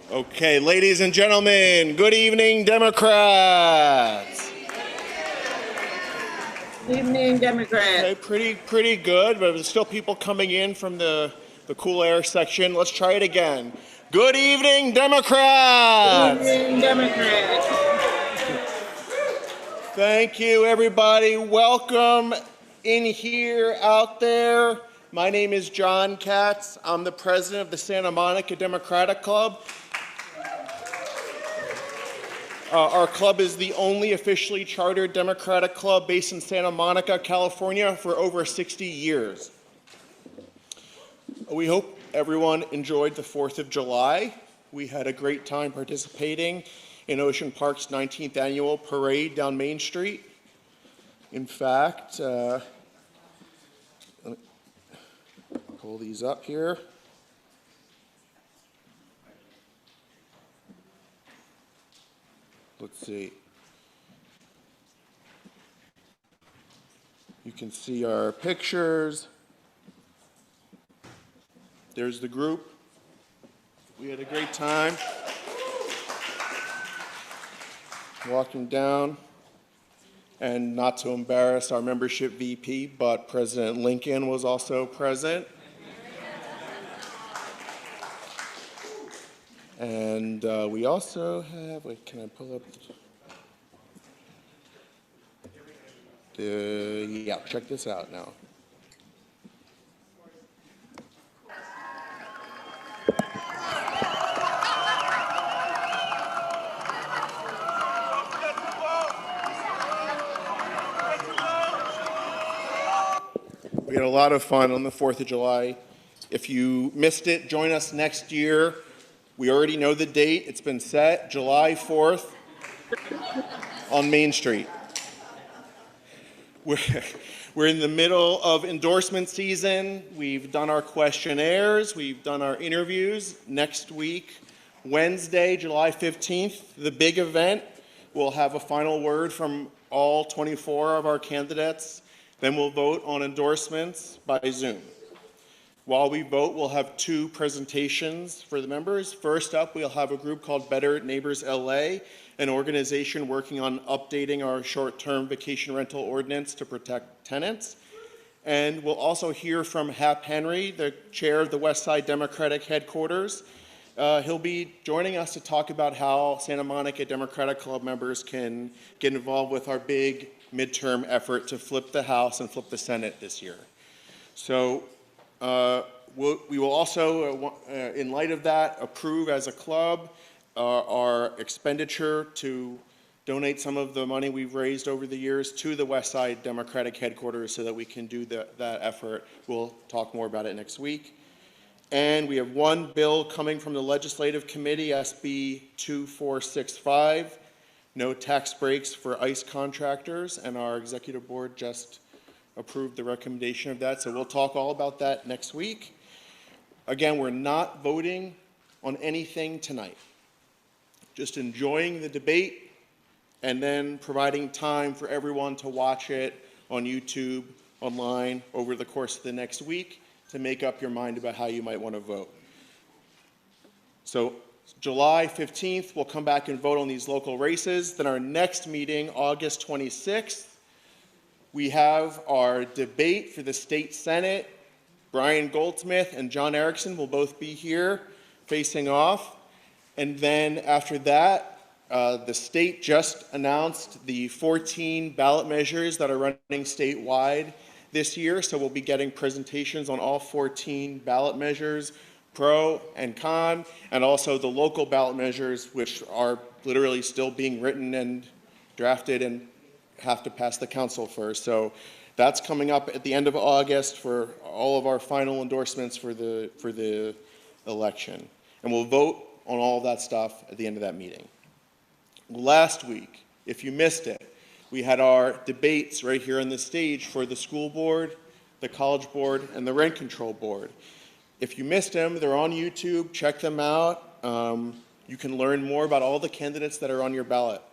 Okay, ladies and gentlemen, good evening, Democrats. Good evening, Democrats. Okay, pretty good, but there's still people coming in from the cool air section. Let's try it again. Good evening, Democrats. Good evening, Democrats. Thank you, everybody. Welcome in here, out there. My name is John Katz. I'm the president of the Santa Monica Democratic Club. Our club is the only officially chartered Democratic club based in Santa Monica, California for over 60 years. We hope everyone enjoyed the 4th of July. We had a great time participating in Ocean Park's 19th annual parade down Main Street. In fact, let me pull these up here. Let's see. You can see our pictures. There's the group. We had a great time walking down. And not to embarrass our membership VP, but President Lincoln was also present. And we also have, wait, can I pull up yeah, check this out now. We had a lot of fun on the 4th of July. If you missed it, join us next year. We already know the date. It's been set, July 4th on Main Street. We're in the middle of endorsement season. We've done our questionnaires. We've done our interviews. Next week, Wednesday, July 15th, the big event. We'll have a final word from all 24 of our candidates. Then we'll vote on endorsements by Zoom. While we vote, we'll have 2 presentations for the members. First up, we'll have a group called Better Neighbors LA, an organization working on updating our short-term vacation rental ordinance to protect tenants. And we'll also hear from Hap Henry, the chair of the Westside Democratic Headquarters. He'll be joining us to talk about how Santa Monica Democratic Club members can get involved with our big midterm effort to flip the House and flip the Senate this year. So we will also, in light of that, approve as a club our expenditure to donate some of the money we've raised over the years to the Westside Democratic Headquarters so that we can do that effort. We'll talk more about it next week. And we have one bill coming from the Legislative Committee, SB 2465, no tax breaks for ICE contractors, and our executive board just approved the recommendation of that, so we'll talk all about that next week. Again, we're not voting on anything tonight. Just enjoying the debate and then providing time for everyone to watch it on YouTube, online, over the course of the next week to make up your mind about how you might want to vote. So July 15th, we'll come back and vote on these local races. Then our next meeting, August 26th, we have our debate for the state Senate. Brian Goldsmith and John Erickson will both be here facing off. And then after that, the state just announced the 14 ballot measures that are running statewide this year. So we'll be getting presentations on all 14 ballot measures, pro and con, and also the local ballot measures, which are literally still being written and drafted and have to pass the council first. So that's coming up at the end of August for all of our final endorsements for the election. And we'll vote on all of that stuff at the end of that meeting. Last week, if you missed it, we had our debates right here on the stage for the school board, the college board, and the rent control board. If you missed them, they're on YouTube. Check them out. You can learn more about all the candidates that are on your ballot.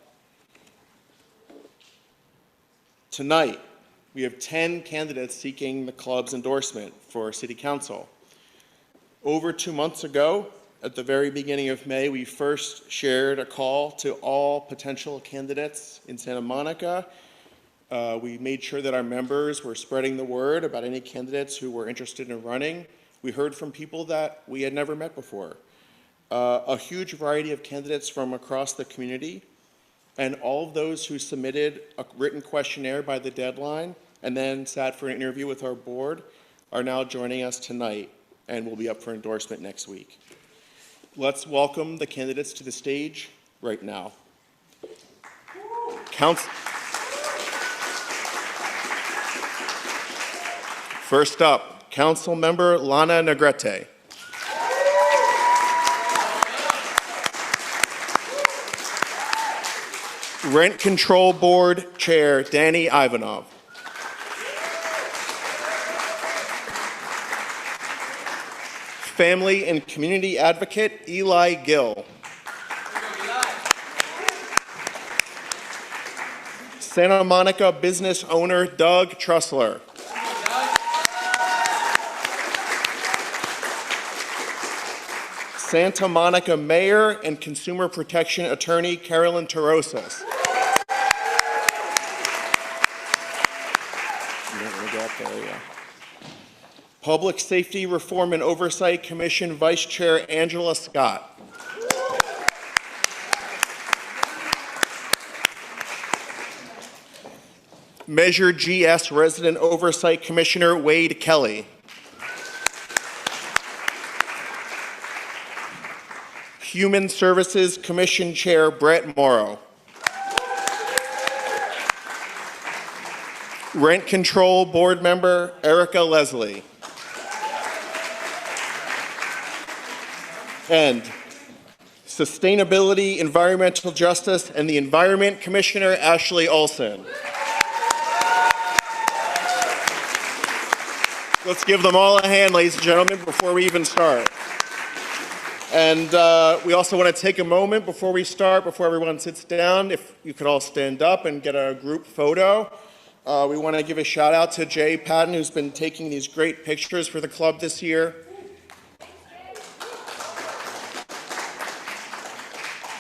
Tonight, we have 10 candidates seeking the club's endorsement for city council. Over 2 months ago, At the very beginning of May, we first shared a call to all potential candidates in Santa Monica. We made sure that our members were spreading the word about any candidates who were interested in running. We heard from people that we had never met before. A huge variety of candidates from across the community, and all of those who submitted a written questionnaire by the deadline and then sat for an interview with our board are now joining us tonight and will be up for endorsement next week. Let's welcome the candidates to the stage right now. First up, Council Member Lana Negrete. Rent Control Board Chair Danny Ivanov. Family and Community Advocate Eli Gill. Santa Monica business owner Doug Trussler. Santa Monica Mayor and Consumer Protection Attorney Carolyn Torosis. Public Safety Reform and Oversight Commission Vice Chair Angela Scott. Measure GS Resident Oversight Commissioner Wade Kelley. Human Services Commission Chair Brett Morrow. Rent Control Board Member Ericka Lesley. And Sustainability, Environmental Justice, and the Environment Commissioner Ashley Oelsen. Let's give them all a hand, ladies and gentlemen, before we even start. And we also want to take a moment before we start, before everyone sits down, if you could all stand up and get a group photo. We want to give a shout out to Jay Patton, who's been taking these great pictures for the club this year.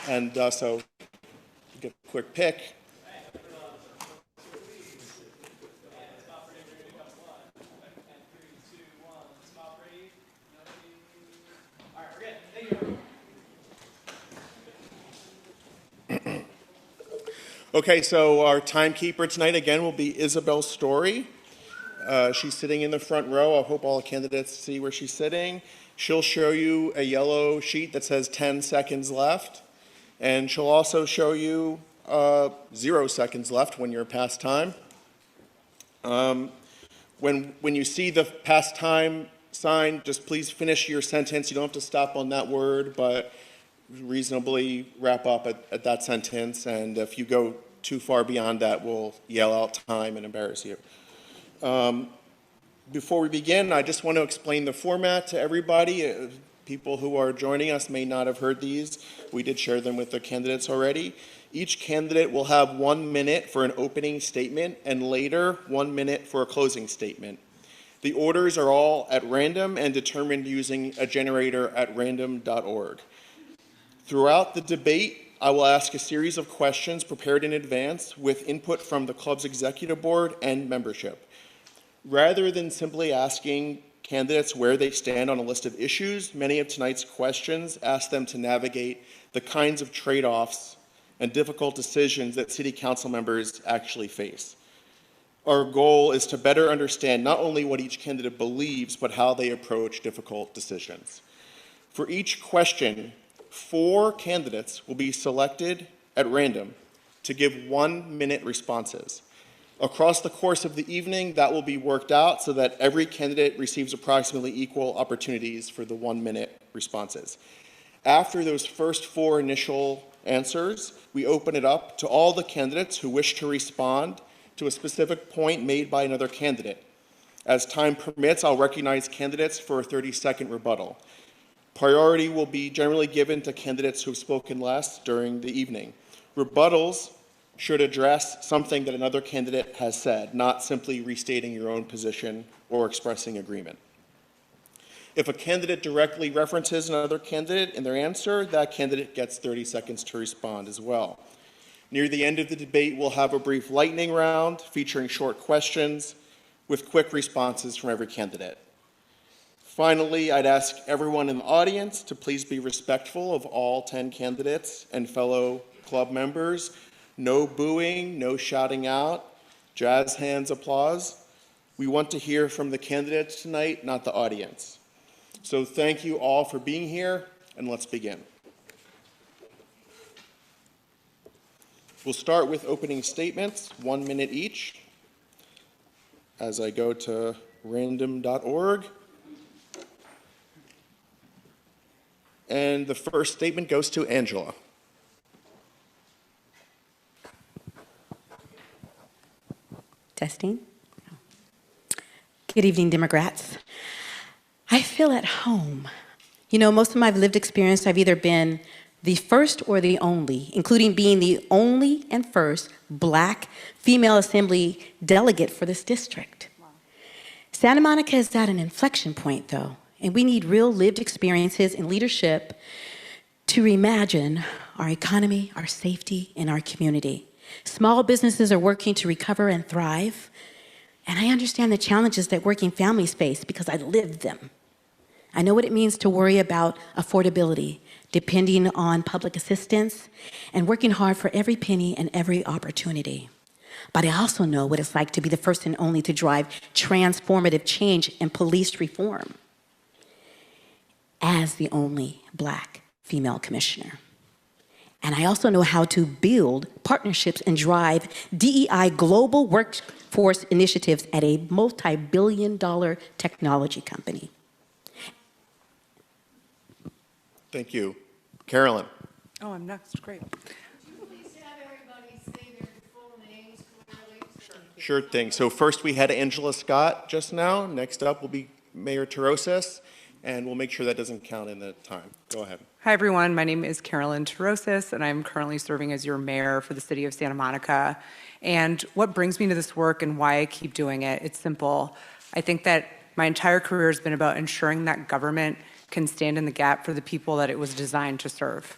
And so get a quick pic. Okay, so our timekeeper tonight again will be Isabel Story. She's sitting in the front row. I hope all the candidates see where she's sitting. She'll show you a yellow sheet that says 10 seconds left. And she'll also show you 0 seconds left when you're past time. When you see the past time sign, just please finish your sentence. You don't have to stop on that word, but reasonably wrap up at that sentence. And if you go too far beyond that, we'll yell out time and embarrass you. Before we begin, I just want to explain the format to everybody. People who are joining us may not have heard these. We did share them with the candidates already. Each candidate will have 1 minute for an opening statement and later 1 minute for a closing statement. The orders are all at random and determined using a generator at random.org. Throughout the debate, I will ask a series of questions prepared in advance with input from the club's executive board and membership. Rather than simply asking candidates where they stand on a list of issues, many of tonight's questions ask them to navigate the kinds of trade-offs and difficult decisions that city council members actually face. Our goal is to better understand not only what each candidate believes, but how they approach difficult decisions. For each question, 4 candidates will be selected at random to give 1 minute responses. Across the course of the evening, that will be worked out so that every candidate receives approximately equal opportunities for the 1 minute responses. After those first 4 initial answers, we open it up to all the candidates who wish to respond to a specific point made by another candidate. As time permits, I'll recognize candidates for a 30-second rebuttal. Priority will be generally given to candidates who have spoken less during the evening. Rebuttals should address something that another candidate has said, not simply restating your own position or expressing agreement. If a candidate directly references another candidate in their answer, that candidate gets 30 seconds to respond as well. Near the end of the debate, we'll have a brief lightning round featuring short questions with quick responses from every candidate. Finally, I'd ask everyone in the audience to please be respectful of all 10 candidates and fellow club members. No booing, no shouting out, jazz hands applause. We want to hear from the candidates tonight, not the audience. So thank you all for being here, and let's begin. We'll start with opening statements, 1 minute each. As I go to random.org. And the first statement goes to Angela. Testing. Good evening, Democrats. I feel at home. You know, most of my lived experience, I've either been the first or the only, including being the only and first Black female assembly delegate for this district. Wow. Santa Monica is at an inflection point, though, and we need real lived experiences and leadership to reimagine our economy, our safety, and our community. Small businesses are working to recover and thrive, and I understand the challenges that working families face because I lived them. I know what it means to worry about affordability, depending on public assistance, and working hard for every penny and every opportunity. But I also know what it's like to be the first and only to drive transformative change and police reform as the only Black female commissioner. And I also know how to build partnerships and drive DEI global workforce initiatives at a multi-billion-dollar technology company. Thank you. Carolyn. Oh, I'm next. Great. Please have everybody say their full names clearly. Sure thing. So first we had Angela Scott just now. Next up will be Mayor Torosis, and we'll make sure that doesn't count in the time. Go ahead. Hi, everyone. My name is Carolyn Torosis, and I'm currently serving as your mayor for the city of Santa Monica. And what brings me to this work and why I keep doing it, it's simple. I think that my entire career has been about ensuring that government can stand in the gap for the people that it was designed to serve.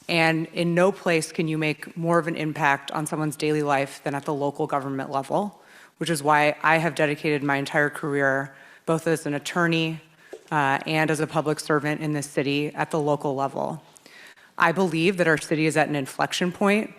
And in no place can you make more of an impact on someone's daily life than at the local government level, which is why I have dedicated my entire career, both as an attorney and as a public servant in this city at the local level. I believe that our city is at an inflection point.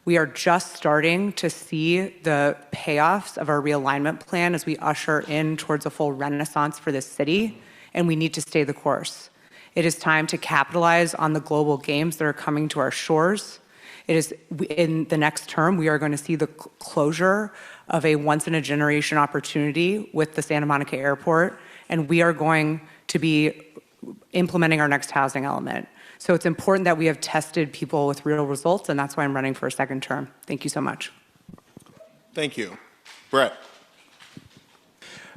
We are just starting to see the payoffs of our realignment plan as we usher in towards a full renaissance for this city, and we need to stay the course. It is time to capitalize on the global games that are coming to our shores. It is, in the next term, we are going to see the closure of a once-in-a-generation opportunity with the Santa Monica Airport, and we are going to be implementing our next housing element. So it's important that we have tested people with real results, and that's why I'm running for a second term. Thank you so much. Thank you. Brett.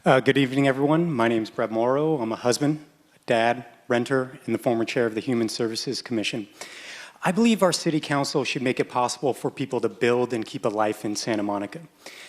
Good evening, everyone. My name is Brett Morrow. I'm a husband, a dad, renter, and the former chair of the Human Services Commission. I believe our city council should make it possible for people to build and keep a life in Santa Monica.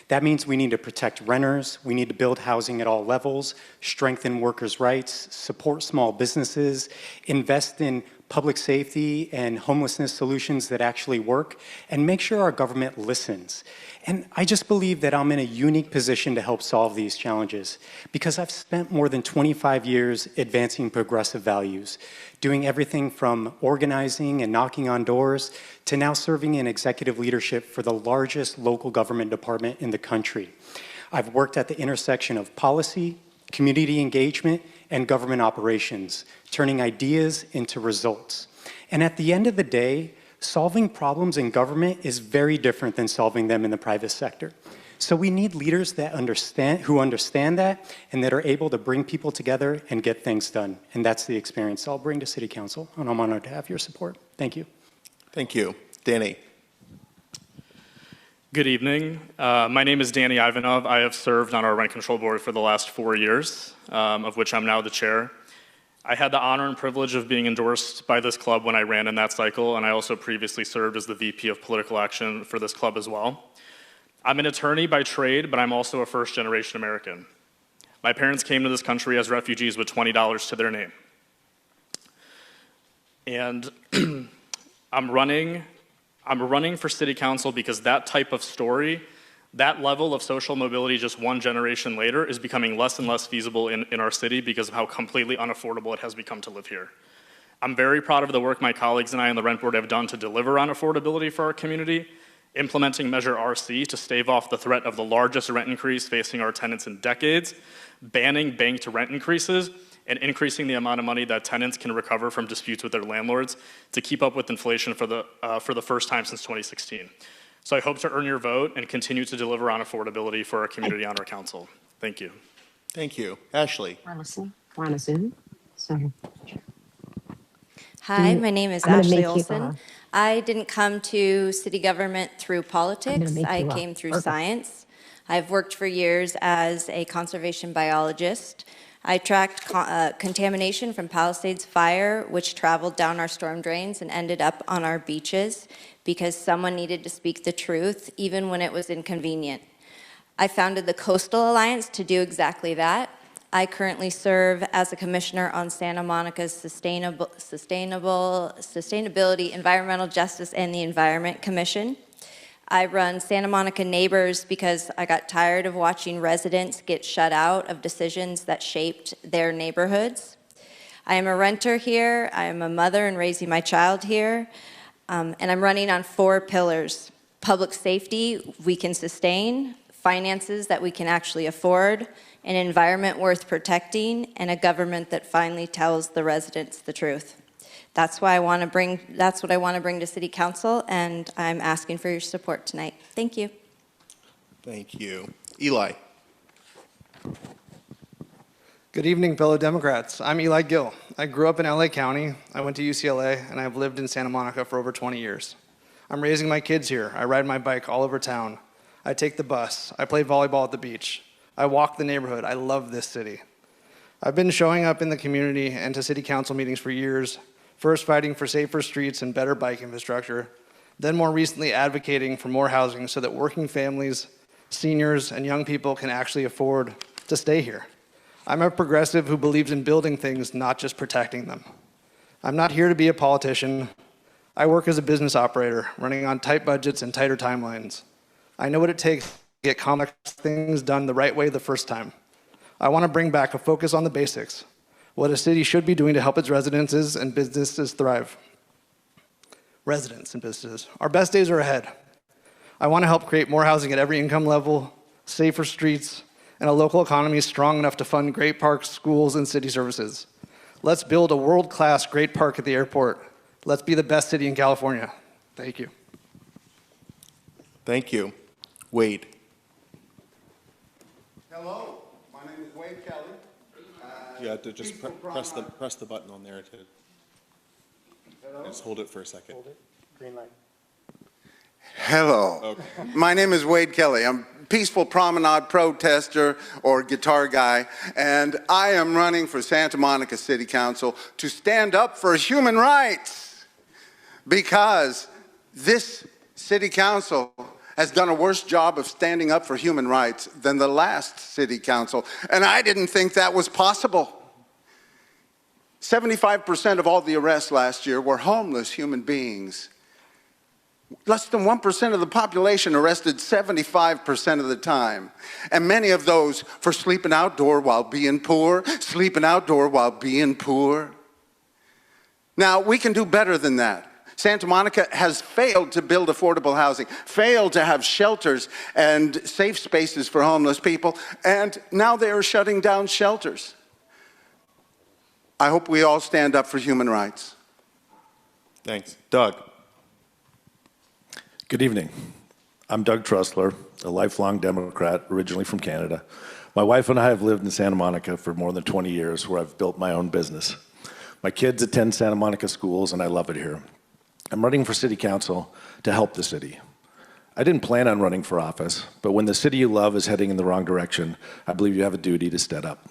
That means we need to protect renters, we need to build housing at all levels, strengthen workers' rights, support small businesses, invest in public safety and homelessness solutions that actually work, and make sure our government listens. And I just believe that I'm in a unique position to help solve these challenges because I've spent more than 25 years advancing progressive values, doing everything from organizing and knocking on doors to now serving in executive leadership for the largest local government department in the country. I've worked at the intersection of policy, community engagement, and government operations, turning ideas into results. And at the end of the day, solving problems in government is very different than solving them in the private sector. So we need leaders that who understand that and that are able to bring people together and get things done. And that's the experience I'll bring to City Council, and I'm honored to have your support. Thank you. Thank you. Danny. Good evening. My name is Danny Ivanov. I have served on our rent control board for the last 4 years, of which I'm now the chair. I had the honor and privilege of being endorsed by this club when I ran in that cycle, and I also previously served as the VP of Political Action for this club as well. I'm an attorney by trade, but I'm also a first-generation American. My parents came to this country as refugees with $20 to their name. And I'm running for city council because that type of story, that level of social mobility just one generation later is becoming less and less feasible in our city because of how completely unaffordable it has become to live here. I'm very proud of the work my colleagues and I on the rent board have done to deliver on affordability for our community, implementing Measure RC to stave off the threat of the largest rent increase facing our tenants in decades, banning banked rent increases, and increasing the amount of money that tenants can recover from disputes with their landlords to keep up with inflation for the first time since 2016. So I hope to earn your vote and continue to deliver on affordability for our community on our council. Thank you. Thank you. Ashley. Hi, my name is Ashley Oelsen. I didn't come to city government through politics. I came through science. I've worked for years as a conservation biologist. I tracked contamination from Palisades Fire, which traveled down our storm drains and ended up on our beaches because someone needed to speak the truth, even when it was inconvenient. I founded the Coastal Alliance to do exactly that. I currently serve as a commissioner on Santa Monica's Sustainability, Environmental Justice, and the Environment Commission. I run Santa Monica Neighbors because I got tired of watching residents get shut out of decisions that shaped their neighborhoods. I am a renter here, I am a mother and raising my child here, and I'm running on 4 pillars: public safety we can sustain, finances that we can actually afford, an environment worth protecting, and a government that finally tells the residents the truth. That's what I want to bring to City Council, and I'm asking for your support tonight. Thank you. Thank you. Eli. Good evening, fellow Democrats. I'm Eli Gill. I grew up in LA County. I went to UCLA, and I've lived in Santa Monica for over 20 years. I'm raising my kids here. I ride my bike all over town. I take the bus. I play volleyball at the beach. I walk the neighborhood. I love this city. I've been showing up in the community and to city council meetings for years, first fighting for safer streets and better bike infrastructure, then more recently advocating for more housing so that working families, seniors, and young people can actually afford to stay here. I'm a progressive who believes in building things, not just protecting them. I'm not here to be a politician. I work as a business operator, running on tight budgets and tighter timelines. I know what it takes to get complex things done the right way the first time. I want to bring back a focus on the basics, what a city should be doing to help its residents and businesses thrive. Residents and businesses. Our best days are ahead. I want to help create more housing at every income level, safer streets, and a local economy strong enough to fund great parks, schools, and city services. Let's build a world-class great park at the airport. Let's be the best city in California. Thank you. Thank you. Wade. Hello, my name is Wade Kelley. You have to just press the button on there to just hold it for a second. Hold it. Green light. Hello, Okay. my name is Wade Kelley. I'm a peaceful promenade protester or guitar guy, and I am running for Santa Monica City Council to stand up for human rights because this city council has done a worse job of standing up for human rights than the last city council, and I didn't think that was possible. 75% of all the arrests last year were homeless human beings. Less than 1% of the population arrested 75% of the time, and many of those for sleeping outdoor while being poor, sleeping outdoor while being poor. Now, we can do better than that. Santa Monica has failed to build affordable housing, failed to have shelters and safe spaces for homeless people, and now they are shutting down shelters. I hope we all stand up for human rights. Thanks. Doug. Good evening. I'm Doug Trussler, a lifelong Democrat, originally from Canada. My wife and I have lived in Santa Monica for more than 20 years, where I've built my own business. My kids attend Santa Monica schools, and I love it here. I'm running for city council to help the city. I didn't plan on running for office, but when the city you love is heading in the wrong direction, I believe you have a duty to stand up.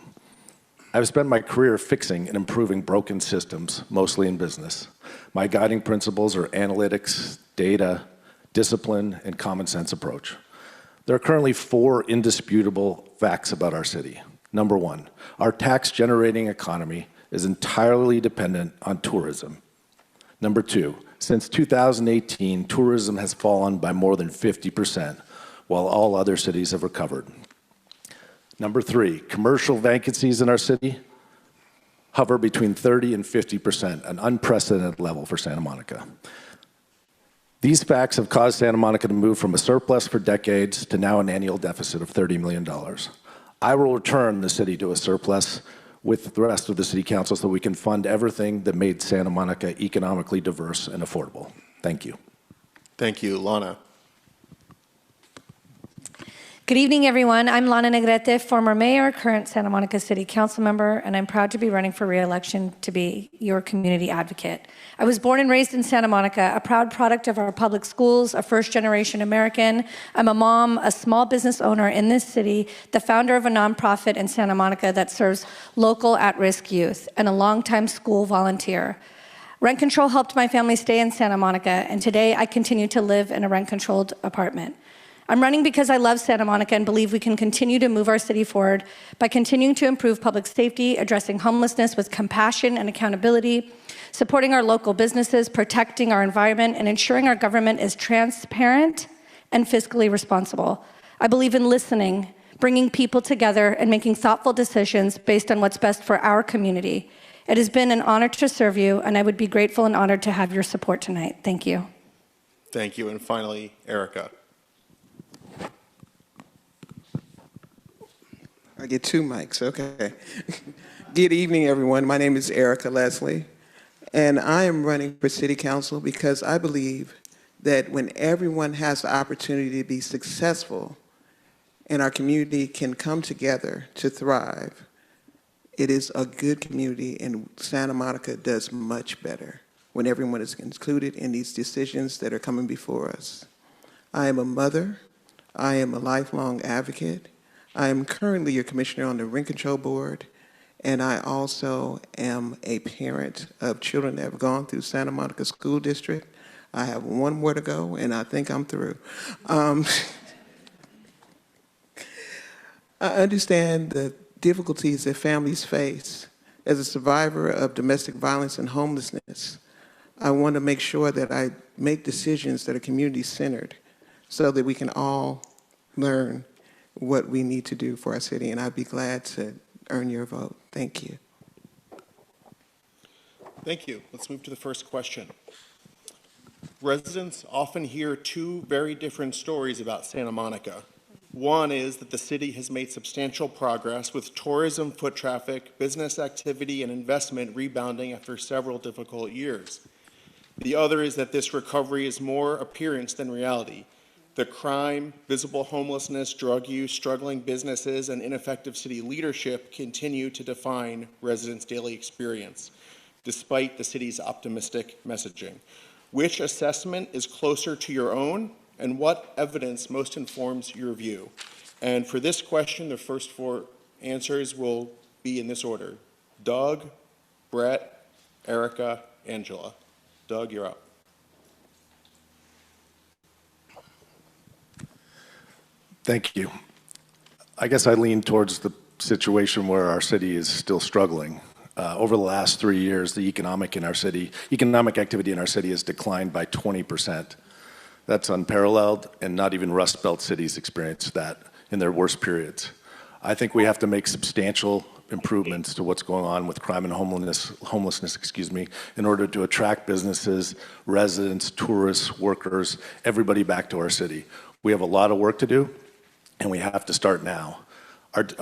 I've spent my career fixing and improving broken systems, mostly in business. My guiding principles are analytics, data, discipline, and common sense approach. There are currently 4 indisputable facts about our city. Number one, our tax-generating economy is entirely dependent on tourism. Number two, since 2018, tourism has fallen by more than 50%, while all other cities have recovered. Number three, commercial vacancies in our city hover between 30 and 50%, an unprecedented level for Santa Monica. These facts have caused Santa Monica to move from a surplus for decades to now an annual deficit of $30 million. I will return the city to a surplus with the rest of the city council so we can fund everything that made Santa Monica economically diverse and affordable. Thank you. Thank you. Lana. Good evening, everyone. I'm Lana Negrete, former mayor, current Santa Monica City Council member, and I'm proud to be running for re-election to be your community advocate. I was born and raised in Santa Monica, a proud product of our public schools, a first-generation American. I'm a mom, a small business owner in this city, the founder of a nonprofit in Santa Monica that serves local at-risk youth, and a longtime school volunteer. Rent control helped my family stay in Santa Monica, and today I continue to live in a rent-controlled apartment. I'm running because I love Santa Monica and believe we can continue to move our city forward by continuing to improve public safety, addressing homelessness with compassion and accountability, supporting our local businesses, protecting our environment, and ensuring our government is transparent and fiscally responsible. I believe in listening, bringing people together, and making thoughtful decisions based on what's best for our community. It has been an honor to serve you, and I would be grateful and honored to have your support tonight. Thank you. Thank you. And finally, Ericka. I get two mics, okay. Good evening, everyone. My name is Ericka Lesley, and I am running for city council because I believe that when everyone has the opportunity to be successful and our community can come together to thrive, it is a good community, and Santa Monica does much better when everyone is included in these decisions that are coming before us. I am a mother. I am a lifelong advocate. I am currently your commissioner on the Rent Control Board, and I also am a parent of children that have gone through Santa Monica School District. I have one more to go, and I think I'm through. I understand the difficulties that families face. As a survivor of domestic violence and homelessness, I want to make sure that I make decisions that are community-centered so that we can all learn what we need to do for our city, and I'd be glad to earn your vote. Thank you. Thank you. Let's move to the first question. Residents often hear two very different stories about Santa Monica. One is that the city has made substantial progress with tourism, foot traffic, business activity, and investment rebounding after several difficult years. The other is that this recovery is more appearance than reality. The crime, visible homelessness, drug use, struggling businesses, and ineffective city leadership continue to define residents' daily experience, despite the city's optimistic messaging. Which assessment is closer to your own, and what evidence most informs your view? And for this question, the first four answers will be in this order: Doug, Brett, Ericka, Angela. Doug, you're up. Thank you. I guess I lean towards the situation where our city is still struggling. Over the last 3 years, the economic activity in our city has declined by 20%. That's unparalleled, and not even Rust Belt cities experience that in their worst periods. I think we have to make substantial improvements to what's going on with crime and homelessness, in order to attract businesses, residents, tourists, workers, everybody back to our city. We have a lot of work to do, and we have to start now.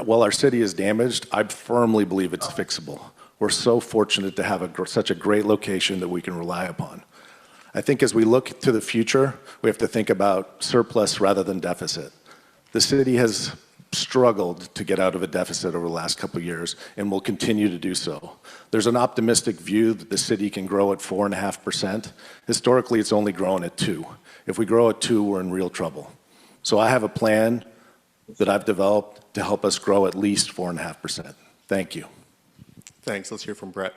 While our city is damaged, I firmly believe it's fixable. We're so fortunate to have such a great location that we can rely upon. I think as we look to the future, we have to think about surplus rather than deficit. The city has struggled to get out of a deficit over the last couple of years and will continue to do so. There's an optimistic view that the city can grow at 4.5%. Historically, it's only grown at 2%. If we grow at 2%, we're in real trouble. So I have a plan that I've developed to help us grow at least 4.5%. Thank you. Thanks. Let's hear from Brett.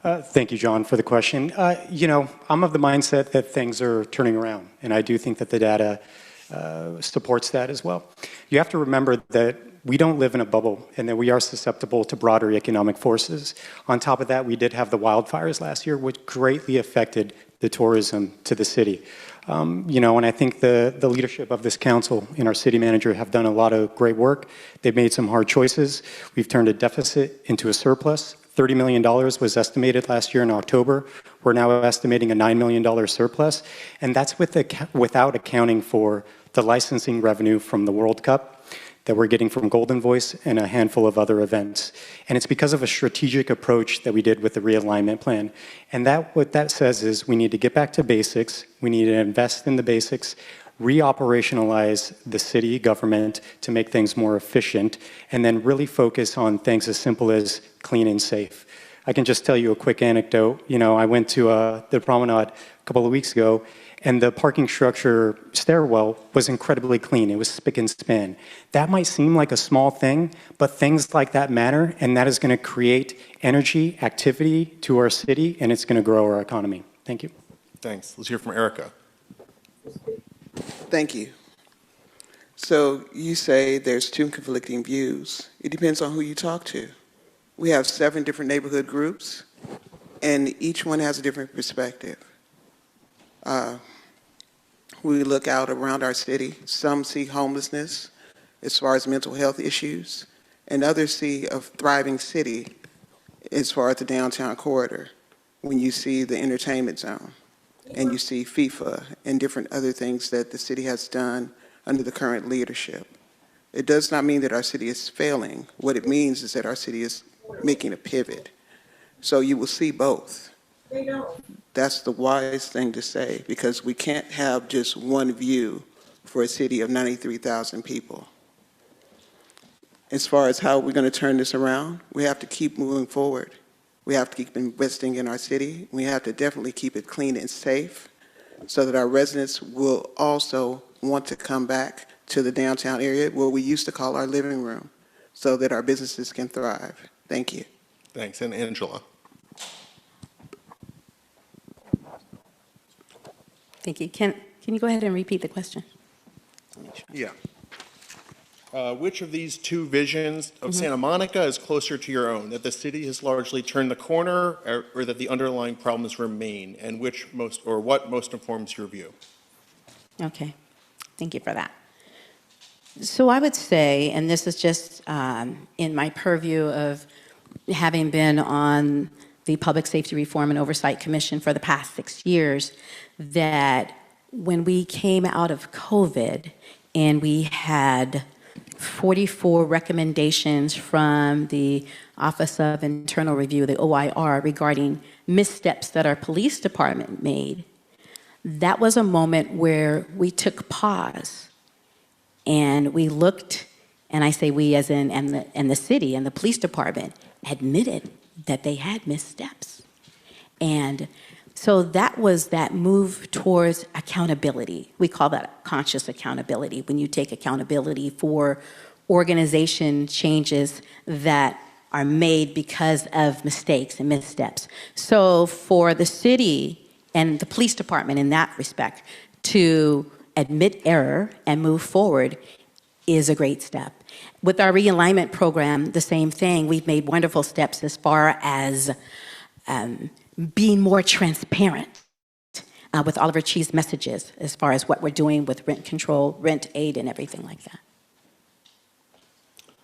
Thank you, John, for the question. I'm of the mindset that things are turning around, and I do think that the data supports that as well. You have to remember that we don't live in a bubble and that we are susceptible to broader economic forces. On top of that, we did have the wildfires last year, which greatly affected the tourism to the city. And I think the leadership of this council and our city manager have done a lot of great work. They've made some hard choices. We've turned a deficit into a surplus. $30 million was estimated last year in October. We're now estimating a $9 million surplus, and that's without accounting for the licensing revenue from the World Cup that we're getting from Golden Voice and a handful of other events. And it's because of a strategic approach that we did with the realignment plan. And what that says is we need to get back to basics, we need to invest in the basics, re-operationalize the city government to make things more efficient, and then really focus on things as simple as clean and safe. I can just tell you a quick anecdote. I went to the promenade a couple of weeks ago, and the parking structure stairwell was incredibly clean. It was spick and span. That might seem like a small thing, but things like that matter, and that is going to create energy, activity to our city, and it's going to grow our economy. Thank you. Thanks. Let's hear from Ericka. Thank you. So you say there's two conflicting views. It depends on who you talk to. We have 7 different neighborhood groups, and each one has a different perspective. We look out around our city. Some see homelessness as far as mental health issues, and others see a thriving city as far as the downtown corridor. When you see the entertainment zone, and you see FIFA and different other things that the city has done under the current leadership. It does not mean that our city is failing. What it means is that our city is making a pivot. So you will see both. That's the wise thing to say, because we can't have just one view for a city of 93,000 people. As far as how we're going to turn this around, we have to keep moving forward. We have to keep investing in our city. We have to definitely keep it clean and safe so that our residents will also want to come back to the downtown area where we used to call our living room so that our businesses can thrive. Thank you. Thanks. And Angela. Thank you. Can you go ahead and repeat the question? Yeah. Which of these two visions of Santa Monica is closer to your own? That the city has largely turned the corner, or that the underlying problems remain? And what most informs your view? Okay. Thank you for that. So I would say, and this is just in my purview of having been on the Public Safety Reform and Oversight Commission for the past 6 years, that when we came out of COVID and we had 44 recommendations from the Office of Internal Review, the OIR, regarding missteps that our police department made, that was a moment where we took pause and we looked, and I say we as in, and the city and the police department admitted that they had missteps. And so that was that move towards accountability. We call that conscious accountability, when you take accountability for organization changes that are made because of mistakes and missteps. So for the city and the police department in that respect to admit error and move forward is a great step. With our realignment program, the same thing. We've made wonderful steps as far as being more transparent with Oliver Chi's messages as far as what we're doing with rent control, rent aid, and everything like that.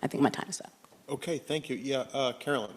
I think my time's up. Okay, thank you. Yeah, Carolyn.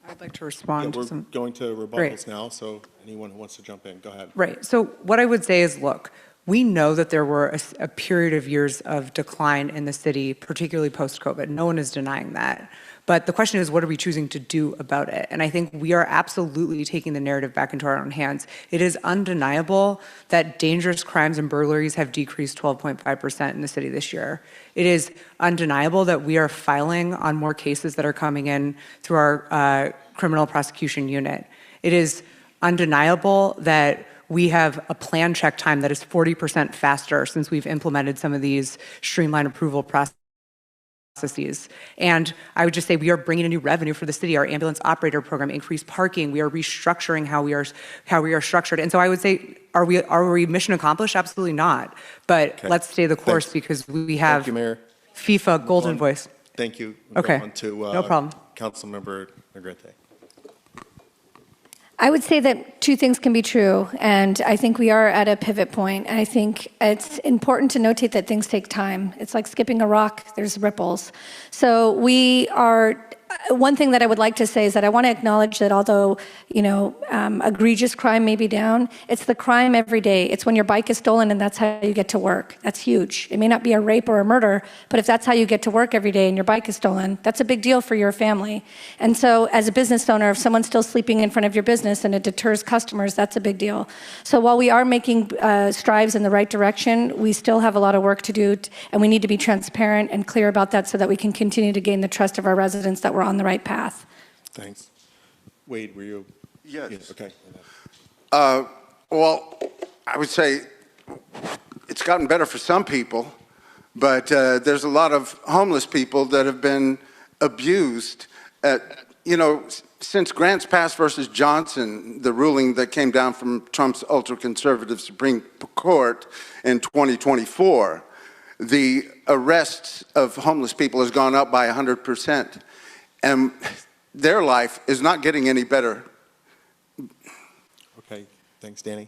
I'd like to respond. We're going to rebuttals now, so anyone who wants to jump in, go ahead. Right. So what I would say is, look, we know that there were a period of years of decline in the city, particularly post-COVID. No one is denying that. But the question is, what are we choosing to do about it? And I think we are absolutely taking the narrative back into our own hands. It is undeniable that dangerous crimes and burglaries have decreased 12.5% in the city this year. It is undeniable that we are filing on more cases that are coming in through our criminal prosecution unit. It is undeniable that we have a plan check time that is 40% faster since we've implemented some of these streamlined approval processes. And I would just say we are bringing in new revenue for the city. Our ambulance operator program, increased parking. We are restructuring how we are structured. And so I would say, are we mission accomplished? Absolutely not. But let's stay the course because we have. Thank you, Mayor. FIFA golden voice. Thank you. Okay. On to, No problem. Councilmember Negrete. I would say that two things can be true, and I think we are at a pivot point. And I think it's important to notate that things take time. It's like skipping a rock, there's ripples. So we are, one thing that I would like to say is that I want to acknowledge that although, egregious crime may be down, it's the crime every day. It's when your bike is stolen and that's how you get to work. That's huge. It may not be a rape or a murder, but if that's how you get to work every day and your bike is stolen, that's a big deal for your family. And so as a business owner, if someone's still sleeping in front of your business and it deters customers, that's a big deal. So while we are making strides in the right direction, we still have a lot of work to do, and we need to be transparent and clear about that so that we can continue to gain the trust of our residents that we're on the right path. Thanks. Wade, were you? Yes. Okay. Well, I would say it's gotten better for some people, but there's a lot of homeless people that have been abused. Since Grants Pass versus Johnson, the ruling that came down from Trump's ultra-conservative Supreme Court in 2024, the arrests of homeless people has gone up by 100%. And their life is not getting any better. Okay, thanks, Danny.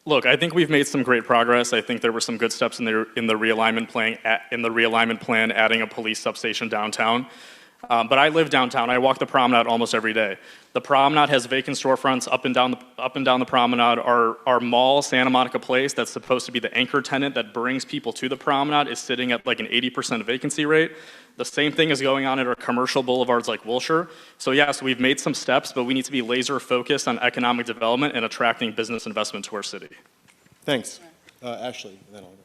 Look, I think we've made some great progress. I think there were some good steps in the realignment plan, adding a police substation downtown. But I live downtown. I walk the promenade almost every day. The promenade has vacant storefronts up and down the promenade. Our mall, Santa Monica Place, that's supposed to be the anchor tenant that brings people to the promenade, is sitting at like an 80% vacancy rate. The same thing is going on at our commercial boulevards like Wilshire. So yes, we've made some steps, but we need to be laser focused on economic development and attracting business investment to our city. Thanks. Ashley, then I'll go.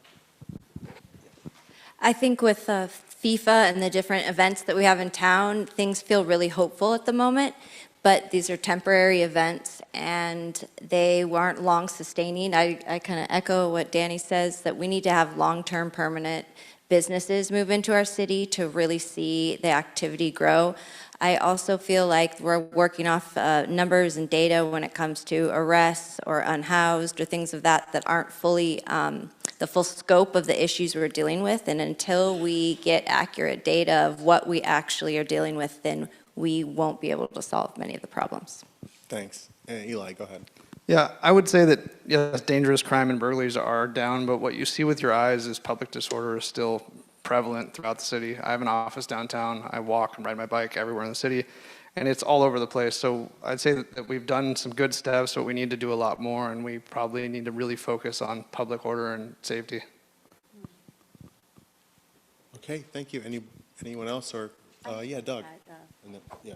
I think with FIFA and the different events that we have in town, things feel really hopeful at the moment, but these are temporary events and they weren't long sustaining. I kind of echo what Danny says, that we need to have long-term permanent businesses move into our city to really see the activity grow. I also feel like we're working off numbers and data when it comes to arrests or unhoused or things of that aren't fully the full scope of the issues we're dealing with. And until we get accurate data of what we actually are dealing with, then we won't be able to solve many of the problems. Thanks. Eli, go ahead. Yeah, I would say that, yes, dangerous crime and burglaries are down, but what you see with your eyes is public disorder is still prevalent throughout the city. I have an office downtown. I walk and ride my bike everywhere in the city, and it's all over the place. So I'd say that we've done some good steps, but we need to do a lot more, and we probably need to really focus on public order and safety. Okay, thank you. Anyone else? Or yeah, Doug. And then, yeah.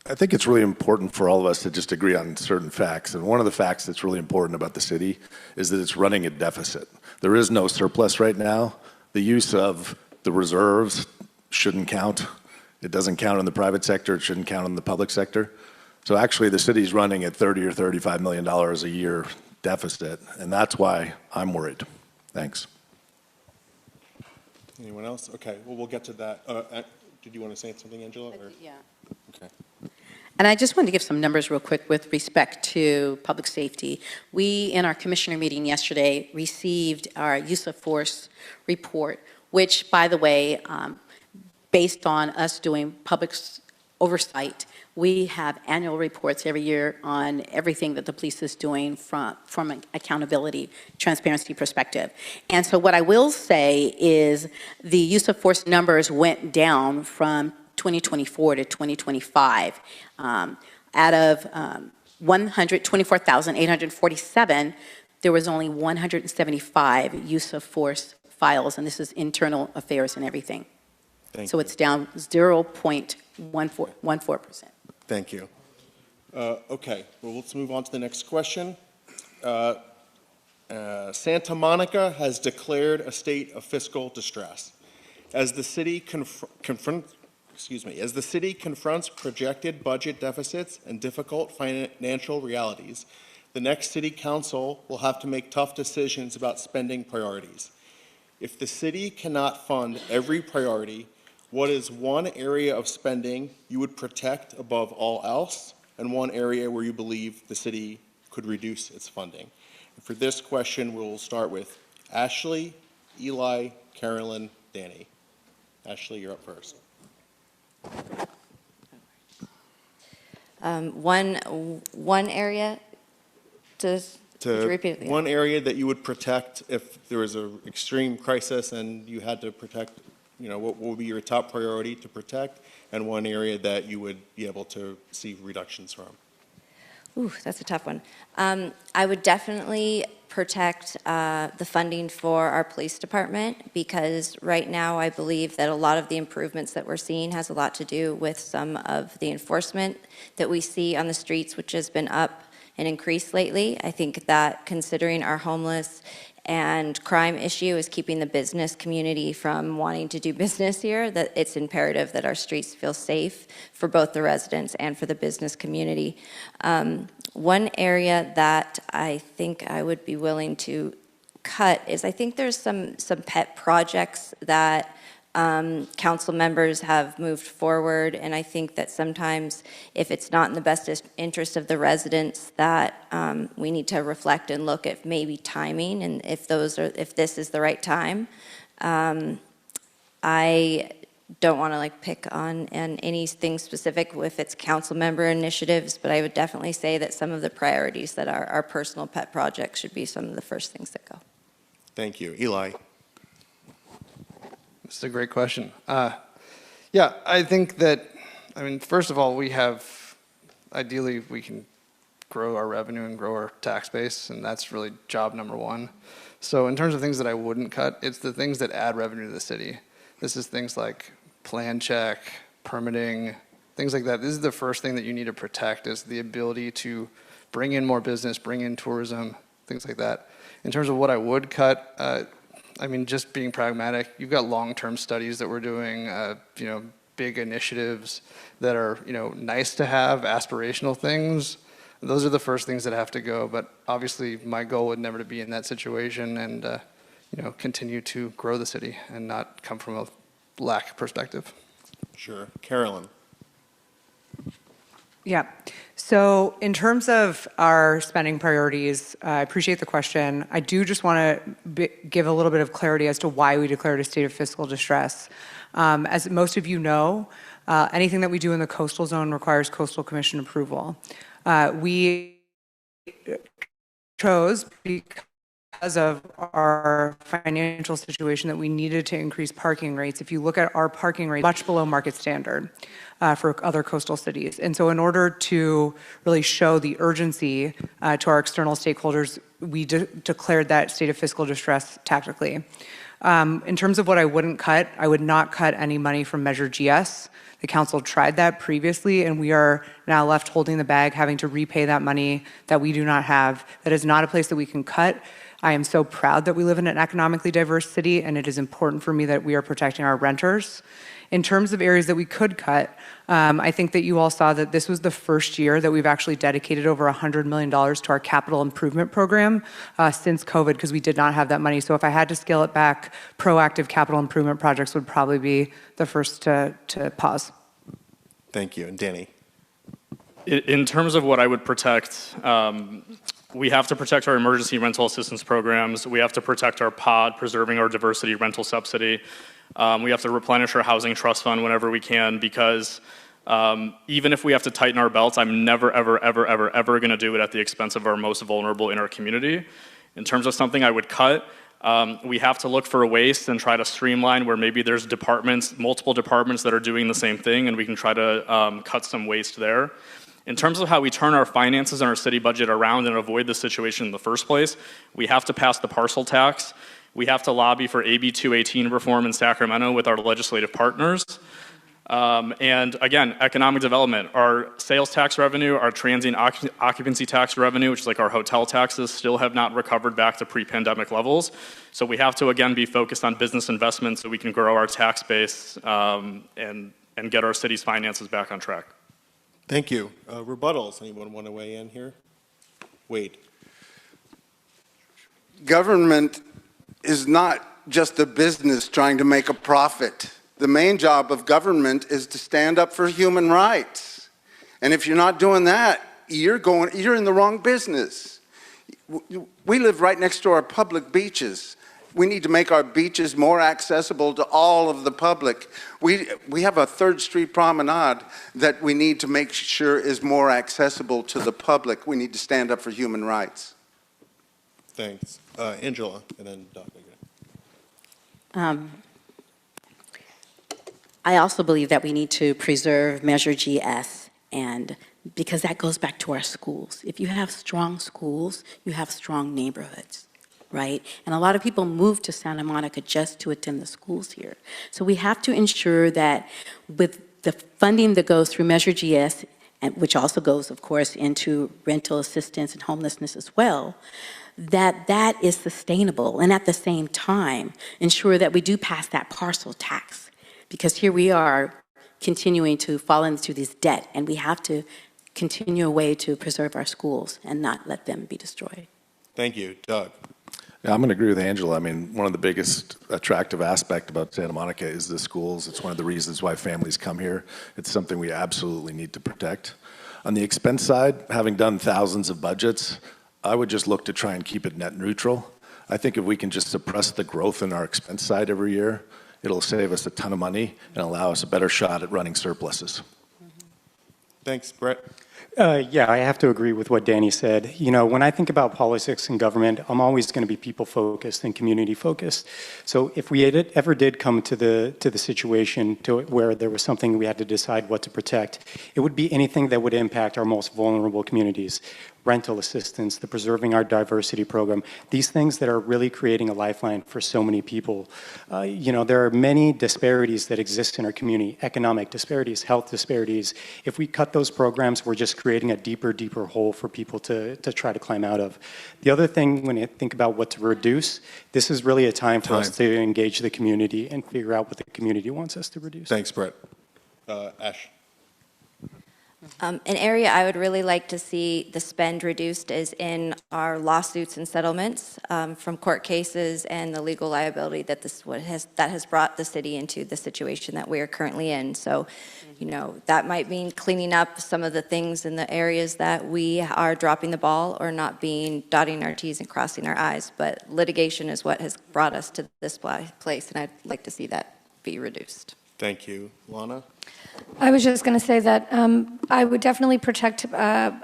I think it's really important for all of us to just agree on certain facts. And one of the facts that's really important about the city is that it's running a deficit. There is no surplus right now. The use of the reserves shouldn't count. It doesn't count in the private sector. It shouldn't count in the public sector. So actually the city's running at $30 or $35 million a year deficit. And that's why I'm worried. Thanks. Anyone else? Okay, well, we'll get to that. Did you want to say something, Angela? Or? Yeah. Okay. And I just wanted to give some numbers real quick with respect to public safety. We, in our commissioner meeting yesterday, received our use of force report, which, by the way, based on us doing public oversight, we have annual reports every year on everything that the police is doing from an accountability, transparency perspective. And so what I will say is the use of force numbers went down from 2024 to 2025. Out of 124,847, there was only 175 use of force files, and this is internal affairs and everything. So it's down 0.14%. Thank you. Okay, well, let's move on to the next question. Santa Monica has declared a state of fiscal distress. As the city confronts projected budget deficits and difficult financial realities, the next city council will have to make tough decisions about spending priorities. If the city cannot fund every priority, what is one area of spending you would protect above all else, and one area where you believe the city could reduce its funding? And for this question, we'll start with Ashley, Eli, Carolyn, Danny. Ashley, you're up first. One area to repeat it again? One area that you would protect if there was an extreme crisis and you had to protect, what would be your top priority to protect, and one area that you would be able to see reductions from? Ooh, that's a tough one. I would definitely protect the funding for our police department, because right now I believe that a lot of the improvements that we're seeing has a lot to do with some of the enforcement that we see on the streets, which has been up and increased lately. I think that considering our homeless and crime issue is keeping the business community from wanting to do business here, that it's imperative that our streets feel safe for both the residents and for the business community. One area that I think I would be willing to cut is, I think there's some pet projects that council members have moved forward, and I think that sometimes if it's not in the best interest of the residents, that we need to reflect and look at maybe timing, and if this is the right time. I don't want to pick on anything specific if it's council member initiatives, but I would definitely say that some of the priorities that are our personal pet projects should be some of the first things that go. Thank you. Eli. This is a great question. Yeah, I think that, first of all, ideally, we can grow our revenue and grow our tax base, and that's really job number one. So in terms of things that I wouldn't cut, it's the things that add revenue to the city. This is things like plan check, permitting, things like that. This is the first thing that you need to protect, is the ability to bring in more business, bring in tourism, things like that. In terms of what I would cut, just being pragmatic, you've got long-term studies that we're doing, big initiatives that are, nice to have, aspirational things. Those are the first things that have to go. But obviously, my goal would never to be in that situation and, continue to grow the city and not come from a lack perspective. Sure. Carolyn. Yeah. So in terms of our spending priorities, I appreciate the question. I do just want to give a little bit of clarity as to why we declared a state of fiscal distress. As most of you know, anything that we do in the coastal zone requires coastal commission approval. We chose, because of our financial situation, that we needed to increase parking rates. If you look at our parking rate, much below market standard for other coastal cities. And so in order to really show the urgency to our external stakeholders, we declared that state of fiscal distress tactically. In terms of what I wouldn't cut, I would not cut any money from Measure GS. The council tried that previously, and we are now left holding the bag, having to repay that money that we do not have. That is not a place that we can cut. I am so proud that we live in an economically diverse city, and it is important for me that we are protecting our renters. In terms of areas that we could cut, I think that you all saw that this was the first year that we've actually dedicated over $100 million to our capital improvement program since COVID, because we did not have that money. So if I had to scale it back, proactive capital improvement projects would probably be the first to pause. Thank you. And Danny. In terms of what I would protect, we have to protect our emergency rental assistance programs. We have to protect our pod, preserving our diversity rental subsidy. We have to replenish our housing trust fund whenever we can, because even if we have to tighten our belts, I'm never, ever, ever, ever, ever going to do it at the expense of our most vulnerable in our community. In terms of something I would cut, we have to look for waste and try to streamline where maybe there's multiple departments that are doing the same thing, and we can try to cut some waste there. In terms of how we turn our finances and our city budget around and avoid this situation in the first place, we have to pass the parcel tax. We have to lobby for AB 218 reform in Sacramento with our legislative partners. And again, economic development. Our sales tax revenue, our transient occupancy tax revenue, which is like our hotel taxes, still have not recovered back to pre-pandemic levels. So we have to, again, be focused on business investment so we can grow our tax base and get our city's finances back on track. Thank you. Rebuttals. Anyone want to weigh in here? Wade. Government is not just a business trying to make a profit. The main job of government is to stand up for human rights. And if you're not doing that, you're in the wrong business. We live right next to our public beaches. We need to make our beaches more accessible to all of the public. We have a 3rd Street promenade that we need to make sure is more accessible to the public. We need to stand up for human rights. Thanks. Angela, and then Doc. I also believe that we need to preserve Measure GS, and because that goes back to our schools. If you have strong schools, you have strong neighborhoods, right? And a lot of people move to Santa Monica just to attend the schools here. So we have to ensure that with the funding that goes through Measure GS, and which also goes, of course, into rental assistance and homelessness as well, that is sustainable, and at the same time, ensure that we do pass that parcel tax. Because here we are continuing to fall into this debt, and we have to continue a way to preserve our schools and not let them be destroyed. Thank you. Doug. Yeah, I'm going to agree with Angela. I mean, one of the biggest attractive aspects about Santa Monica is the schools. It's one of the reasons why families come here. It's something we absolutely need to protect. On the expense side, having done thousands of budgets, I would just look to try and keep it net neutral. I think if we can just suppress the growth in our expense side every year, it'll save us a ton of money and allow us a better shot at running surpluses. Thanks, Brett. Yeah, I have to agree with what Danny said. You know, when I think about politics and government, I'm always going to be people-focused and community-focused. So if we ever did come to the situation where there was something we had to decide what to protect, it would be anything that would impact our most vulnerable communities. Rental assistance, the Preserving Our Diversity program, these things that are really creating a lifeline for so many people. You know, there are many disparities that exist in our community, economic disparities, health disparities. If we cut those programs, we're just creating a deeper hole for people to try to climb out of. The other thing, when you think about what to reduce, this is really a time for us to engage the community and figure out what the community wants us to reduce. Thanks, Brett. Ash. An area I would really like to see the spend reduced is in our lawsuits and settlements from court cases and the legal liability that that has brought the city into the situation that we are currently in. So, you know, that might mean cleaning up some of the things in the areas that we are dropping the ball or not dotting our T's and crossing our I's. But litigation is what has brought us to this place, and I'd like to see that be reduced. Thank you. Lana? I was just going to say that I would definitely protect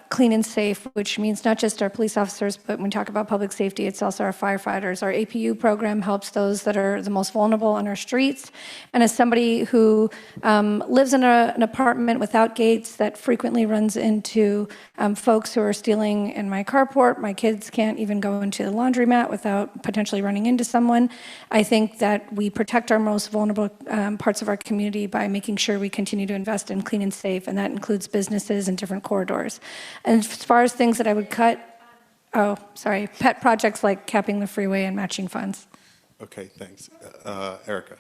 clean and safe, which means not just our police officers, but when we talk about public safety, it's also our firefighters. Our APU program helps those that are the most vulnerable on our streets. And as somebody who lives in an apartment without gates that frequently runs into folks who are stealing in my carport, my kids can't even go into the laundromat without potentially running into someone. I think that we protect our most vulnerable parts of our community by making sure we continue to invest in clean and safe, and that includes businesses and different corridors. And as far as things that I would cut, pet projects like capping the freeway and matching funds. Okay, thanks. Ericka.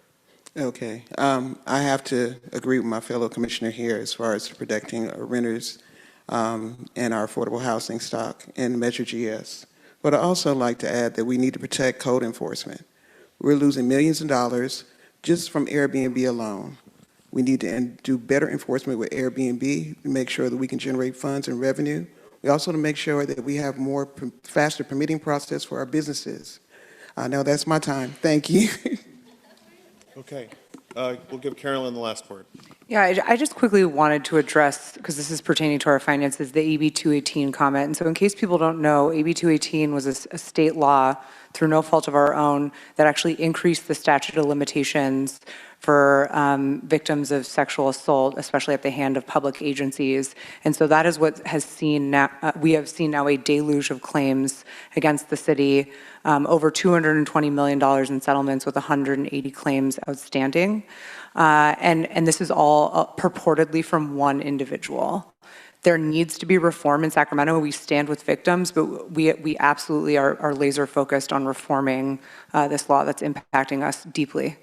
Okay. I have to agree with my fellow commissioner here as far as protecting our renters and our affordable housing stock and Measure GS. But I'd also like to add that we need to protect code enforcement. We're losing millions of dollars just from Airbnb alone. We need to do better enforcement with Airbnb to make sure that we can generate funds and revenue. We also to make sure that we have faster permitting process for our businesses. Now that's my time. Thank you. Okay. We'll give Carolyn the last word. Yeah, I just quickly wanted to address, because this is pertaining to our finances, the AB 218 comment. And so in case people don't know, AB 218 was a state law through no fault of our own that actually increased the statute of limitations for victims of sexual assault, especially at the hand of public agencies. And so that is what has seen now, we have seen now a deluge of claims against the city, over $220 million in settlements with 180 claims outstanding. And this is all purportedly from one individual. There needs to be reform in Sacramento. We stand with victims, but we absolutely are laser focused on reforming this law that's impacting us deeply.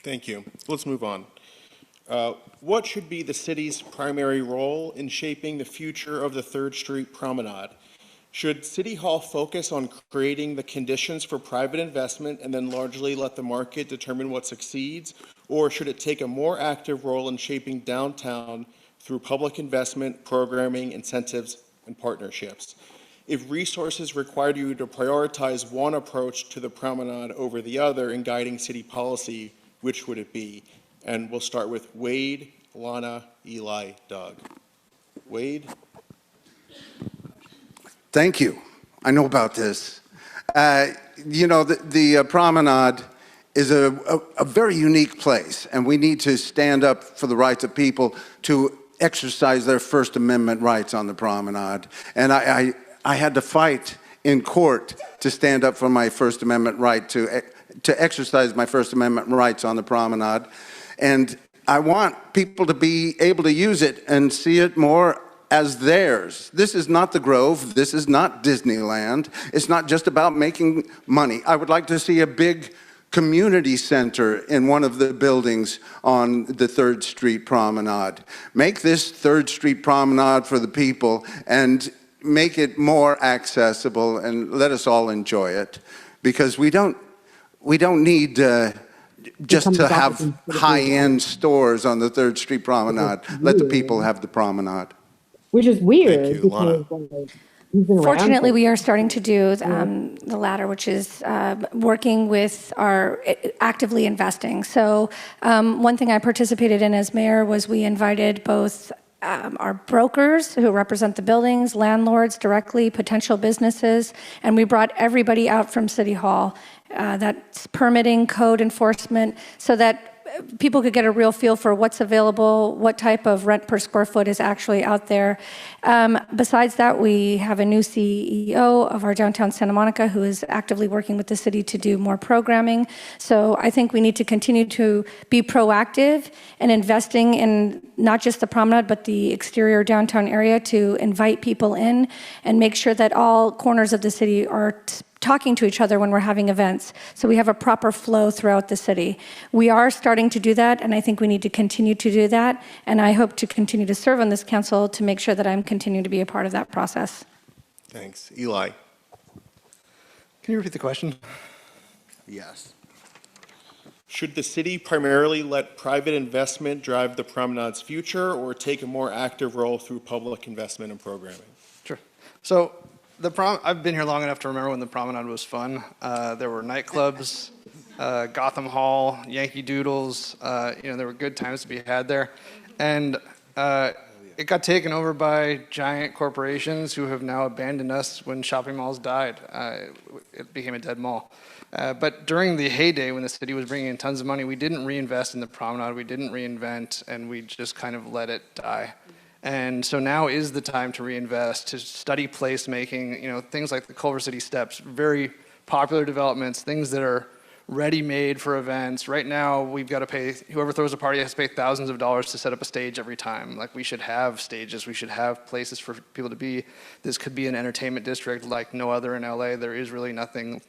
Thank you. Let's move on. What should be the city's primary role in shaping the future of the 3rd Street Promenade? Should City Hall focus on creating the conditions for private investment and then largely let the market determine what succeeds? Or should it take a more active role in shaping downtown through public investment, programming, incentives, and partnerships? If resources required you to prioritize one approach to the promenade over the other in guiding city policy, which would it be? And we'll start with Wade, Lana, Eli, Doug. Wade? Thank you. I know about this. The promenade is a very unique place, and we need to stand up for the rights of people to exercise their First Amendment rights on the promenade. And I had to fight in court to stand up for my First Amendment right to exercise my First Amendment rights on the promenade. And I want people to be able to use it and see it more as theirs. This is not the Grove. This is not Disneyland. It's not just about making money. I would like to see a big community center in one of the buildings on the 3rd Street Promenade. Make this 3rd Street Promenade for the people and make it more accessible and let us all enjoy it, because we don't need just to have high-end stores on the 3rd Street Promenade. Let the people have the promenade. Which is weird. Thank you, Lana. Fortunately, we are starting to do the latter, which is working with our actively investing. So one thing I participated in as mayor was we invited both our brokers who represent the buildings, landlords directly, potential businesses, and we brought everybody out from City Hall. That's permitting, code enforcement, so that people could get a real feel for what's available, what type of rent per square foot is actually out there. Besides that, we have a new CEO of our downtown Santa Monica who is actively working with the city to do more programming. So I think we need to continue to be proactive and investing in not just the promenade, but the exterior downtown area to invite people in and make sure that all corners of the city are talking to each other when we're having events, so we have a proper flow throughout the city. We are starting to do that, and I think we need to continue to do that, and I hope to continue to serve on this council to make sure that I'm continuing to be a part of that process. Thanks. Eli? Can you repeat the question? Yes. Should the city primarily let private investment drive the promenade's future, or take a more active role through public investment and programming? Sure. So I've been here long enough to remember when the promenade was fun. There were nightclubs, Gotham Hall, Yankee Doodles. There were good times to be had there. And it got taken over by giant corporations who have now abandoned us when shopping malls died. It became a dead mall. But during the heyday when the city was bringing in tons of money, we didn't reinvest in the promenade, we didn't reinvent, and we just kind of let it die. And so now is the time to reinvest, to study placemaking, things like the Culver City Steps, very popular developments, things that are ready-made for events. Right now, we've got to pay, whoever throws a party has to pay thousands of dollars to set up a stage every time. Like, we should have stages, we should have places for people to be. This could be an entertainment district like no other in LA. There is really nothing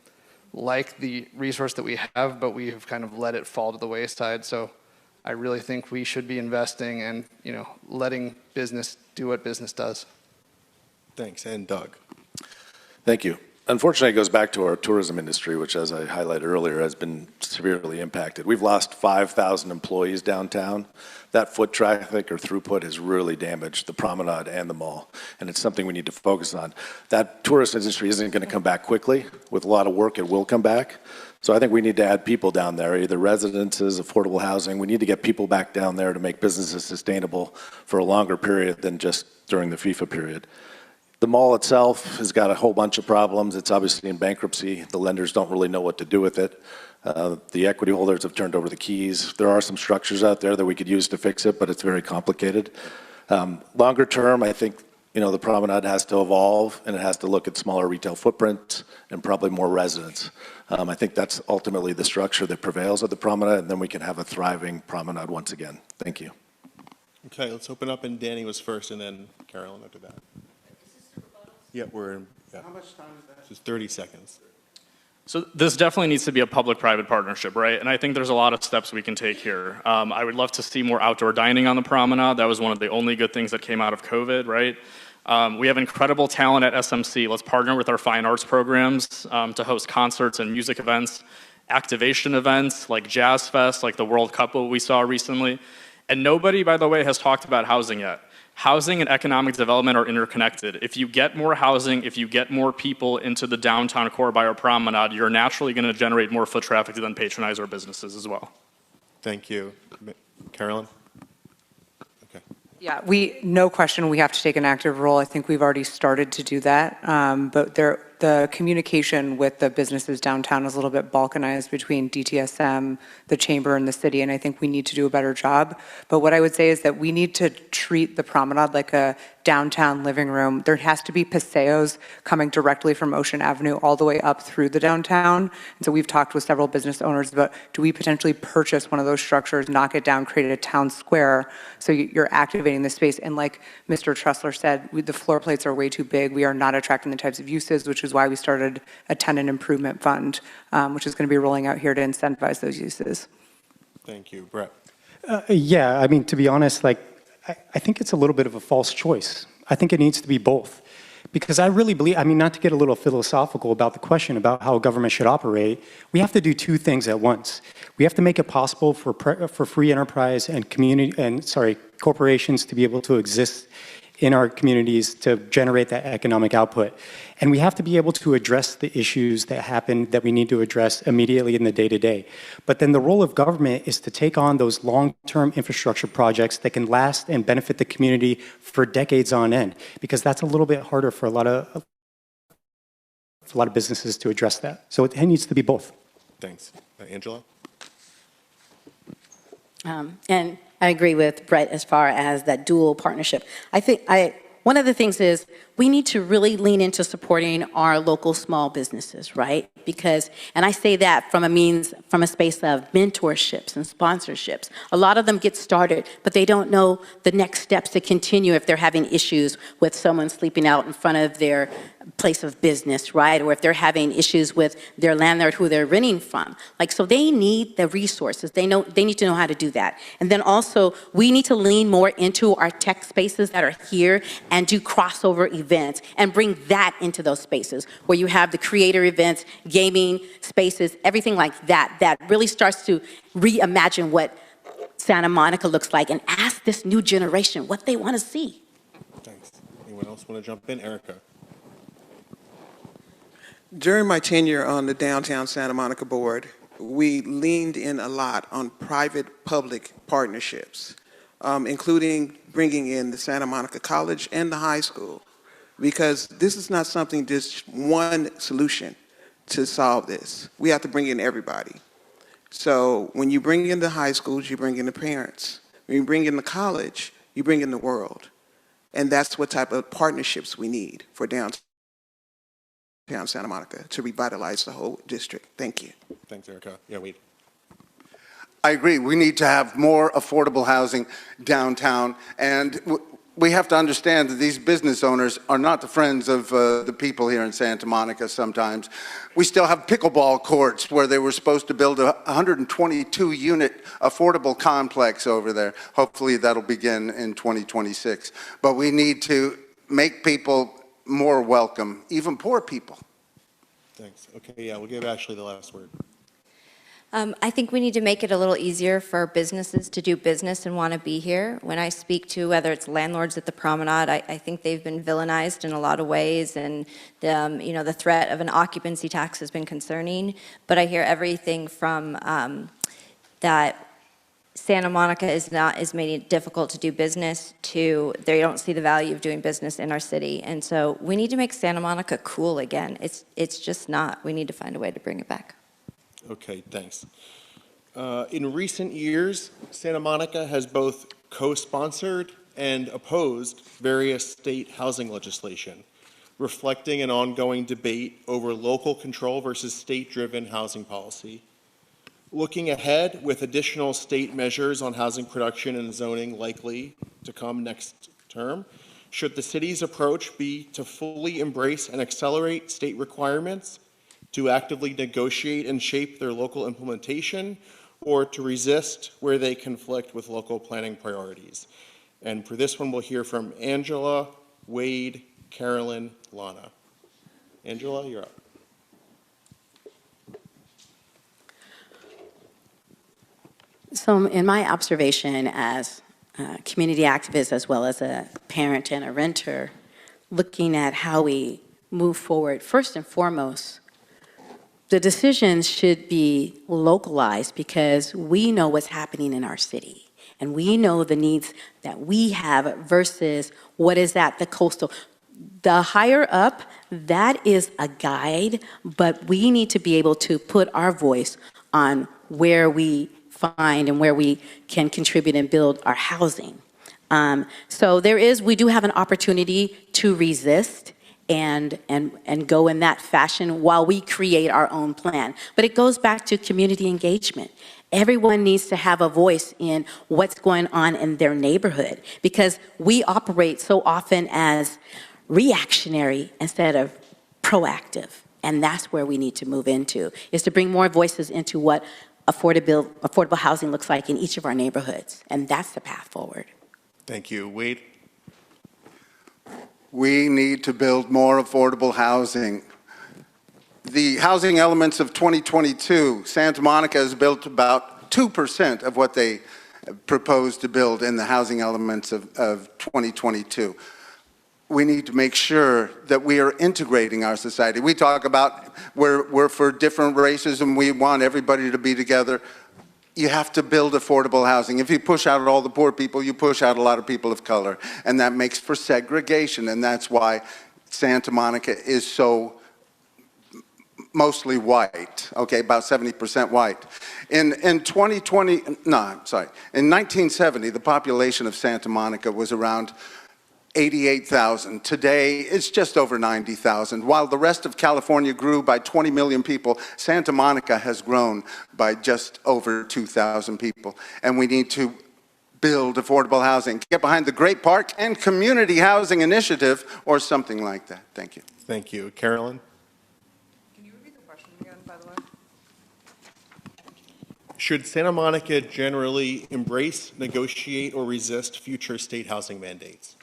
like the resource that we have, but we have kind of let it fall to the wayside. So I really think we should be investing and, letting business do what business does. Thanks. And Doug? Thank you. Unfortunately, it goes back to our tourism industry, which, as I highlighted earlier, has been severely impacted. We've lost 5,000 employees downtown. That foot traffic or throughput has really damaged the promenade and the mall, and it's something we need to focus on. That tourist industry isn't going to come back quickly. With a lot of work, it will come back. So I think we need to add people down there, either residences, affordable housing. We need to get people back down there to make businesses sustainable for a longer period than just during the FIFA period. The mall itself has got a whole bunch of problems. It's obviously in bankruptcy. The lenders don't really know what to do with it. The equity holders have turned over the keys. There are some structures out there that we could use to fix it, but it's very complicated. Longer term, I think the promenade has to evolve, and it has to look at smaller retail footprints and probably more residents. I think that's ultimately the structure that prevails at the promenade, and then we can have a thriving promenade once again. Thank you. Okay, let's open up, and Danny was first, and then Carolyn after that. Yeah, How much time is that? Just 30 seconds. So this definitely needs to be a public-private partnership, right? And I think there's a lot of steps we can take here. I would love to see more outdoor dining on the promenade. That was one of the only good things that came out of COVID, right? We have incredible talent at SMC. Let's partner with our fine arts programs to host concerts and music events, activation events like Jazz Fest, like the World Cup we saw recently. And nobody, by the way, has talked about housing yet. Housing and economic development are interconnected. If you get more housing, if you get more people into the downtown core by our promenade, you're naturally going to generate more foot traffic to then patronize our businesses as well. Thank you. Carolyn? Okay. Yeah, no question, we have to take an active role. I think we've already started to do that, but the communication with the businesses downtown is a little bit balkanized between DTSM, the chamber, and the city, and I think we need to do a better job. But what I would say is that we need to treat the promenade like a downtown living room. There has to be paseos coming directly from Ocean Avenue all the way up through the downtown. And so we've talked with several business owners about, do we potentially purchase one of those structures, knock it down, create a town square, so you're activating the space. And like Mr. Trussler said, the floor plates are way too big. We are not attracting the types of uses, which is why we started a tenant improvement fund, which is going to be rolling out here to incentivize those uses. Thank you. Brett? Yeah, I mean, to be honest, I think it's a little bit of a false choice. I think it needs to be both. Because I really believe, I mean, not to get a little philosophical about the question about how government should operate, we have to do two things at once. We have to make it possible for free enterprise and corporations to be able to exist in our communities to generate that economic output. And we have to be able to address the issues that happen that we need to address immediately in the day-to-day. But then the role of government is to take on those long-term infrastructure projects that can last and benefit the community for decades on end, because that's a little bit harder for a lot of businesses to address that. So it needs to be both. Thanks. Angela? And I agree with Brett as far as that dual partnership. I think one of the things is we need to really lean into supporting our local small businesses, right? Because, and I say that from a space of mentorships and sponsorships. A lot of them get started, but they don't know the next steps to continue if they're having issues with someone sleeping out in front of their place of business, right? Or if they're having issues with their landlord who they're renting from. So they need the resources. They need to know how to do that. And then also, we need to lean more into our tech spaces that are here and do crossover events and bring that into those spaces where you have the creator events, gaming spaces, everything like that, that really starts to reimagine what Santa Monica looks like and ask this new generation what they want to see. Thanks. Anyone else want to jump in? Ericka? During my tenure on the Downtown Santa Monica Board, we leaned in a lot on private-public partnerships, including bringing in the Santa Monica College and the high school, because this is not something, just one solution to solve this. We have to bring in everybody. So when you bring in the high schools, you bring in the parents. When you bring in the college, you bring in the world. And that's what type of partnerships we need for downtown Santa Monica to revitalize the whole district. Thank you. Thanks, Ericka. Yeah, Weed. I agree. We need to have more affordable housing downtown, and we have to understand that these business owners are not the friends of the people here in Santa Monica sometimes. We still have pickleball courts where they were supposed to build a 122-unit affordable complex over there. Hopefully that'll begin in 2026. But we need to make people more welcome, even poor people. Thanks. Okay, yeah, we'll give Ashley the last word. I think we need to make it a little easier for businesses to do business and want to be here. When I speak to whether it's landlords at the promenade, I think they've been villainized in a lot of ways, and the threat of an occupancy tax has been concerning. But I hear everything from that Santa Monica is making it difficult to do business to they don't see the value of doing business in our city. And so we need to make Santa Monica cool again. It's just not. We need to find a way to bring it back. Okay, thanks. In recent years, Santa Monica has both co-sponsored and opposed various state housing legislation, reflecting an ongoing debate over local control versus state-driven housing policy. Looking ahead, with additional state measures on housing production and zoning likely to come next term, should the city's approach be to fully embrace and accelerate state requirements, to actively negotiate and shape their local implementation, or to resist where they conflict with local planning priorities? And for this one, we'll hear from Angela, Wade, Carolyn, Lana. Angela, you're up. So in my observation as community activist as well as a parent and a renter, looking at how we move forward. First and foremost, the decisions should be localized because we know what's happening in our city. And we know the needs that we have versus what is at the coastal. The higher up, that is a guide, but we need to be able to put our voice on where we find and where we can contribute and build our housing. So we do have an opportunity to resist and go in that fashion while we create our own plan. But it goes back to community engagement. Everyone needs to have a voice in what's going on in their neighborhood because we operate so often as reactionary instead of proactive. And that's where we need to move into, is to bring more voices into what affordable housing looks like in each of our neighborhoods. And that's the path forward. Thank you. Wade? We need to build more affordable housing. The housing elements of 2022, Santa Monica has built about 2% of what they proposed to build in the housing elements of 2022. We need to make sure that we are integrating our society. We talk about we're for different races and we want everybody to be together. You have to build affordable housing. If you push out all the poor people, you push out a lot of people of color. And that makes for segregation. And that's why Santa Monica is so mostly white, okay, about 70% white. In 1970, the population of Santa Monica was around 88,000. Today, it's just over 90,000. While the rest of California grew by 20 million people, Santa Monica has grown by just over 2,000 people. And we need to build affordable housing. Get behind the Great Park and Community Housing Initiative or something like that. Thank you. Thank you. Carolyn? Can you repeat the question again, by the way? Should Santa Monica generally embrace, negotiate, or resist future state housing mandates?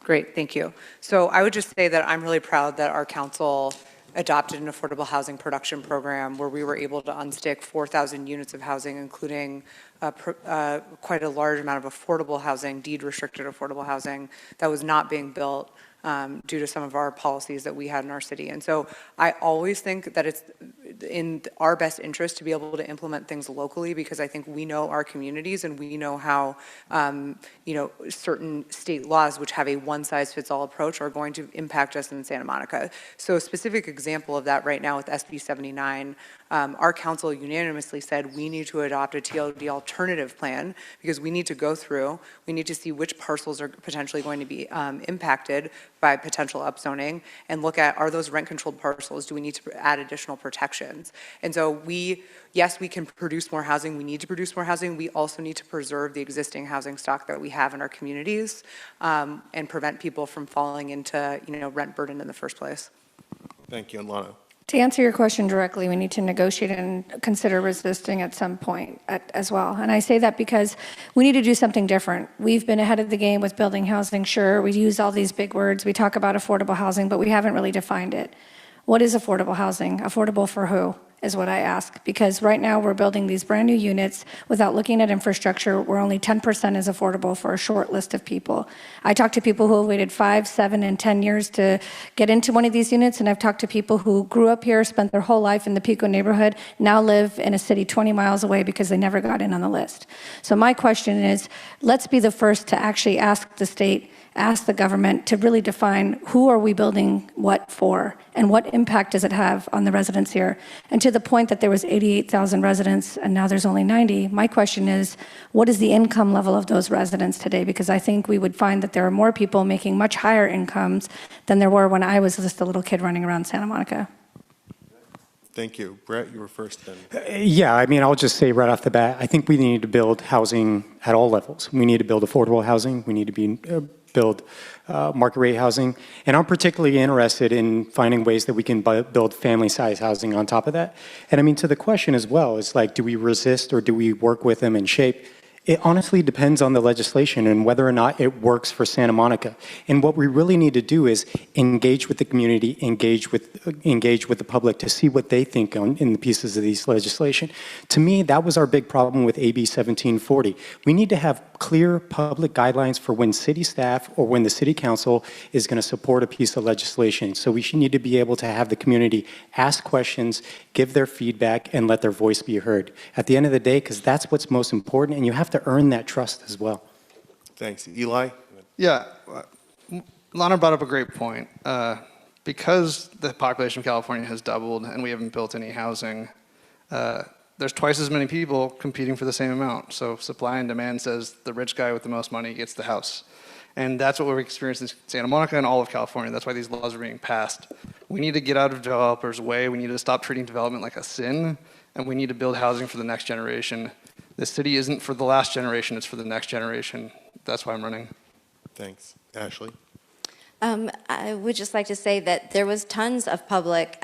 Great, thank you. So I would just say that I'm really proud that our council adopted an affordable housing production program where we were able to unstick 4,000 units of housing, including quite a large amount of affordable housing, deed-restricted affordable housing, that was not being built due to some of our policies that we had in our city. And so I always think that it's in our best interest to be able to implement things locally because I think we know our communities and we know how, certain state laws which have a one-size-fits-all approach are going to impact us in Santa Monica. So a specific example of that right now with SB 79, our council unanimously said we need to adopt a TOD alternative plan because we need to go through, we need to see which parcels are potentially going to be impacted by potential upzoning and look at, are those rent-controlled parcels? Do we need to add additional protections? And so yes, we can produce more housing. We need to produce more housing. We also need to preserve the existing housing stock that we have in our communities and prevent people from falling into, rent burden in the first place. Thank you. And Lana? To answer your question directly, we need to negotiate and consider resisting at some point as well. And I say that because we need to do something different. We've been ahead of the game with building housing, sure. We use all these big words. We talk about affordable housing, but we haven't really defined it. What is affordable housing? Affordable for who is what I ask. Because right now we're building these brand new units without looking at infrastructure where only 10% is affordable for a short list of people. I talk to people who have waited 5, 7, and 10 years to get into one of these units, and I've talked to people who grew up here, spent their whole life in the Pico neighborhood, now live in a city 20 miles away because they never got in on the list. So my question is, let's be the first to actually ask the state, ask the government to really define who are we building what for and what impact does it have on the residents here. And to the point that there was 88,000 residents and now there's only 90, my question is, what is the income level of those residents today? Because I think we would find that there are more people making much higher incomes than there were when I was just a little kid running around Santa Monica. Thank you. Brett, you were first then. I'll just say right off the bat, I think we need to build housing at all levels. We need to build affordable housing. We need to build market rate housing. And I'm particularly interested in finding ways that we can build family size housing on top of that. And to the question as well, is like, do we resist or do we work with them and shape? It honestly depends on the legislation and whether or not it works for Santa Monica. And what we really need to do is engage with the community, engage with the public to see what they think in the pieces of these legislation. To me, that was our big problem with AB 1740. We need to have clear public guidelines for when city staff or when the city council is going to support a piece of legislation. So we should need to be able to have the community ask questions, give their feedback, and let their voice be heard. At the end of the day, because that's what's most important, and you have to earn that trust as well. Thanks. Eli? Yeah, Lana brought up a great point. Because the population of California has doubled and we haven't built any housing, there's twice as many people competing for the same amount. So supply and demand says the rich guy with the most money gets the house. And that's what we're experiencing in Santa Monica and all of California. That's why these laws are being passed. We need to get out of developers' way. We need to stop treating development like a sin, and we need to build housing for the next generation. This city isn't for the last generation, it's for the next generation. That's why I'm running. Thanks. Ashley? I would just like to say that there was tons of public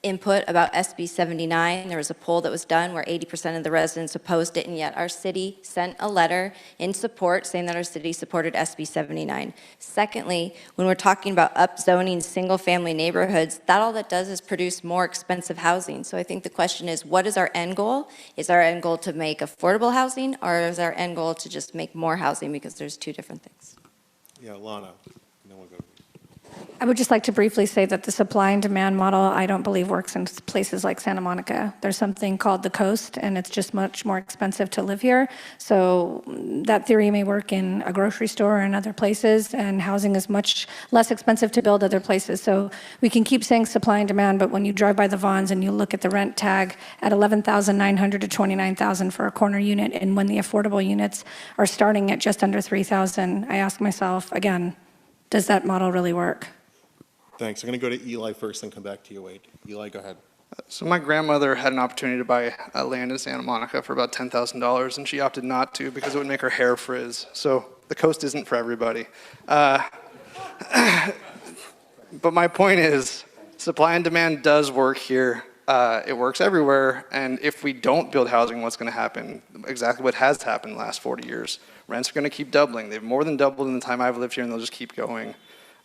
input about SB 79. There was a poll that was done where 80% of the residents opposed it, and yet our city sent a letter in support saying that our city supported SB 79. Secondly, when we're talking about upzoning single-family neighborhoods, all that does is produce more expensive housing. So I think the question is, what is our end goal? Is our end goal to make affordable housing, or is our end goal to just make more housing? Because there's two different things. Yeah, Lana. And then we'll go. I would just like to briefly say that the supply and demand model, I don't believe works in places like Santa Monica. There's something called the coast, and it's just much more expensive to live here. So that theory may work in a grocery store and other places, and housing is much less expensive to build other places. So we can keep saying supply and demand, but when you drive by the Vons and you look at the rent tag at $11,900 to $29,000 for a corner unit, and when the affordable units are starting at just under $3,000, I ask myself, again, does that model really work? Thanks. I'm going to go to Eli first and come back to you, Wade. Eli, go ahead. So my grandmother had an opportunity to buy land in Santa Monica for about $10,000, and she opted not to because it would make her hair frizz. So the coast isn't for everybody. But my point is, supply and demand does work here. It works everywhere, and if we don't build housing, what's going to happen? Exactly what has happened in the last 40 years. Rents are going to keep doubling. They've more than doubled in the time I've lived here, and they'll just keep going.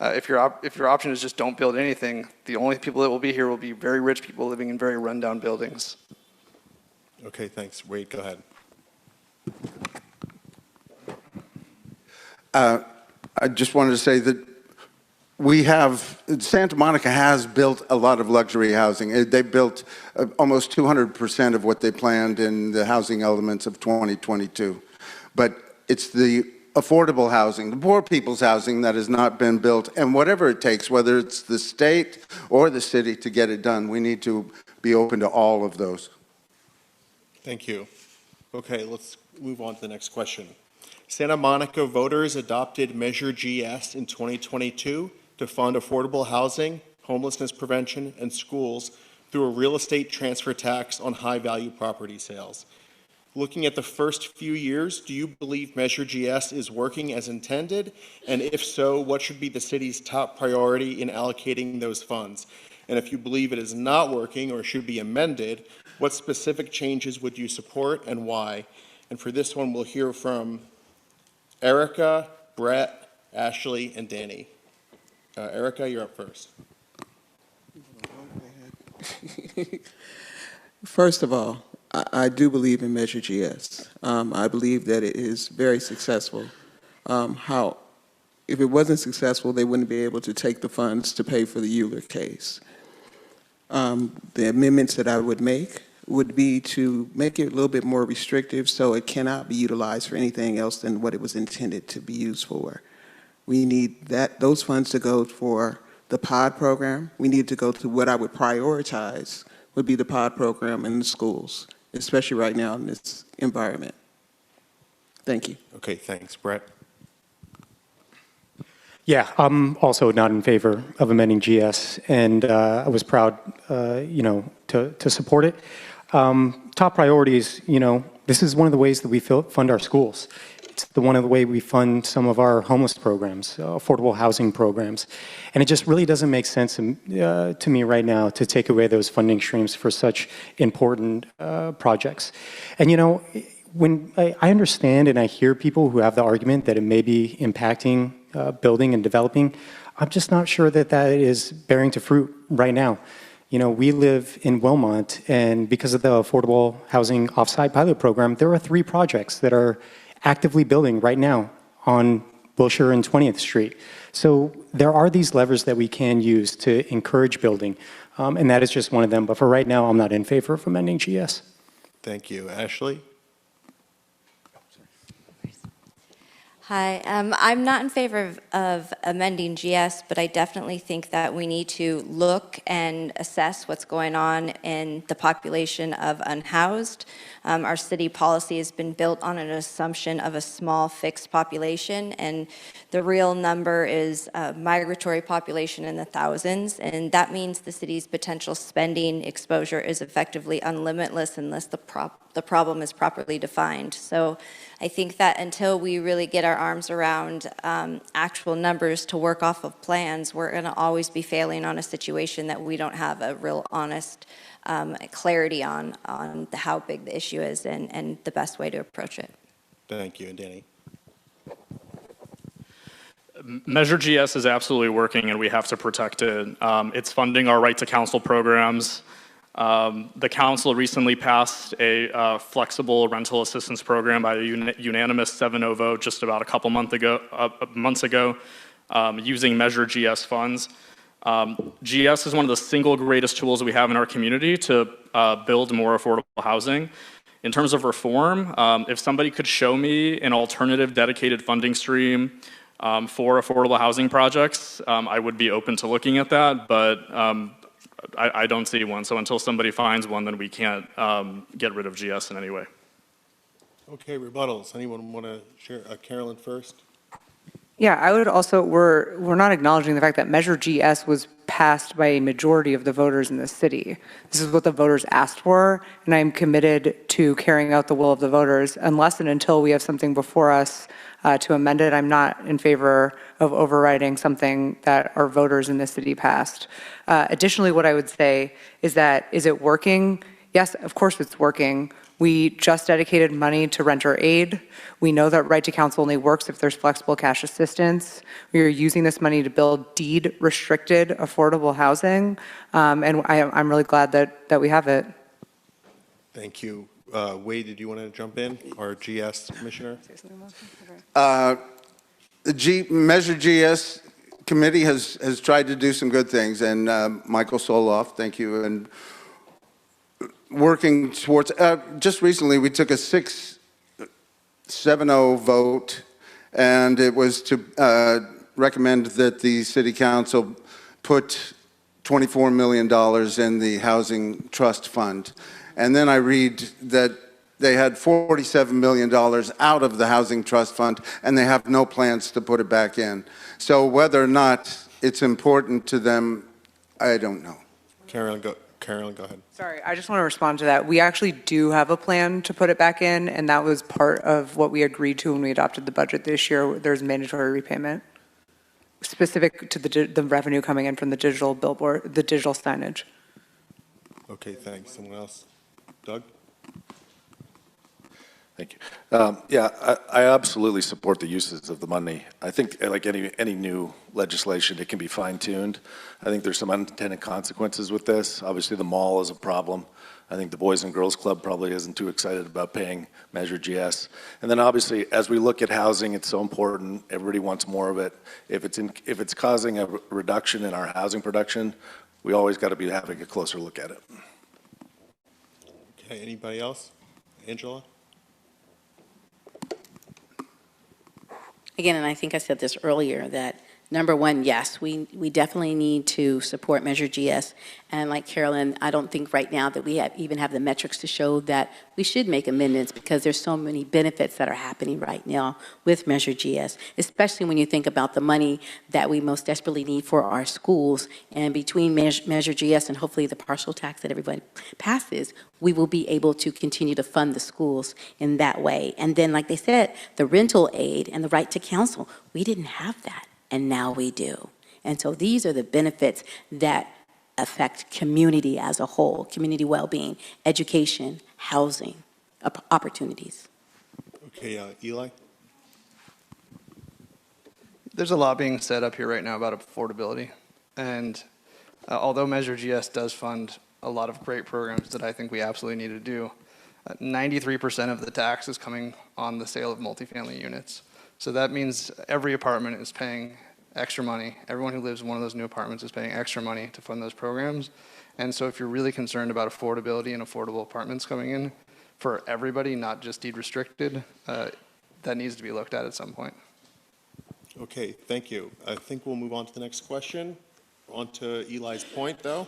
If your option is just don't build anything, the only people that will be here will be very rich people living in very rundown buildings. Okay, thanks. Wade, go ahead. I just wanted to say that Santa Monica has built a lot of luxury housing. They built almost 200% of what they planned in the housing elements of 2022. But it's the affordable housing, the poor people's housing that has not been built, and whatever it takes, whether it's the state or the city to get it done, we need to be open to all of those. Thank you. Okay, let's move on to the next question. Santa Monica voters adopted Measure GS in 2022 to fund affordable housing, homelessness prevention, and schools through a real estate transfer tax on high-value property sales. Looking at the first few years, do you believe Measure GS is working as intended? And if so, what should be the city's top priority in allocating those funds? And if you believe it is not working or should be amended, what specific changes would you support and why? And for this one, we'll hear from Ericka, Brett, Ashley, and Danny. Ericka, you're up first. First of all, I do believe in Measure GS. I believe that it is very successful. If it wasn't successful, they wouldn't be able to take the funds to pay for the Euler case. The amendments that I would make would be to make it a little bit more restrictive so it cannot be utilized for anything else than what it was intended to be used for. We need those funds to go for the POD program. We need to go to what I would prioritize would be the POD program in the schools, especially right now in this environment. Thank you. Okay, thanks. Brett? Yeah, I'm also not in favor of amending GS, and I was proud, to support it. Top priorities, this is one of the ways that we fund our schools. It's one of the ways we fund some of our homeless programs, affordable housing programs. And it just really doesn't make sense to me right now to take away those funding streams for such important projects. And when I understand and I hear people who have the argument that it may be impacting building and developing, I'm just not sure that that is bearing to fruit right now. You know, we live in Wilmot, and because of the Affordable Housing Offsite Pilot Program, there are 3 projects that are actively building right now on Wilshire and 20th Street. So there are these levers that we can use to encourage building, and that is just one of them. But for right now, I'm not in favor of amending GS. Thank you. Ashley? Hi, I'm not in favor of amending GS, but I definitely think that we need to look and assess what's going on in the population of unhoused. Our city policy has been built on an assumption of a small fixed population, and the real number is a migratory population in the thousands, and that means the city's potential spending exposure is effectively unlimitless unless the problem is properly defined. So I think that until we really get our arms around actual numbers to work off of plans, we're going to always be failing on a situation that we don't have a real honest clarity on how big the issue is and the best way to approach it. Thank you. And Danny? Measure GS is absolutely working, and we have to protect it. It's funding our right to counsel programs. The council recently passed a flexible rental assistance program by a unanimous 7-0 vote just about a couple months ago, using Measure GS funds. GS is one of the single greatest tools we have in our community to build more affordable housing. In terms of reform, if somebody could show me an alternative dedicated funding stream for affordable housing projects, I would be open to looking at that, but I don't see one. So until somebody finds one, then we can't get rid of GS in any way. Okay, rebuttals. Anyone want to share? Carolyn first. Yeah, I would also, we're not acknowledging the fact that Measure GS was passed by a majority of the voters in the city. This is what the voters asked for, and I'm committed to carrying out the will of the voters unless and until we have something before us to amend it. I'm not in favor of overriding something that our voters in the city passed. Additionally, what I would say is that, is it working? Yes, of course it's working. We just dedicated money to renter aid. We know that right to counsel only works if there's flexible cash assistance. We are using this money to build deed-restricted affordable housing, and I'm really glad that we have it. Thank you. Wade, did you want to jump in, our GS commissioner? The Measure GS committee has tried to do some good things, and Michael Soloff, thank you, and working towards, just recently we took a 7-0 vote, and it was to recommend that the city council put $24 million in the housing trust fund. And then I read that they had $47 million out of the housing trust fund, and they have no plans to put it back in. So whether or not it's important to them, I don't know. Carolyn, go ahead. Sorry, I just want to respond to that. We actually do have a plan to put it back in, and that was part of what we agreed to when we adopted the budget this year. There's mandatory repayment specific to the revenue coming in from the digital billboard, the digital signage. Okay, thanks. Someone else? Doug? Thank you. Yeah, I absolutely support the uses of the money. I think, like any new legislation, it can be fine-tuned. I think there's some unintended consequences with this. Obviously, the mall is a problem. I think the Boys and Girls Club probably isn't too excited about paying Measure GS. And then obviously, as we look at housing, it's so important. Everybody wants more of it. If it's causing a reduction in our housing production, we always got to be having a closer look at it. Okay, anybody else? Angela? Again, and I think I said this earlier, that number one, yes, we definitely need to support Measure GS. And like Carolyn, I don't think right now that we even have the metrics to show that we should make amendments, because there's so many benefits that are happening right now with Measure GS, especially when you think about the money that we most desperately need for our schools. And between Measure GS and hopefully the partial tax that everybody passes, we will be able to continue to fund the schools in that way. And then, like they said, the rental aid and the right to counsel, we didn't have that, and now we do. And so these are the benefits that affect community as a whole, community well-being, education, housing, opportunities. Okay, Eli? There's a lot being said up here right now about affordability. And although Measure GS does fund a lot of great programs that I think we absolutely need to do, 93% of the tax is coming on the sale of multifamily units. So that means every apartment is paying extra money. Everyone who lives in one of those new apartments is paying extra money to fund those programs. And so if you're really concerned about affordability and affordable apartments coming in for everybody, not just deed restricted, that needs to be looked at some point. Okay, thank you. I think we'll move on to the next question. On to Eli's point, though.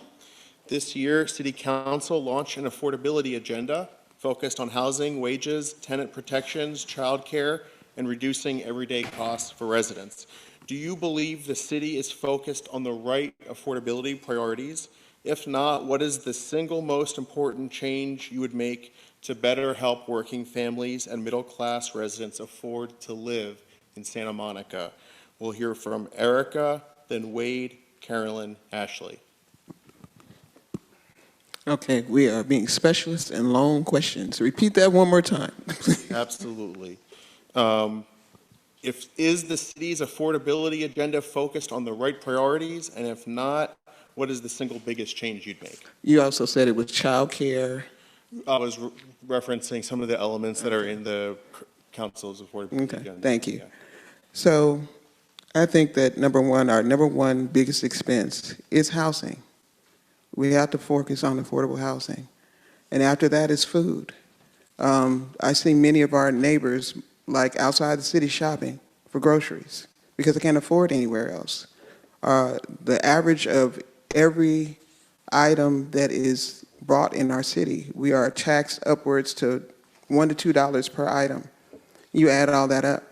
This year, City Council launched an affordability agenda focused on housing, wages, tenant protections, childcare, and reducing everyday costs for residents. Do you believe the city is focused on the right affordability priorities? If not, what is the single most important change you would make to better help working families and middle-class residents afford to live in Santa Monica? We'll hear from Ericka, then Wade, Carolyn, Ashley. Okay, we are being specialists in long questions. Repeat that one more time. Absolutely. Is the city's affordability agenda focused on the right priorities? And if not, what is the single biggest change you'd make? You also said it was childcare. I was referencing some of the elements that are in the council's affordability agenda. Okay, thank you. Yeah. So I think that our number one biggest expense is housing. We have to focus on affordable housing. And after that is food. I see many of our neighbors like outside the city shopping for groceries because they can't afford anywhere else. The average of every item that is bought in our city, we are taxed upwards to $1 to $2 per item. You add all that up,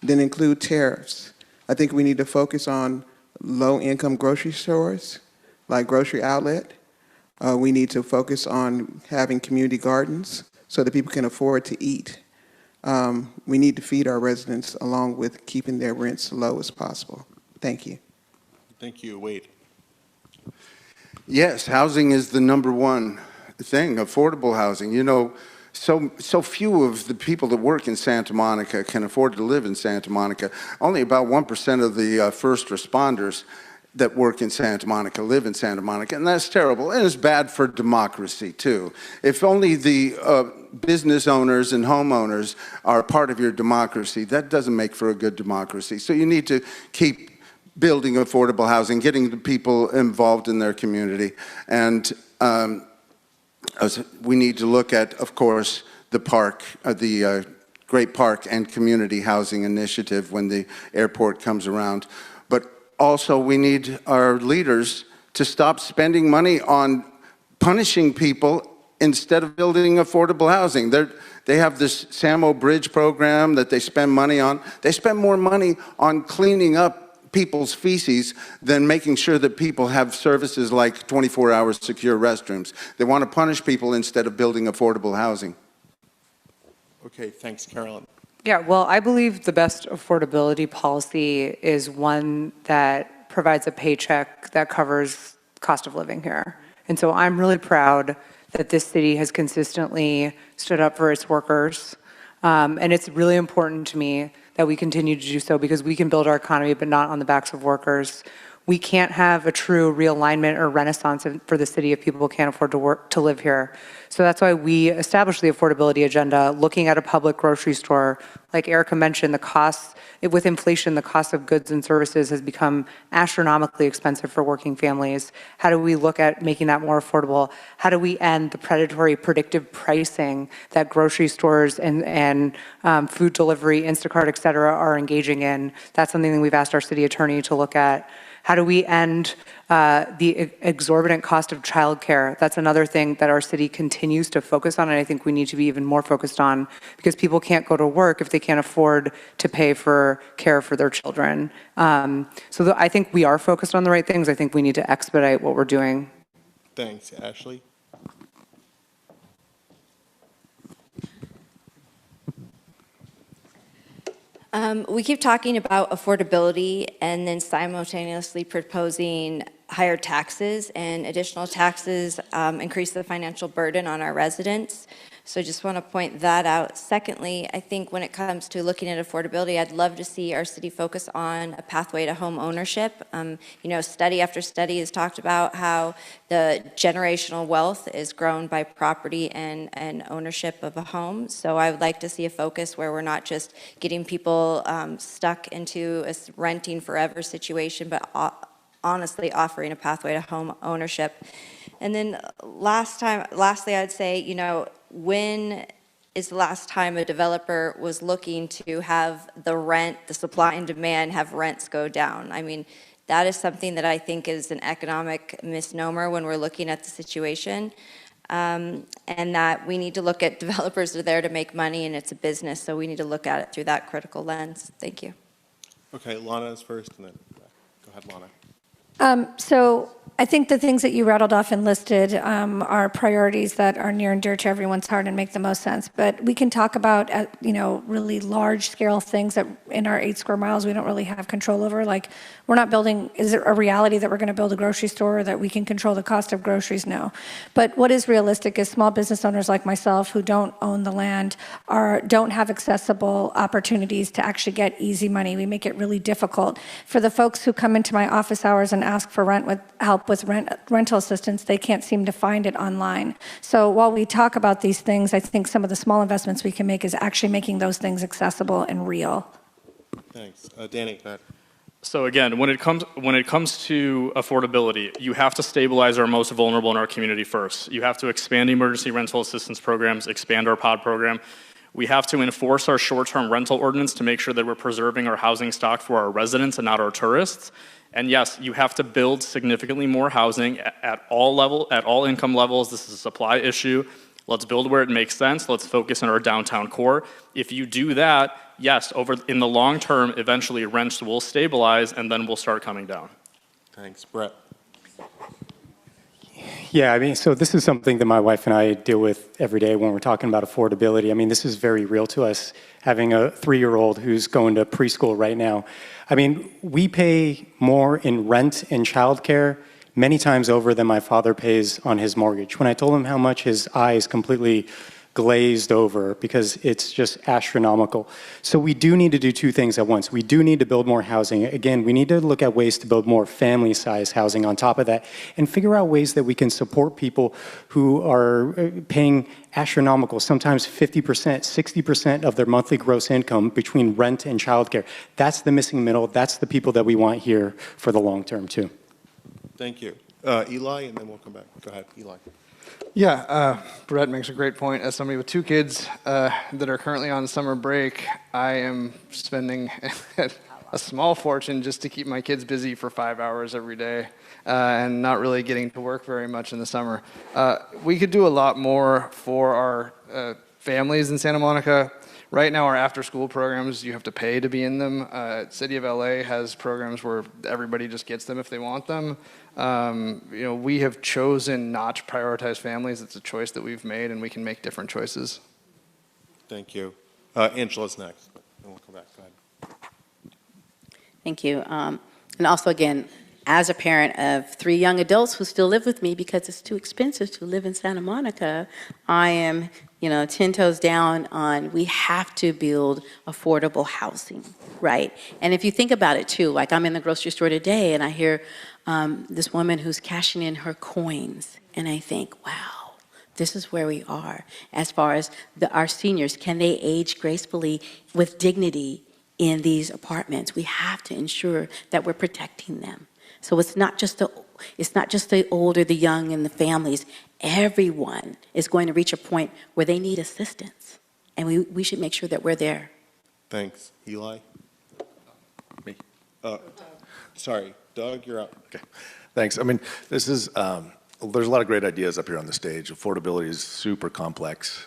then include tariffs. I think we need to focus on low-income grocery stores, like Grocery Outlet. We need to focus on having community gardens so that people can afford to eat. We need to feed our residents along with keeping their rents low as possible. Thank you. Thank you. Wade. Yes, housing is the number one thing, affordable housing. You know, so few of the people that work in Santa Monica can afford to live in Santa Monica. Only about 1% of the first responders that work in Santa Monica live in Santa Monica, and that's terrible, and it's bad for democracy, too. If only the business owners and homeowners are part of your democracy, that doesn't make for a good democracy. So you need to keep building affordable housing, getting the people involved in their community, and we need to look at, of course, the park, the Great Park and Community Housing Initiative when the airport comes around. But also, we need our leaders to stop spending money on punishing people instead of building affordable housing. They have this Samo Bridge program that they spend money on. They spend more money on cleaning up people's feces than making sure that people have services like 24-hour secure restrooms. They want to punish people instead of building affordable housing. Okay, thanks, Carolyn. Yeah, well, I believe the best affordability policy is one that provides a paycheck that covers cost of living here. And so I'm really proud that this city has consistently stood up for its workers. And it's really important to me that we continue to do so because we can build our economy, but not on the backs of workers. We can't have a true realignment or renaissance for the city if people can't afford to live here. So that's why we established the affordability agenda, looking at a public grocery store. Like Ericka mentioned, the costs, with inflation, the cost of goods and services has become astronomically expensive for working families. How do we look at making that more affordable? How do we end the predatory predictive pricing that grocery stores and food delivery, Instacart, et cetera, are engaging in? That's something that we've asked our city attorney to look at. How do we end the exorbitant cost of childcare? That's another thing that our city continues to focus on, and I think we need to be even more focused on because people can't go to work if they can't afford to pay for care for their children. I think we are focused on the right things. I think we need to expedite what we're doing. Thanks, Ashley. We keep talking about affordability and then simultaneously proposing higher taxes and additional taxes increase the financial burden on our residents. So I just want to point that out. Secondly, I think when it comes to looking at affordability, I'd love to see our city focus on a pathway to home ownership. Study after study has talked about how the generational wealth is grown by property and ownership of a home. So I would like to see a focus where we're not just getting people stuck into a renting forever situation, but honestly offering a pathway to home ownership. And then lastly, I'd say, when is the last time a developer was looking to have the supply and demand, have rents go down? I mean, that is something that I think is an economic misnomer when we're looking at the situation. And that we need to look at developers that are there to make money, and it's a business, so we need to look at it through that critical lens. Thank you. Okay, Lana is first, and then go ahead, Lana. So I think the things that you rattled off and listed are priorities that are near and dear to everyone's heart and make the most sense. But we can talk about, really large-scale things that in our 8 square miles we don't really have control over. Like, we're not building, is it a reality that we're going to build a grocery store or that we can control the cost of groceries? No. But what is realistic is small business owners like myself who don't own the land don't have accessible opportunities to actually get easy money. We make it really difficult. For the folks who come into my office hours and ask for help with rental assistance, they can't seem to find it online. So while we talk about these things, I think some of the small investments we can make is actually making those things accessible and real. Thanks. Danny, go ahead. So again, when it comes to affordability, you have to stabilize our most vulnerable in our community first. You have to expand emergency rental assistance programs, expand our pod program. We have to enforce our short-term rental ordinance to make sure that we're preserving our housing stock for our residents and not our tourists. And yes, you have to build significantly more housing at all income levels. This is a supply issue. Let's build where it makes sense. Let's focus on our downtown core. If you do that, yes, in the long term, eventually rents will stabilize and then we'll start coming down. Thanks. Brett. Yeah, so this is something that my wife and I deal with every day when we're talking about affordability. This is very real to us, having a 3-year-old who's going to preschool right now. We pay more in rent and childcare many times over than my father pays on his mortgage. When I told him how much, his eyes completely glazed over because it's just astronomical. So we do need to do 2 things at once. We do need to build more housing. Again, we need to look at ways to build more family-sized housing on top of that and figure out ways that we can support people who are paying astronomical, sometimes 50%, 60% of their monthly gross income between rent and childcare. That's the missing middle. That's the people that we want here for the long term, too. Thank you. Eli, and then we'll come back. Go ahead, Eli. Yeah, Brett makes a great point. As somebody with 2 kids that are currently on summer break, I am spending a small fortune just to keep my kids busy for 5 hours every day and not really getting to work very much in the summer. We could do a lot more for our families in Santa Monica. Right now, our after-school programs, you have to pay to be in them. City of LA has programs where everybody just gets them if they want them. We have chosen not to prioritize families. It's a choice that we've made, and we can make different choices. Thank you. Angela's next. Then we'll come back. Go ahead. Thank you. And also, again, as a parent of 3 young adults who still live with me because it's too expensive to live in Santa Monica, I am 10 toes down on we have to build affordable housing, right? And if you think about it too, like I'm in the grocery store today and I hear this woman who's cashing in her coins, and I think, wow, this is where we are as far as our seniors. Can they age gracefully with dignity in these apartments? We have to ensure that we're protecting them. So it's not just the old or the young and the families. Everyone is going to reach a point where they need assistance, and we should make sure that we're there. Thanks. Eli? Me? Sorry. Doug, you're up. Okay. Thanks. This is, there's a lot of great ideas up here on the stage. Affordability is super complex.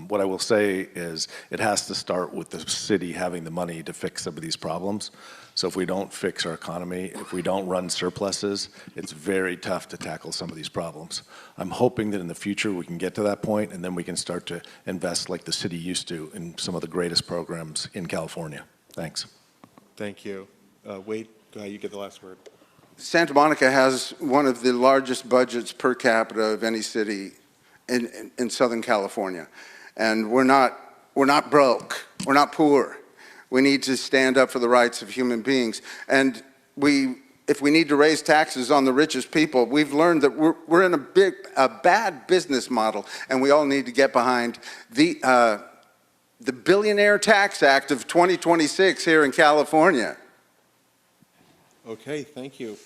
What I will say is it has to start with the city having the money to fix some of these problems. So if we don't fix our economy, if we don't run surpluses, it's very tough to tackle some of these problems. I'm hoping that in the future we can get to that point and then we can start to invest like the city used to in some of the greatest programs in California. Thanks. Thank you. Wade, go ahead. You get the last word. Santa Monica has one of the largest budgets per capita of any city in Southern California. And we're not broke. We're not poor. We need to stand up for the rights of human beings. And if we need to raise taxes on the richest people, we've learned that we're in a bad business model, and we all need to get behind the Billionaire Tax Act of 2026 here in California. Okay, thank you.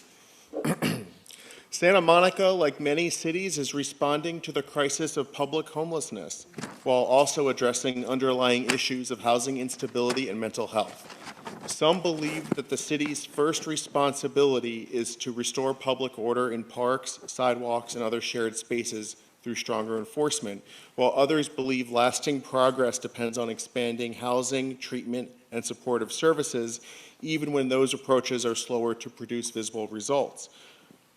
Santa Monica, like many cities, is responding to the crisis of public homelessness while also addressing underlying issues of housing instability and mental health. Some believe that the city's first responsibility is to restore public order in parks, sidewalks, and other shared spaces through stronger enforcement, while others believe lasting progress depends on expanding housing, treatment, and supportive services, even when those approaches are slower to produce visible results.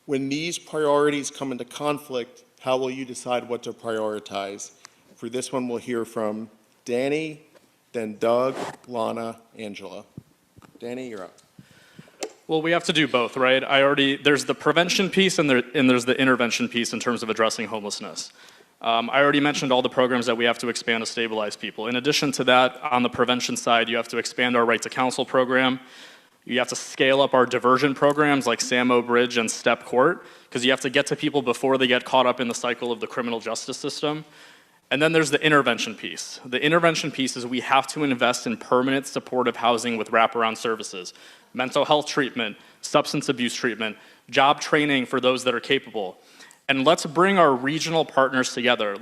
When these priorities come into conflict, how will you decide what to prioritize? For this one, we'll hear from Danny, then Doug, Lana, Angela. Danny, you're up. Well, we have to do both, right? There's the prevention piece and there's the intervention piece in terms of addressing homelessness. I already mentioned all the programs that we have to expand to stabilize people. In addition to that, on the prevention side, you have to expand our right to counsel program. You have to scale up our diversion programs like Samo Bridge and Step Court, because you have to get to people before they get caught up in the cycle of the criminal justice system. And then there's the intervention piece. The intervention piece is we have to invest in permanent supportive housing with wraparound services, mental health treatment, substance abuse treatment, job training for those that are capable. And let's bring our regional partners together.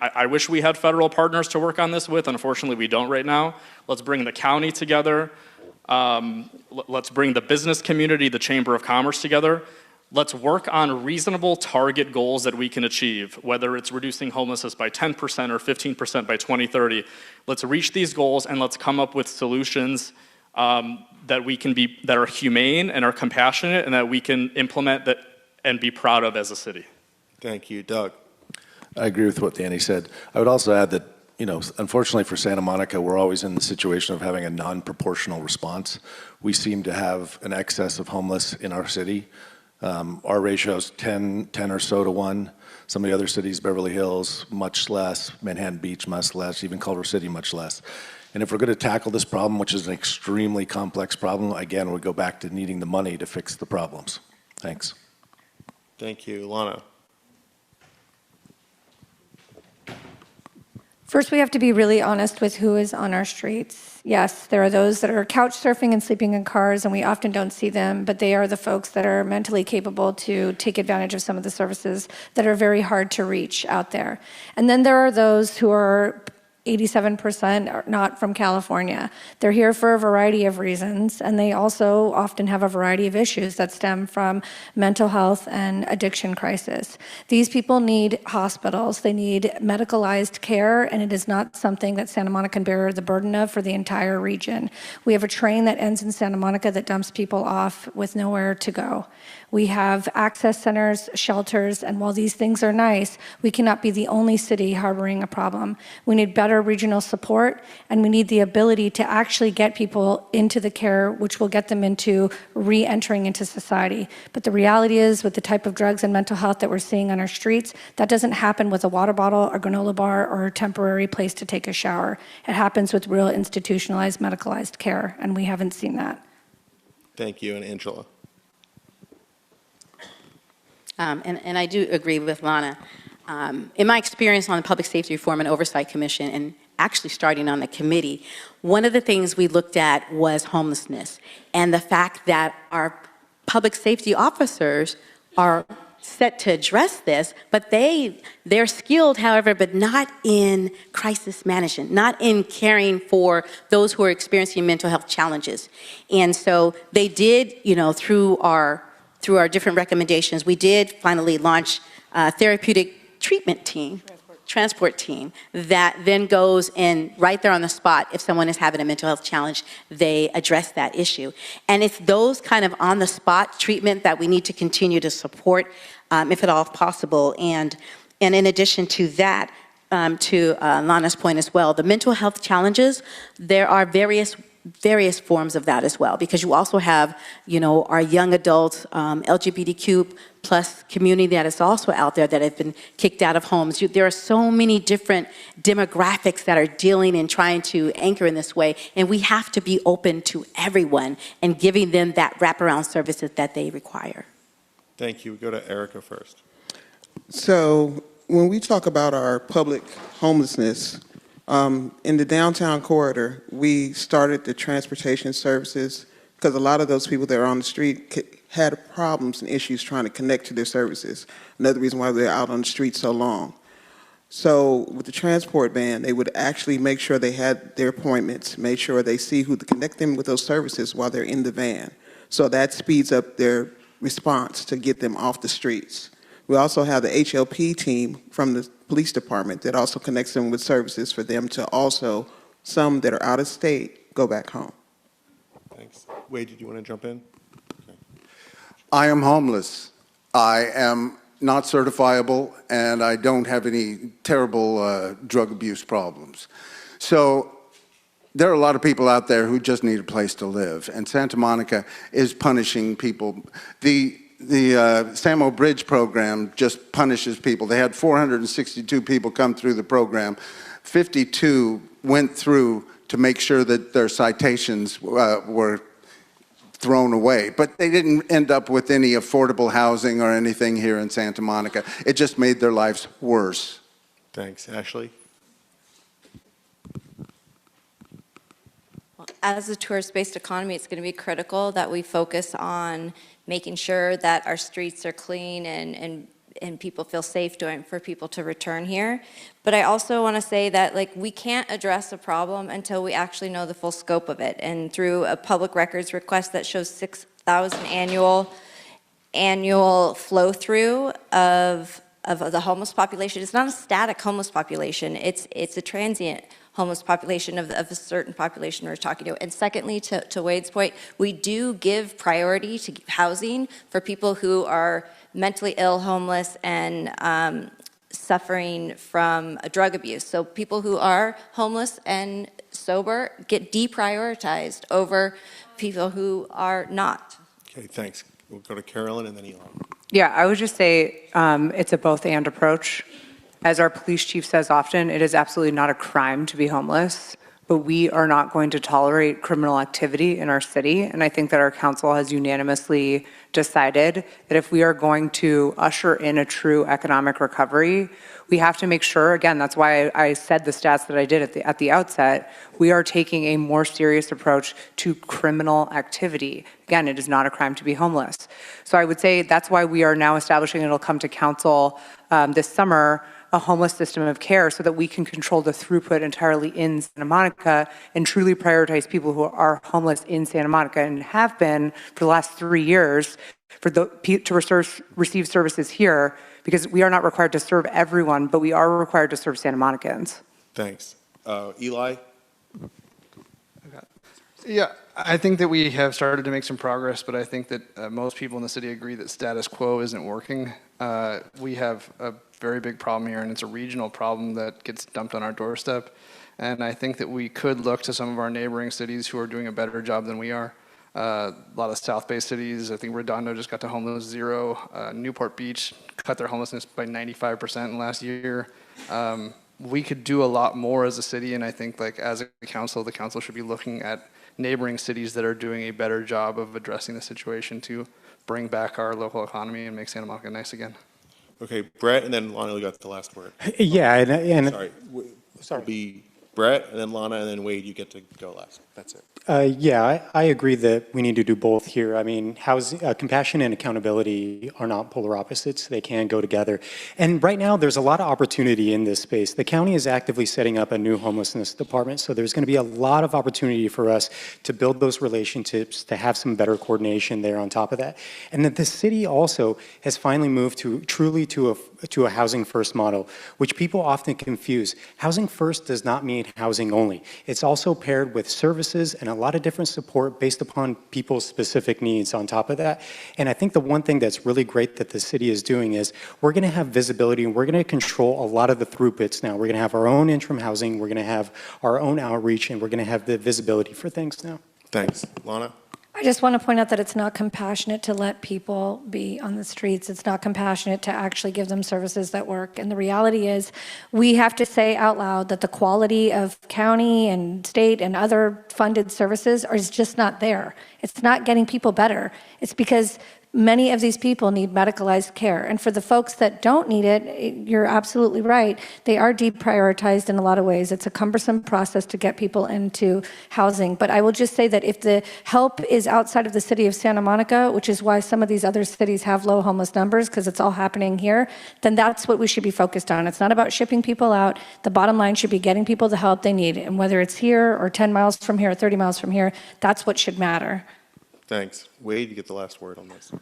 I wish we had federal partners to work on this with. Unfortunately, we don't right now. Let's bring the county together. Let's bring the business community, the Chamber of Commerce together. Let's work on reasonable target goals that we can achieve, whether it's reducing homelessness by 10% or 15% by 2030. Let's reach these goals and let's come up with solutions that are humane and are compassionate and that we can implement that and be proud of as a city. Thank you. Doug. I agree with what Danny said. I would also add that, unfortunately for Santa Monica, we're always in the situation of having a non-proportional response. We seem to have an excess of homeless in our city. Our ratio is 10 or so to 1. Some of the other cities, Beverly Hills, much less, Manhattan Beach, much less, even Culver City, much less. And if we're going to tackle this problem, which is an extremely complex problem, again, we go back to needing the money to fix the problems. Thanks. Thank you. Lana. First, we have to be really honest with who is on our streets. Yes, there are those that are couch surfing and sleeping in cars, and we often don't see them, but they are the folks that are mentally capable to take advantage of some of the services that are very hard to reach out there. And then there are those who are 87% are not from California. They're here for a variety of reasons, and they also often have a variety of issues that stem from mental health and addiction crisis. These people need hospitals, they need medicalized care, and it is not something that Santa Monica can bear the burden of for the entire region. We have a train that ends in Santa Monica that dumps people off with nowhere to go. We have access centers, shelters, and while these things are nice, we cannot be the only city harboring a problem. We need better regional support, and we need the ability to actually get people into the care which will get them into re-entering into society. But the reality is, with the type of drugs and mental health that we're seeing on our streets, that doesn't happen with a water bottle, a granola bar, or a temporary place to take a shower. It happens with real institutionalized, medicalized care, and we haven't seen that. Thank you. And Angela. And I do agree with Lana. In my experience on the Public Safety Reform and Oversight Commission, and actually starting on the committee, one of the things we looked at was homelessness and the fact that our public safety officers are set to address this, but they're skilled, however, but not in crisis management, not in caring for those who are experiencing mental health challenges. And so they did, through our different recommendations, we did finally launch a therapeutic treatment team, transport team, that then goes in right there on the spot. If someone is having a mental health challenge, they address that issue. And it's those kind of on-the-spot treatment that we need to continue to support, if at all possible. And in addition to that, to Lana's point as well, the mental health challenges, there are various various forms of that as well, because you also have, our young adult LGBTQ plus community that is also out there that have been kicked out of homes. There are so many different demographics that are dealing and trying to anchor in this way, and we have to be open to everyone and giving them that wraparound services that they require. Thank you. We go to Ericka first. So when we talk about our public homelessness, in the downtown corridor, we started the transportation services because a lot of those people that are on the street had problems and issues trying to connect to their services. Another reason why they're out on the street so long. So with the transport ban, they would actually make sure they had their appointments, make sure they see who to connect them with those services while they're in the van. So that speeds up their response to get them off the streets. We also have the HLP team from the police department that also connects them with services for them to also, some that are out of state, go back home. Thanks. Wade, did you want to jump in? Okay. I am homeless. I am not certifiable, and I don't have any terrible drug abuse problems. So there are a lot of people out there who just need a place to live, and Santa Monica is punishing people. The Samo Bridge program just punishes people. They had 462 people come through the program. 52 went through to make sure that their citations were thrown away. But they didn't end up with any affordable housing or anything here in Santa Monica. It just made their lives worse. Thanks. Ashley? As a tourist-based economy, it's going to be critical that we focus on making sure that our streets are clean and people feel safe for people to return here. But I also want to say that we can't address a problem until we actually know the full scope of it. And through a public records request that shows 6,000 annual flow through of the homeless population, it's not a static homeless population. It's a transient homeless population of a certain population we're talking to. And secondly, to Wade's point, we do give priority to housing for people who are mentally ill, homeless, and suffering from drug abuse. So people who are homeless and sober get deprioritized over people who are not. Okay, thanks. We'll go to Carolyn and then Elon. Yeah, I would just say it's a both-and approach. As our police chief says often, it is absolutely not a crime to be homeless, but we are not going to tolerate criminal activity in our city. And I think that our council has unanimously decided that if we are going to usher in a true economic recovery, we have to make sure, again, that's why I said the stats that I did at the outset, we are taking a more serious approach to criminal activity. Again, it is not a crime to be homeless. So I would say that's why we are now establishing, it'll come to council this summer, a homeless system of care so that we can control the throughput entirely in Santa Monica and truly prioritize people who are homeless in Santa Monica and have been for the last 3 years to receive services here, because we are not required to serve everyone, but we are required to serve Santa Monicans. Thanks. Eli? Yeah, I think that we have started to make some progress, but I think that most people in the city agree that status quo isn't working. We have a very big problem here, and it's a regional problem that gets dumped on our doorstep. And I think that we could look to some of our neighboring cities who are doing a better job than we are. A lot of South-based cities, I think Redondo just got to homeless zero. Newport Beach cut their homelessness by 95% in last year. We could do a lot more as a city, and I think as a council, the council should be looking at neighboring cities that are doing a better job of addressing the situation to bring back our local economy and make Santa Monica nice again. Okay, Brett, and then Lana, you got the last word. Yeah, and Sorry. It'll be Brett, and then Lana, and then Wade, you get to go last. That's it. Yeah, I agree that we need to do both here. I mean, compassion and accountability are not polar opposites. They can go together. And right now, there's a lot of opportunity in this space. The county is actively setting up a new homelessness department, so there's going to be a lot of opportunity for us to build those relationships, to have some better coordination there on top of that. And that the city also has finally moved to a housing first model, which people often confuse. Housing first does not mean housing only. It's also paired with services and a lot of different support based upon people's specific needs on top of that. And I think the one thing that's really great that the city is doing is we're going to have visibility and we're going to control a lot of the throughputs now. We're going to have our own interim housing, we're going to have our own outreach, and we're going to have the visibility for things now. Thanks. Lana? I just want to point out that it's not compassionate to let people be on the streets. It's not compassionate to actually give them services that work. And the reality is we have to say out loud that the quality of county and state and other funded services is just not there. It's not getting people better. It's because many of these people need medicalized care. And for the folks that don't need it, you're absolutely right. They are deprioritized in a lot of ways. It's a cumbersome process to get people into housing. But I will just say that if the help is outside of the city of Santa Monica, which is why some of these other cities have low homeless numbers, because it's all happening here, then that's what we should be focused on. It's not about shipping people out. The bottom line should be getting people the help they need. And whether it's here or 10 miles from here or 30 miles from here, that's what should matter. Thanks. Wade, you get the last word on this.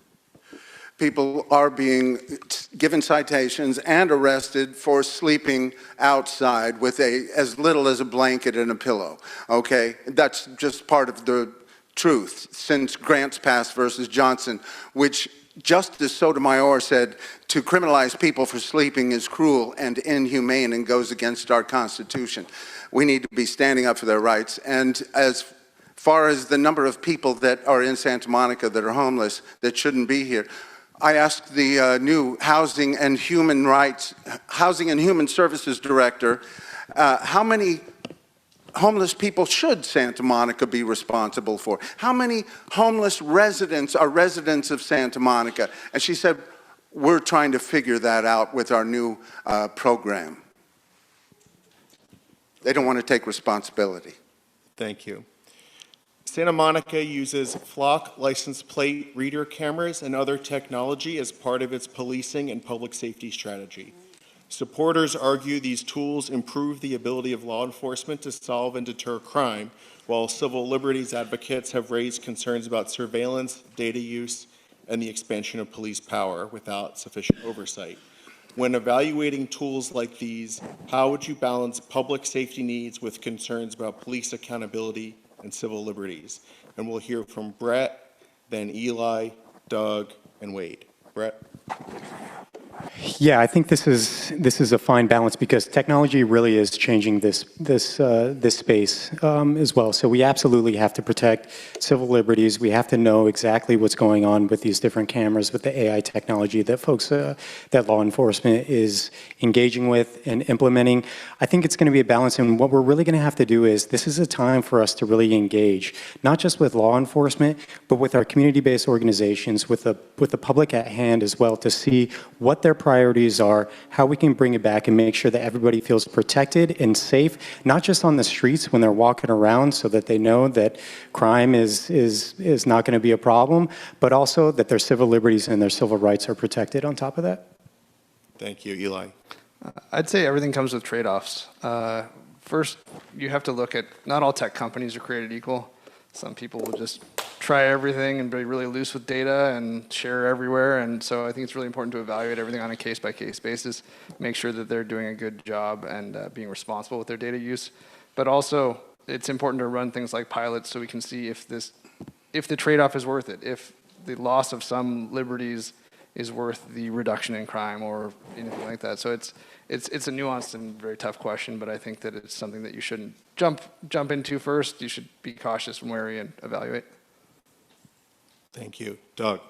People are being given citations and arrested for sleeping outside with as little as a blanket and a pillow, okay? That's just part of the truth since Grants Pass versus Johnson, which Justice Sotomayor said to criminalize people for sleeping is cruel and inhumane and goes against our Constitution. We need to be standing up for their rights. And as far as the number of people that are in Santa Monica that are homeless that shouldn't be here, I asked the new Housing and Human Services Director, how many homeless people should Santa Monica be responsible for? How many homeless residents are residents of Santa Monica? And she said, we're trying to figure that out with our new program. They don't want to take responsibility. Thank you. Santa Monica uses flock license plate reader cameras and other technology as part of its policing and public safety strategy. Supporters argue these tools improve the ability of law enforcement to solve and deter crime, while civil liberties advocates have raised concerns about surveillance, data use, and the expansion of police power without sufficient oversight. When evaluating tools like these, how would you balance public safety needs with concerns about police accountability and civil liberties? And we'll hear from Brett, then Eli, Doug, and Wade. Brett? Yeah, I think this is a fine balance because technology really is changing this space as well. So we absolutely have to protect civil liberties. We have to know exactly what's going on with these different cameras, with the AI technology that folks, that law enforcement is engaging with and implementing. I think it's going to be a balance, and what we're really going to have to do is this is a time for us to really engage, not just with law enforcement, but with our community-based organizations, with the public at hand as well, to see what their priorities are, how we can bring it back and make sure that everybody feels protected and safe, not just on the streets when they're walking around so that they know that crime is not going to be a problem, but also that their civil liberties and their civil rights are protected on top of that. Thank you. Eli? I'd say everything comes with trade-offs. First, you have to look at, not all tech companies are created equal. Some people will just try everything and be really loose with data and share everywhere. And so I think it's really important to evaluate everything on a case-by-case basis, make sure that they're doing a good job and being responsible with their data use. But also, it's important to run things like pilots so we can see if the trade-off is worth it, if the loss of some liberties is worth the reduction in crime or anything like that. So it's a nuanced and very tough question, but I think that it's something that you shouldn't jump into first. You should be cautious and wary and evaluate. Thank you. Doug?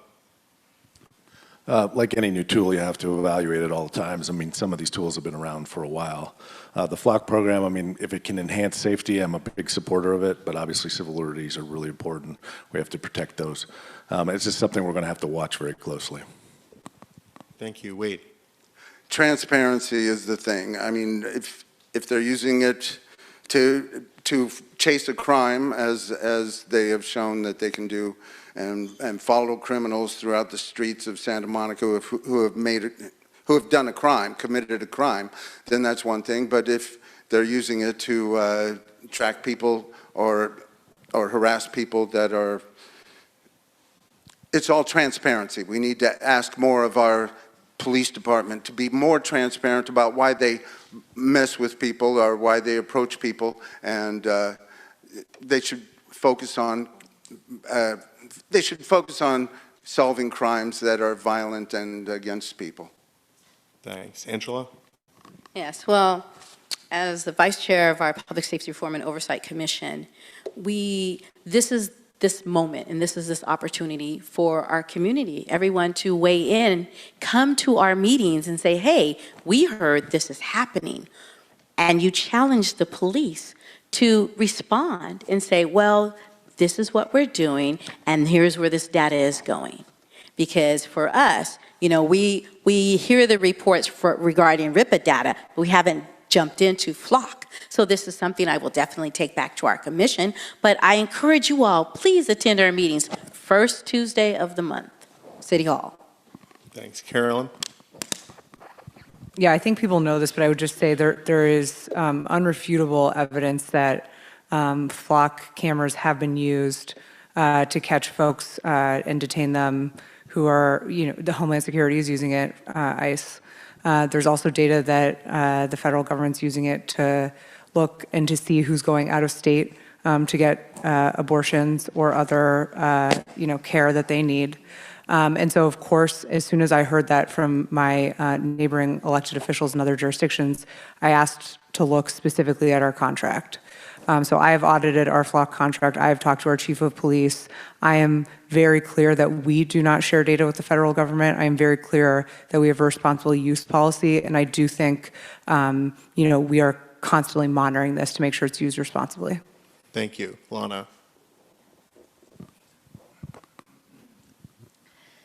Like any new tool, you have to evaluate it all the times. I mean, some of these tools have been around for a while. The flock program, I mean, if it can enhance safety, I'm a big supporter of it, but obviously civil liberties are really important. We have to protect those. It's just something we're going to have to watch very closely. Thank you. Wade? Transparency is the thing. I mean, if they're using it to chase a crime, as they have shown that they can do, and follow criminals throughout the streets of Santa Monica who have done a crime, committed a crime, then that's one thing. But if they're using it to track people or harass people that are, it's all transparency. We need to ask more of our police department to be more transparent about why they mess with people or why they approach people, and they should focus on solving crimes that are violent and against people. Thanks. Angela? Yes, well, as the vice chair of our Public Safety Reform and Oversight Commission, this is this moment and this is this opportunity for our community, everyone to weigh in, come to our meetings and say, hey, we heard this is happening. And you challenge the police to respond and say, well, this is what we're doing and here's where this data is going. Because for us, we hear the reports regarding RIPA data, but we haven't jumped into flock. So this is something I will definitely take back to our commission, but I encourage you all, please attend our meetings, first Tuesday of the month, City Hall. Thanks. Carolyn? Yeah, I think people know this, but I would just say there is unrefutable evidence that flock cameras have been used to catch folks and detain them who are, the Homeland Security is using it, ICE. There's also data that the federal government's using it to look and to see who's going out of state to get abortions or other, care that they need. And so, of course, as soon as I heard that from my neighboring elected officials in other jurisdictions, I asked to look specifically at our contract. So I have audited our flock contract. I have talked to our chief of police. I am very clear that we do not share data with the federal government. I am very clear that we have a responsible use policy, and I do think, we are constantly monitoring this to make sure it's used responsibly. Thank you. Lana?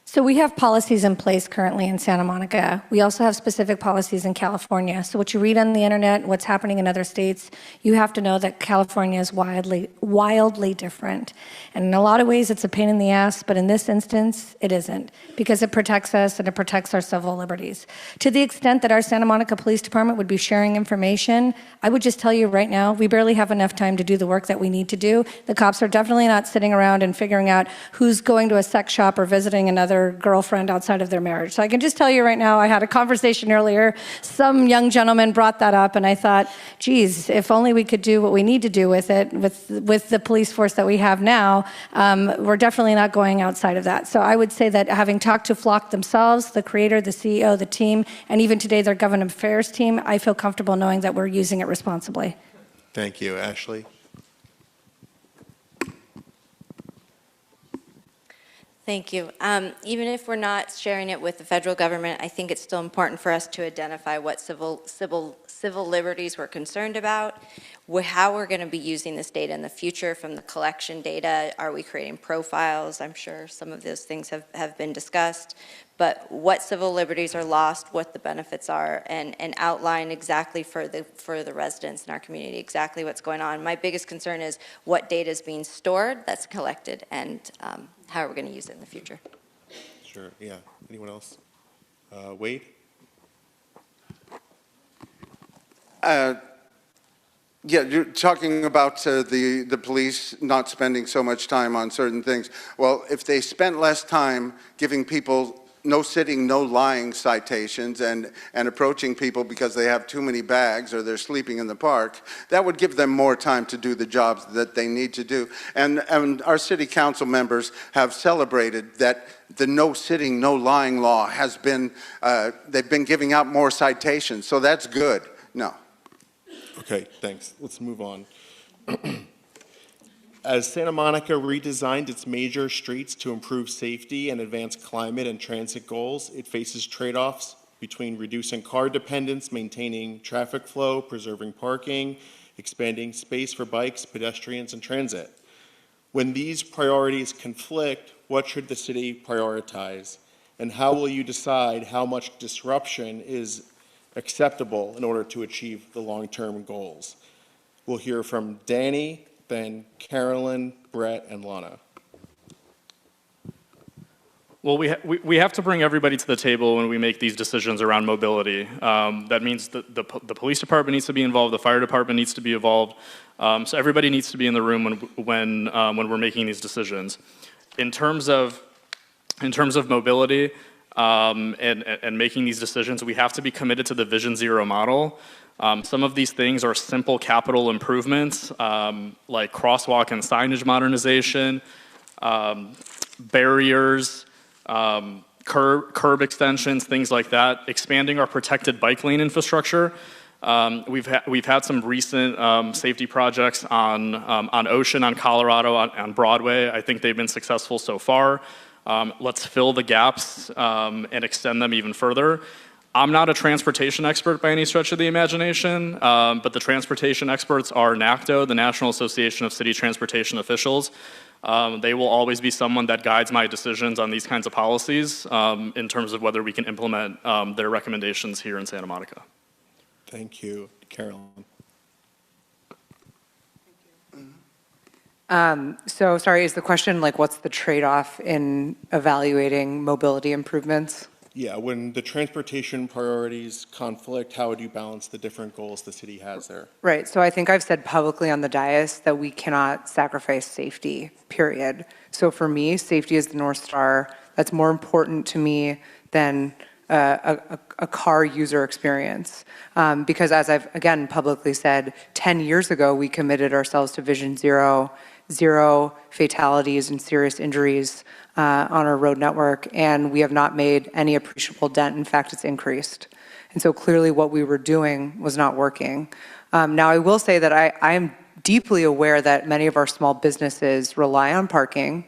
So we have policies in place currently in Santa Monica. We also have specific policies in California. So what you read on the internet, what's happening in other states, you have to know that California is wildly different. And in a lot of ways, it's a pain in the ass, but in this instance, it isn't, because it protects us and it protects our civil liberties. To the extent that our Santa Monica Police Department would be sharing information, I would just tell you right now, we barely have enough time to do the work that we need to do. The cops are definitely not sitting around and figuring out who's going to a sex shop or visiting another girlfriend outside of their marriage. So I can just tell you right now, I had a conversation earlier. Some young gentleman brought that up, and I thought, geez, if only we could do what we need to do with it, with the police force that we have now, we're definitely not going outside of that. So I would say that having talked to Flock themselves, the creator, the CEO, the team, and even today their government affairs team, I feel comfortable knowing that we're using it responsibly. Thank you. Ashley? Thank you. Even if we're not sharing it with the federal government, I think it's still important for us to identify what civil liberties we're concerned about, how we're going to be using this data in the future from the collection data. Are we creating profiles? I'm sure some of those things have been discussed. But what civil liberties are lost, what the benefits are, and outline exactly for the residents in our community exactly what's going on. My biggest concern is what data is being stored that's collected, and how are we going to use it in the future. Sure, yeah. Anyone else? Wade? Yeah, you're talking about the police not spending so much time on certain things. Well, if they spent less time giving people no sitting, no lying citations and approaching people because they have too many bags or they're sleeping in the park, that would give them more time to do the jobs that they need to do. And our city council members have celebrated that the no sitting, no lying law has been, they've been giving out more citations, so that's good. No. Okay, thanks. Let's move on. As Santa Monica redesigned its major streets to improve safety and advance climate and transit goals, it faces trade-offs between reducing car dependence, maintaining traffic flow, preserving parking, expanding space for bikes, pedestrians, and transit. When these priorities conflict, what should the city prioritize? And how will you decide how much disruption is acceptable in order to achieve the long-term goals? We'll hear from Danny, then Carolyn, Brett, and Lana. Well, we have to bring everybody to the table when we make these decisions around mobility. That means that the police department needs to be involved, the fire department needs to be involved, so everybody needs to be in the room when we're making these decisions. In terms of mobility, and making these decisions, we have to be committed to the Vision Zero model. Some of these things are simple capital improvements, like crosswalk and signage modernization, barriers, curb extensions, things like that, expanding our protected bike lane infrastructure. We've had some recent safety projects on Oelsen, on Colorado, on Broadway. I think they've been successful so far. Let's fill the gaps and extend them even further. I'm not a transportation expert by any stretch of the imagination, but the transportation experts are NACTO, the National Association of City Transportation Officials. They will always be someone that guides my decisions on these kinds of policies in terms of whether we can implement their recommendations here in Santa Monica. Thank you. Carolyn. So sorry, is the question like what's the trade-off in evaluating mobility improvements? Yeah, when the transportation priorities conflict, how would you balance the different goals the city has there? Right, so I think I've said publicly on the dais that we cannot sacrifice safety, period. So for me, safety is the North Star. That's more important to me than a car user experience. Because as I've, again, publicly said, 10 years ago, we committed ourselves to Vision Zero, zero fatalities and serious injuries on our road network, and we have not made any appreciable dent. In fact, it's increased. And so clearly what we were doing was not working. Now, I will say that I am deeply aware that many of our small businesses rely on parking,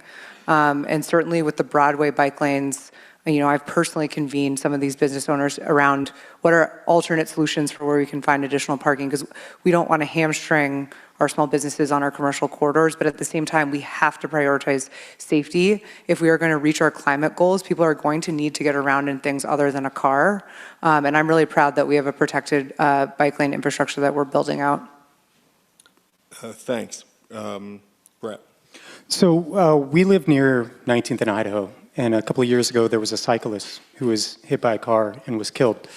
and certainly with the Broadway bike lanes, you know, I've personally convened some of these business owners around what are alternate solutions for where we can find additional parking, because we don't want to hamstring our small businesses on our commercial corridors, but at the same time, we have to prioritize safety. If we are going to reach our climate goals, people are going to need to get around in things other than a car. And I'm really proud that we have a protected bike lane infrastructure that we're building out. Thanks. Brett. So we live near 19th and Idaho, and a couple of years ago there was a cyclist who was hit by a car and was killed.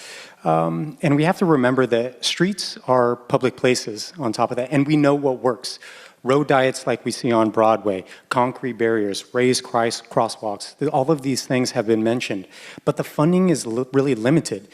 And we have to remember that streets are public places on top of that, and we know what works. Road diets like we see on Broadway, concrete barriers, raised crosswalks, all of these things have been mentioned. But the funding is really limited.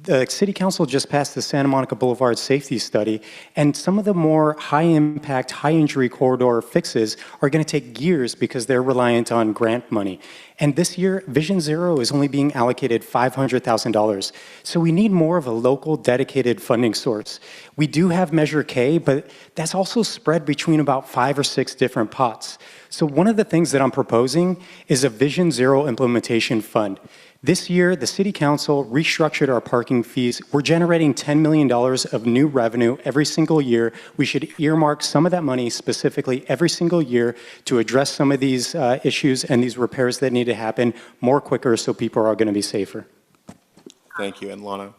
The City Council just passed the Santa Monica Boulevard Safety Study, and some of the more high-impact, high-injury corridor fixes are going to take years because they're reliant on grant money. And this year, Vision Zero is only being allocated $500,000. So we need more of a local, dedicated funding source. We do have Measure K, but that's also spread between about 5 or 6 different pots. So one of the things that I'm proposing is a Vision Zero implementation fund. This year, the City Council restructured our parking fees. We're generating $10 million of new revenue every single year. We should earmark some of that money specifically every single year to address some of these issues and these repairs that need to happen more quicker so people are going to be safer. Thank you. And Lana.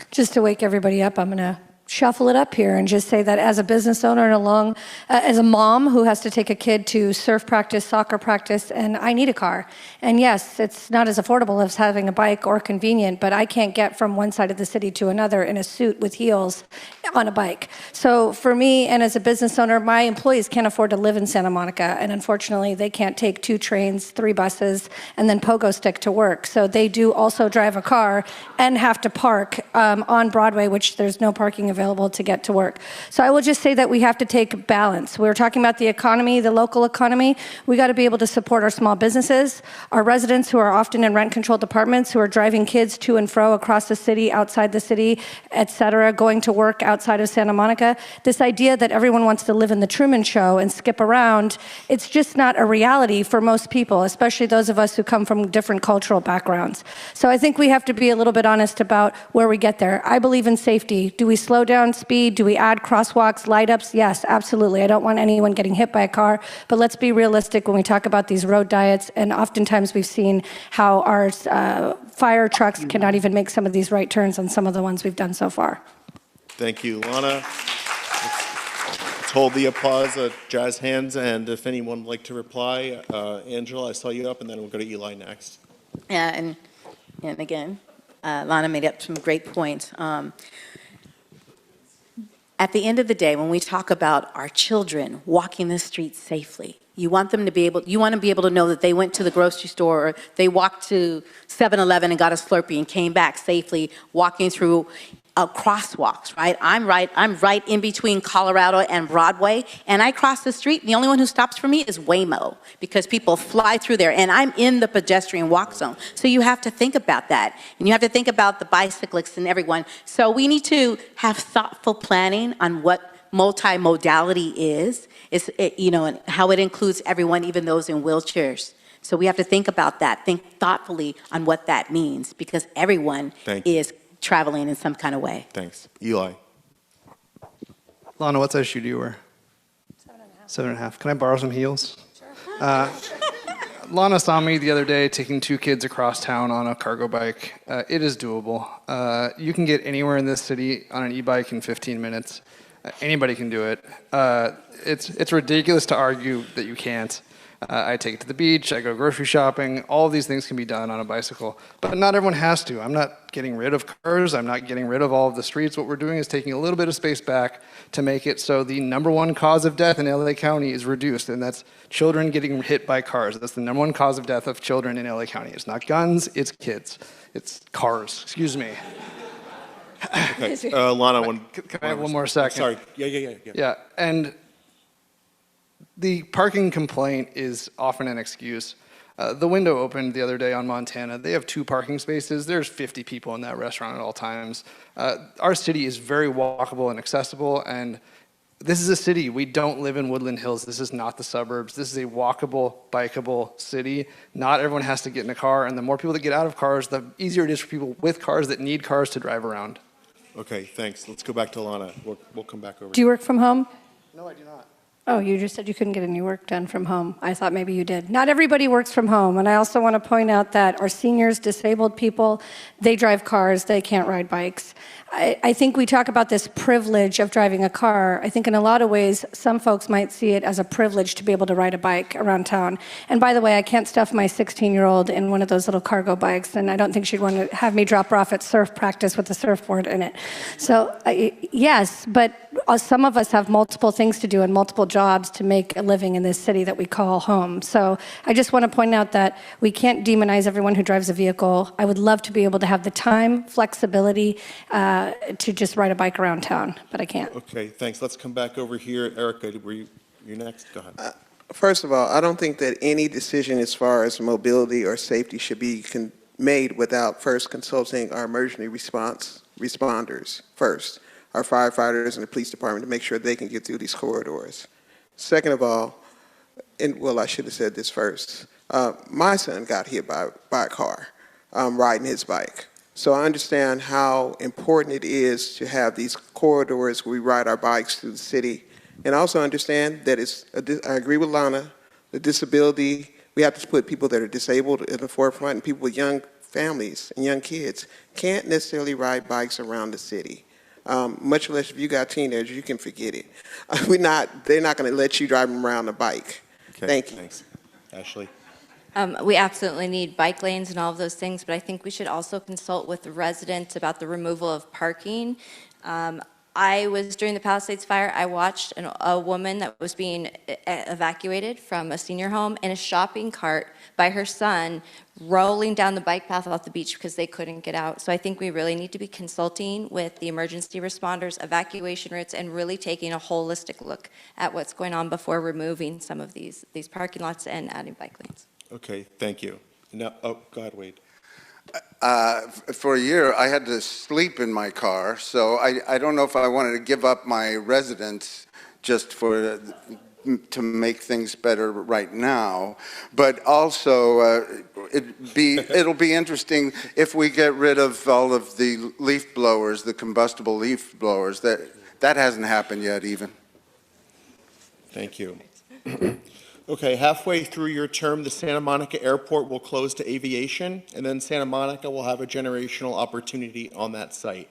Just to wake everybody up, I'm going to shuffle it up here and just say that as a business owner and as a mom who has to take a kid to surf practice, soccer practice, and I need a car. And yes, it's not as affordable as having a bike or convenient, but I can't get from one side of the city to another in a suit with heels on a bike. So for me, and as a business owner, my employees can't afford to live in Santa Monica, and unfortunately, they can't take 2 trains, 3 buses, and then pogo stick to work. So they do also drive a car and have to park on Broadway, which there's no parking available to get to work. So I will just say that we have to take balance. We're talking about the economy, the local economy. We got to be able to support our small businesses, our residents who are often in rent-controlled apartments, who are driving kids to and fro across the city, outside the city, et cetera, going to work outside of Santa Monica. This idea that everyone wants to live in the Truman Show and skip around, it's just not a reality for most people, especially those of us who come from different cultural backgrounds. So I think we have to be a little bit honest about where we get there. I believe in safety. Do we slow down speed? Do we add crosswalks, light ups? Yes, absolutely. I don't want anyone getting hit by a car, but let's be realistic when we talk about these road diets, and oftentimes we've seen how our fire trucks cannot even make some of these right turns on some of the ones we've done so far. Thank you, Lana. Let's hold the applause, jazz hands, and if anyone would like to reply, Angela, I saw you up, and then we'll go to Eli next. Yeah, and again, Lana made up some great points. At the end of the day, when we talk about our children walking the streets safely, You want them to be able, you want to be able to know that they went to the grocery store or they walked to 7-Eleven and got a Slurpee and came back safely, walking through crosswalks, right? I'm right in between Colorado and Broadway, and I cross the street, and the only one who stops for me is Waymo, because people fly through there, and I'm in the pedestrian walk zone. So you have to think about that, and you have to think about the bicyclists and everyone. So we need to have thoughtful planning on what multimodality is, and how it includes everyone, even those in wheelchairs. So we have to think about that, think thoughtfully on what that means, because everyone is traveling in some kind of way. Thanks. Eli. Lana, what size shoe do you wear? 7.5. 7.5. Can I borrow some heels? Sure. Lana saw me the other day taking 2 kids across town on a cargo bike. It is doable. You can get anywhere in this city on an e-bike in 15 minutes. Anybody can do it. It's ridiculous to argue that you can't. I take it to the beach, I go grocery shopping, all of these things can be done on a bicycle, but not everyone has to. I'm not getting rid of cars, I'm not getting rid of all of the streets. What we're doing is taking a little bit of space back to make it so the #1 cause of death in LA County is reduced, and that's children getting hit by cars. That's the #1 cause of death of children in LA County. It's not guns, it's kids. It's cars, excuse me. Okay, Lana, can I have one more second? Sorry, yeah. Yeah, and the parking complaint is often an excuse. The window opened the other day on Montana. They have 2 parking spaces. There's 50 people in that restaurant at all times. Our city is very walkable and accessible, and this is a city. We don't live in Woodland Hills. This is not the suburbs. This is a walkable, bikeable city. Not everyone has to get in a car, and the more people that get out of cars, the easier it is for people with cars that need cars to drive around. Okay, thanks. Let's go back to Lana. We'll come back over. Do you work from home? No, I do not. Oh, you just said you couldn't get any work done from home. I thought maybe you did. Not everybody works from home. And I also want to point out that our seniors, disabled people, they drive cars, they can't ride bikes. I think we talk about this privilege of driving a car. I think in a lot of ways, some folks might see it as a privilege to be able to ride a bike around town. And by the way, I can't stuff my 16-year-old in one of those little cargo bikes, and I don't think she'd want to have me drop her off at surf practice with a surfboard in it. So yes, but some of us have multiple things to do and multiple jobs to make a living in this city that we call home. So I just want to point out that we can't demonize everyone who drives a vehicle. I would love to be able to have the time, flexibility, to just ride a bike around town, but I can't. Okay, thanks. Let's come back over here. Ericka, you're next. Go ahead. First of all, I don't think that any decision as far as mobility or safety should be made without first consulting our emergency responders first, our firefighters and the police department, to make sure they can get through these corridors. Second of all, I should have said this first. My son got hit by a car riding his bike. So I understand how important it is to have these corridors where we ride our bikes through the city. And I also understand that I agree with Lana, the disability, we have to put people that are disabled in the forefront, and people with young families and young kids can't necessarily ride bikes around the city. Much less if you got teenagers, you can forget it. They're not going to let you drive them around a bike. Okay, thank you. Thanks. Ashley? We absolutely need bike lanes and all of those things, but I think we should also consult with the residents about the removal of parking. During the Palisades fire, I watched a woman that was being evacuated from a senior home in a shopping cart by her son, rolling down the bike path off the beach because they couldn't get out. So I think we really need to be consulting with the emergency responders, evacuation routes, and really taking a holistic look at what's going on before removing some of these parking lots and adding bike lanes. Okay, thank you. Now, go ahead, Wade. For a year, I had to sleep in my car, so I don't know if I wanted to give up my residence just to make things better right now. But also, it'll be interesting if we get rid of all of the leaf blowers, the combustible leaf blowers. That hasn't happened yet, even. Thank you. Okay, halfway through your term, the Santa Monica Airport will close to aviation, and then Santa Monica will have a generational opportunity on that site.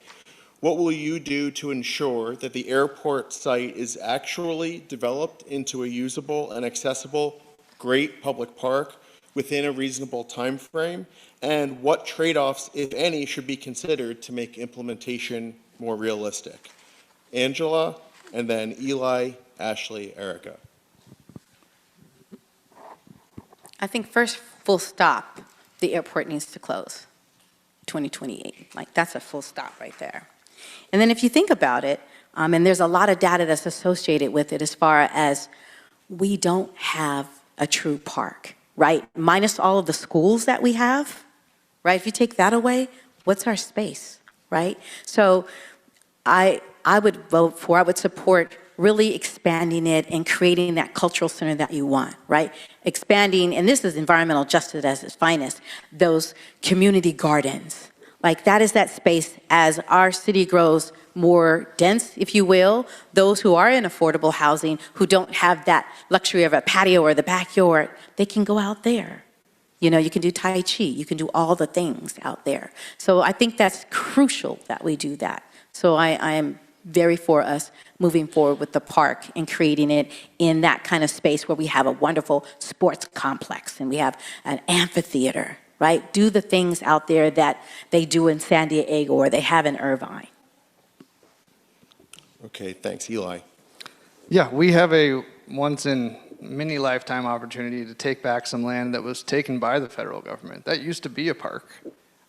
What will you do to ensure that the airport site is actually developed into a usable and accessible, great public park within a reasonable time frame? And what trade-offs, if any, should be considered to make implementation more realistic? Angela, and then Eli, Ashley, Ericka. I think first, full stop, the airport needs to close 2028. Like, that's a full stop right there. And then if you think about it, and there's a lot of data that's associated with it as far as we don't have a true park, right? Minus all of the schools that we have, right? If you take that away, what's our space, right? So I would vote for, I would support really expanding it and creating that cultural center that you want, right? Expanding, and this is environmental justice at its finest, those community gardens. Like, that is that space as our city grows more dense, if you will. Those who are in affordable housing, who don't have that luxury of a patio or the backyard, they can go out there. You know, you can do Tai Chi, you can do all the things out there. So I think that's crucial that we do that. So I am very for us moving forward with the park and creating it in that kind of space where we have a wonderful sports complex and we have an amphitheater, right? Do the things out there that they do in San Diego or they have in Irvine. Okay, thanks. Eli. Yeah, we have a once in many lifetime opportunity to take back some land that was taken by the federal government. That used to be a park.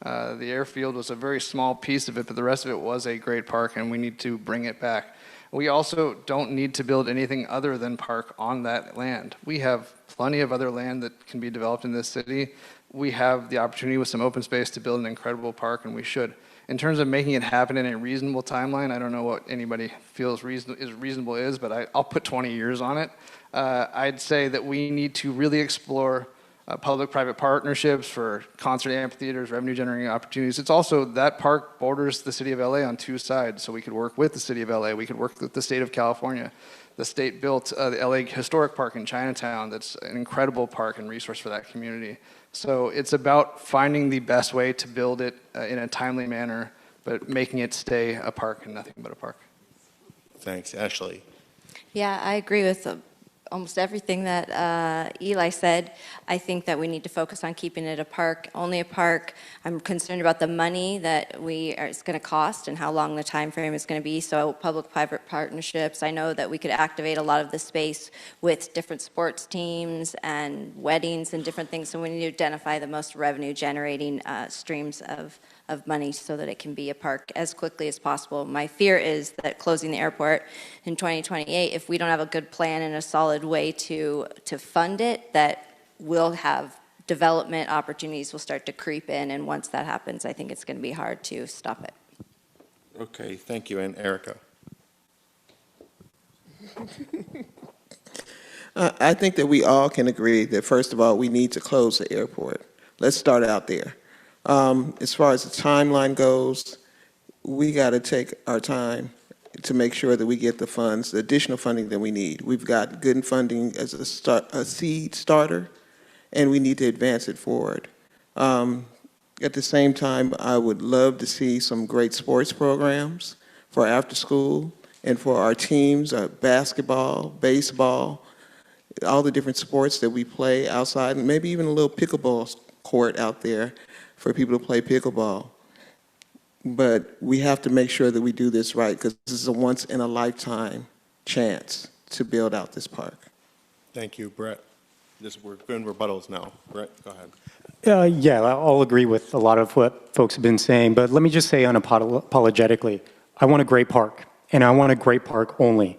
The airfield was a very small piece of it, but the rest of it was a great park, and we need to bring it back. We also don't need to build anything other than park on that land. We have plenty of other land that can be developed in this city. We have the opportunity with some open space to build an incredible park, and we should. In terms of making it happen in a reasonable timeline, I don't know what anybody feels reasonable is, but I'll put 20 years on it. I'd say that we need to really explore public-private partnerships for concert amphitheaters, revenue-generating opportunities. It's also, that park borders the city of LA on two sides, so we could work with the city of LA. We could work with the state of California. The state built the LA Historic Park in Chinatown. That's an incredible park and resource for that community. So it's about finding the best way to build it in a timely manner, but making it stay a park and nothing but a park. Thanks. Ashley. Yeah, I agree with almost everything that Eli said. I think that we need to focus on keeping it a park, only a park. I'm concerned about the money that it's going to cost and how long the time frame is going to be. So public-private partnerships, I know that we could activate a lot of the space with different sports teams and weddings and different things. So we need to identify the most revenue-generating streams of money so that it can be a park as quickly as possible. My fear is that closing the airport in 2028, if we don't have a good plan and a solid way to fund it, that we'll have development opportunities will start to creep in, and once that happens, I think it's going to be hard to stop it. Okay, thank you. And Ericka. I think that we all can agree that, first of all, we need to close the airport. Let's start out there. As far as the timeline goes, we got to take our time to make sure that we get the funds, the additional funding that we need. We've got good funding as a seed starter, and we need to advance it forward. At the same time, I would love to see some great sports programs for after school and for our teams, basketball, baseball, all the different sports that we play outside, and maybe even a little pickleball court out there for people to play pickleball. But we have to make sure that we do this right, because this is a once-in-a-lifetime chance to build out this park. Thank you, Brett. We're doing rebuttals now. Brett, go ahead. Yeah, I'll agree with a lot of what folks have been saying, but let me just say unapologetically, I want a great park, and I want a great park only.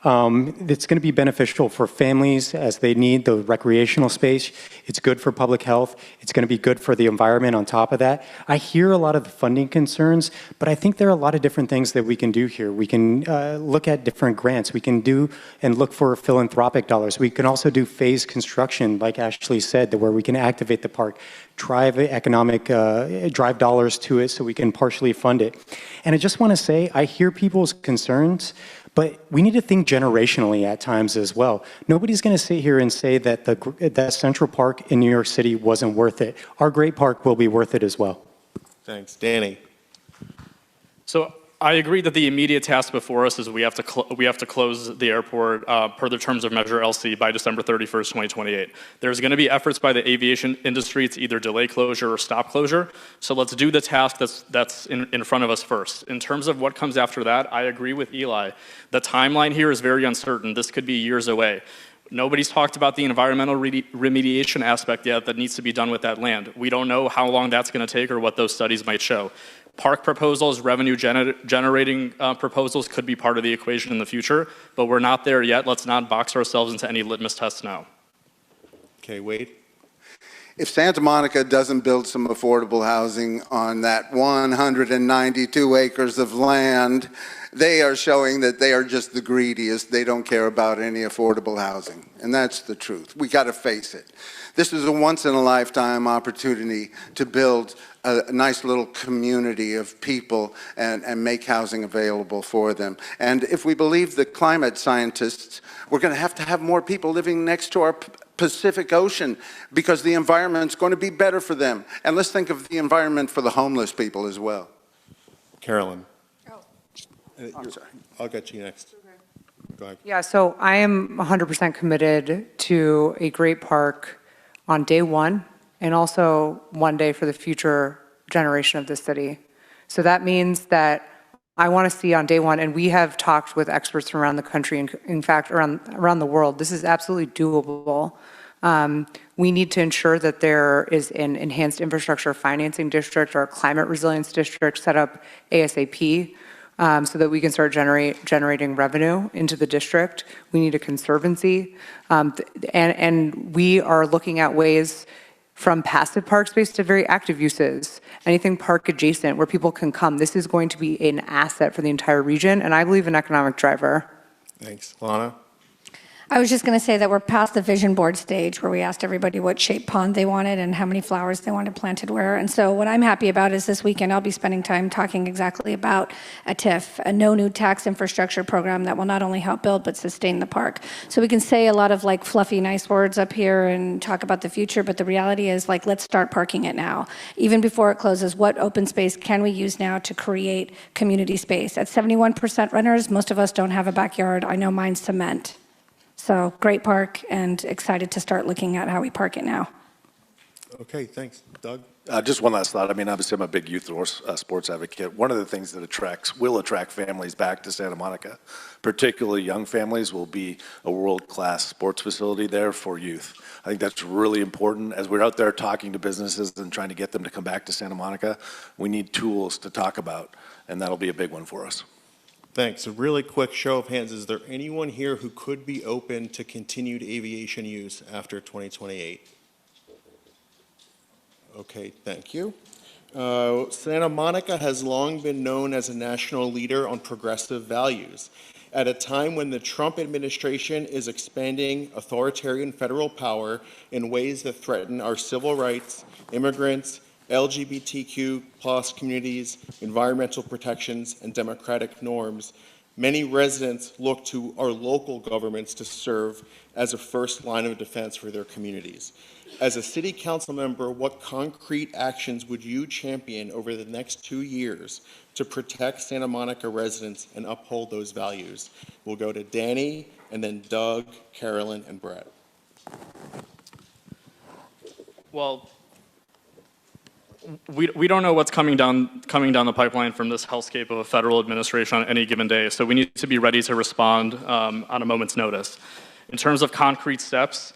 It's going to be beneficial for families as they need the recreational space. It's good for public health. It's going to be good for the environment on top of that. I hear a lot of the funding concerns, but I think there are a lot of different things that we can do here. We can look at different grants. We can do and look for philanthropic dollars. We can also do phased construction, like Ashley said, where we can activate the park, drive dollars to it so we can partially fund it. And I just want to say, I hear people's concerns, but we need to think generationally at times as well. Nobody's going to sit here and say that that Central Park in New York City wasn't worth it. Our great park will be worth it as well. Thanks. Danny. So I agree that the immediate task before us is we have to close the airport per the terms of Measure LC by December 31st, 2028. There's going to be efforts by the aviation industry to either delay closure or stop closure. So let's do the task that's in front of us first. In terms of what comes after that, I agree with Eli. The timeline here is very uncertain. This could be years away. Nobody's talked about the environmental remediation aspect yet that needs to be done with that land. We don't know how long that's going to take or what those studies might show. Park proposals, revenue generating proposals could be part of the equation in the future, but we're not there yet. Let's not box ourselves into any litmus tests now. Okay, Wade. If Santa Monica doesn't build some affordable housing on that 192 acres of land, they are showing that they are just the greediest. They don't care about any affordable housing. And that's the truth. We got to face it. This is a once-in-a-lifetime opportunity to build a nice little community of people and make housing available for them. And if we believe the climate scientists, we're going to have more people living next to our Pacific Ocean because the environment's going to be better for them. And let's think of the environment for the homeless people as well. Carolyn. I'm sorry. I'll get you next. Go ahead. Yeah, so I am 100% committed to a great park on day one and also one day for the future generation of this city. So that means that I want to see on day one, and we have talked with experts from around the country, and in fact, around the world, this is absolutely doable. We need to ensure that there is an enhanced infrastructure financing district or a climate resilience district set up ASAP so that we can start generating revenue into the district. We need a conservancy, and we are looking at ways from passive park space to very active uses, anything park adjacent where people can come. This is going to be an asset for the entire region, and I believe an economic driver. Thanks. Lana? I was just going to say that we're past the vision board stage where we asked everybody what shape pond they wanted and how many flowers they wanted planted where. And so what I'm happy about is this weekend I'll be spending time talking exactly about a TIF, a no new tax infrastructure program that will not only help build but sustain the park. So we can say a lot of like fluffy nice words up here and talk about the future, but the reality is like let's start parking it now. Even before it closes, what open space can we use now to create community space? At 71% renters, most of us don't have a backyard. I know mine's cement. So great park and excited to start looking at how we park it now. Okay, thanks. Doug? Just one last thought. I mean, obviously, I'm a big youth sports advocate. One of the things that will attract families back to Santa Monica, particularly young families, will be a world-class sports facility there for youth. I think that's really important. As we're out there talking to businesses and trying to get them to come back to Santa Monica, we need tools to talk about, and that'll be a big one for us. Thanks. A really quick show of hands. Is there anyone here who could be open to continued aviation use after 2028? Okay, thank you. Santa Monica has long been known as a national leader on progressive values. At a time when the Trump administration is expanding authoritarian federal power in ways that threaten our civil rights, immigrants, LGBTQ plus communities, environmental protections, and democratic norms, many residents look to our local governments to serve as a first line of defense for their communities. As a city council member, what concrete actions would you champion over the next 2 years to protect Santa Monica residents and uphold those values? We'll go to Danny, and then Doug, Carolyn, and Brett. Well, we don't know what's coming down the pipeline from this hellscape of a federal administration on any given day, so we need to be ready to respond on a moment's notice. In terms of concrete steps,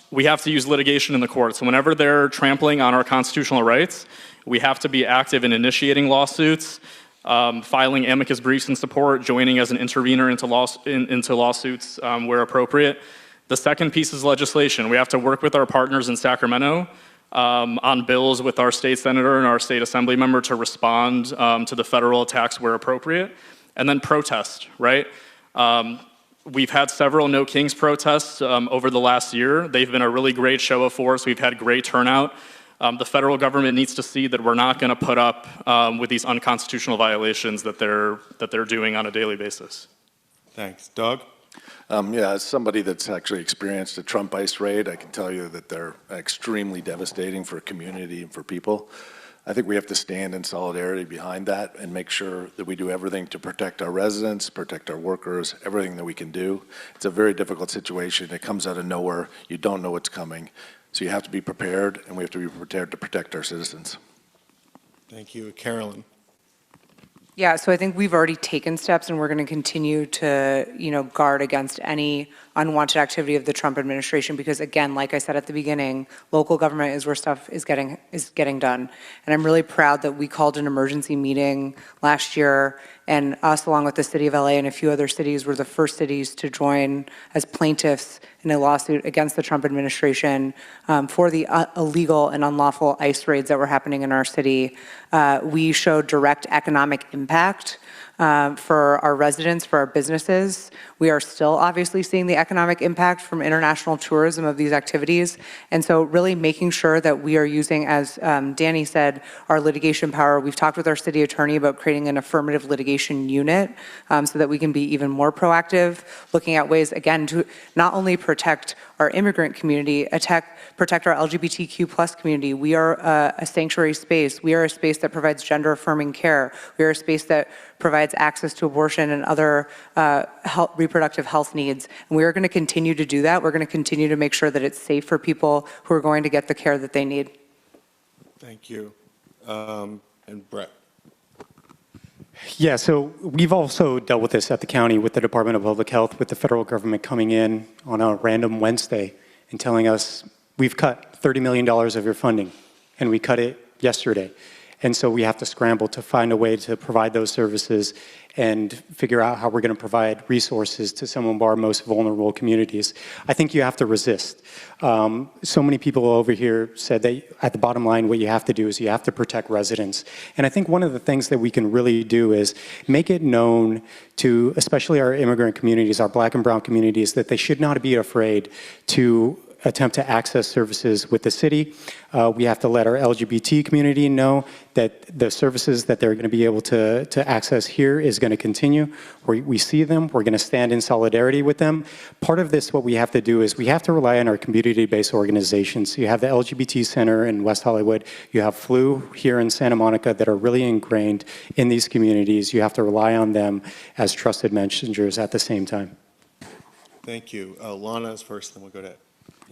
we have to use litigation in the courts. So whenever they're trampling on our constitutional rights, we have to be active in initiating lawsuits, filing amicus briefs in support, joining as an intervener into lawsuits where appropriate. The second piece is legislation. We have to work with our partners in Sacramento on bills with our state senator and our state assembly member to respond to the federal attacks where appropriate, and then protest, right? We've had several No Kings protests over the last year. They've been a really great show of force. We've had great turnout. The federal government needs to see that we're not going to put up with these unconstitutional violations that they're doing on a daily basis. Thanks. Doug? Yeah, as somebody that's actually experienced a Trump ICE raid, I can tell you that they're extremely devastating for community and for people. I think we have to stand in solidarity behind that and make sure that we do everything to protect our residents, protect our workers, everything that we can do. It's a very difficult situation. It comes out of nowhere. You don't know what's coming. So you have to be prepared, and we have to be prepared to protect our citizens. Thank you. Carolyn? Yeah, so I think we've already taken steps, and we're going to continue to, guard against any unwanted activity of the Trump administration, because again, like I said at the beginning, local government is where stuff is getting done. And I'm really proud that we called an emergency meeting last year, and us, along with the city of LA and a few other cities, were the first cities to join as plaintiffs in a lawsuit against the Trump administration for the illegal and unlawful ICE raids that were happening in our city. We showed direct economic impact for our residents, for our businesses. We are still obviously seeing the economic impact from international tourism of these activities. And so really making sure that we are using, as Danny said, our litigation power. We've talked with our city attorney about creating an affirmative litigation unit so that we can be even more proactive, looking at ways, again, to not only protect our immigrant community, protect our LGBTQ plus community. We are a sanctuary space. We are a space that provides gender affirming care. We are a space that provides access to abortion and other reproductive health needs. And we are going to continue to do that. We're going to continue to make sure that it's safe for people who are going to get the care that they need. Thank you. And Brett. Yeah, so we've also dealt with this at the county with the Department of Public Health, with the federal government coming in on a random Wednesday and telling us, we've cut $30 million of your funding, and we cut it yesterday. And so we have to scramble to find a way to provide those services and figure out how we're going to provide resources to some of our most vulnerable communities. I think you have to resist. So many people over here said that at the bottom line, what you have to do is you have to protect residents. And I think one of the things that we can really do is make it known to, especially our immigrant communities, our Black and brown communities, that they should not be afraid to attempt to access services with the city. We have to let our LGBT community know that the services that they're going to be able to access here is going to continue. We see them. We're going to stand in solidarity with them. Part of this, what we have to do is we have to rely on our community-based organizations. You have the LGBT Center in West Hollywood. You have FLU here in Santa Monica that are really ingrained in these communities. You have to rely on them as trusted messengers at the same time. Thank you. Lana is first, then we'll go to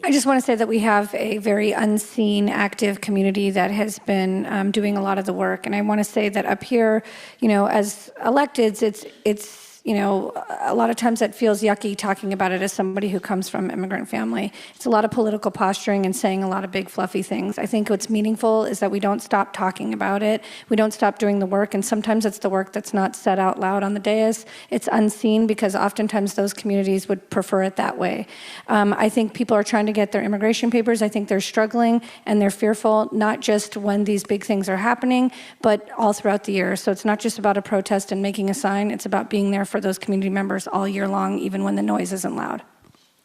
I just want to say that we have a very unseen, active community that has been doing a lot of the work. And I want to say that up here, you know, as electeds, it's you know, a lot of times that feels yucky talking about it as somebody who comes from an immigrant family. It's a lot of political posturing and saying a lot of big fluffy things. I think what's meaningful is that we don't stop talking about it. We don't stop doing the work, and sometimes it's the work that's not said out loud on the dais. It's unseen because oftentimes those communities would prefer it that way. I think people are trying to get their immigration papers. I think they're struggling and they're fearful, not just when these big things are happening, but all throughout the year. So it's not just about a protest and making a sign. It's about being there for those community members all year long, even when the noise isn't loud.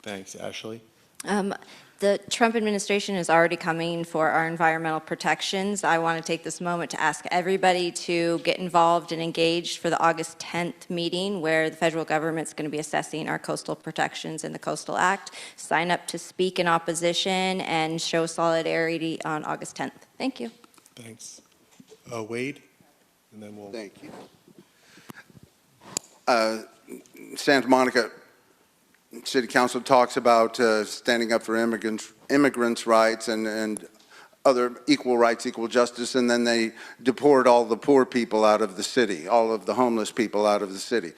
Thanks. Ashley? The Trump administration is already coming for our environmental protections. I want to take this moment to ask everybody to get involved and engaged for the August 10th meeting, where the federal government's going to be assessing our coastal protections in the Coastal Act. Sign up to speak in opposition and show solidarity on August 10th. Thank you. Thanks. Wade? And then we'll... Thank you. Santa Monica City Council talks about standing up for immigrants' rights and other equal rights, equal justice, and then they deport all the poor people out of the city, all of the homeless people out of the city.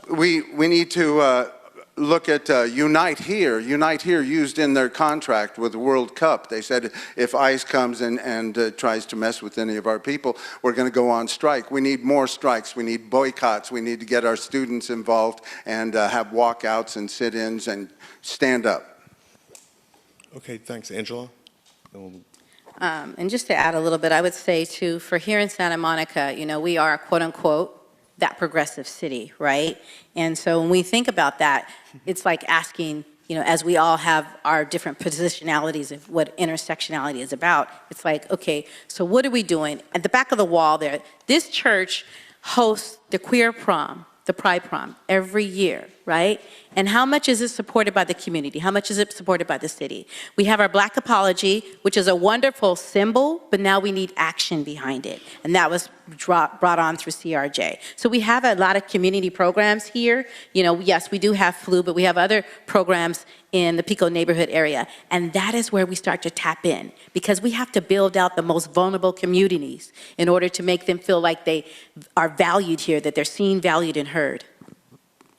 We need to look at Unite Here. Unite Here used in their contract with the World Cup. They said if ICE comes and tries to mess with any of our people, we're going to go on strike. We need more strikes. We need boycotts. We need to get our students involved and have walkouts and sit-ins and stand up. Okay, thanks. Angela? And just to add a little bit, I would say, too, for here in Santa Monica, you know, we are, quote unquote, that progressive city, right? And so when we think about that, it's like asking, you know, as we all have our different positionalities of what intersectionality is about, it's like, okay, so what are we doing? At the back of the wall there, this church hosts the queer prom, the Pride Prom, every year, right? And how much is it supported by the community? How much is it supported by the city? We have our Black Apology, which is a wonderful symbol, but now we need action behind it. And that was brought on through CRJ. So we have a lot of community programs here. You know, yes, we do have FLU, but we have other programs in the Pico neighborhood area. And that is where we start to tap in, because we have to build out the most vulnerable communities in order to make them feel like they are valued here, that they're seen, valued, and heard.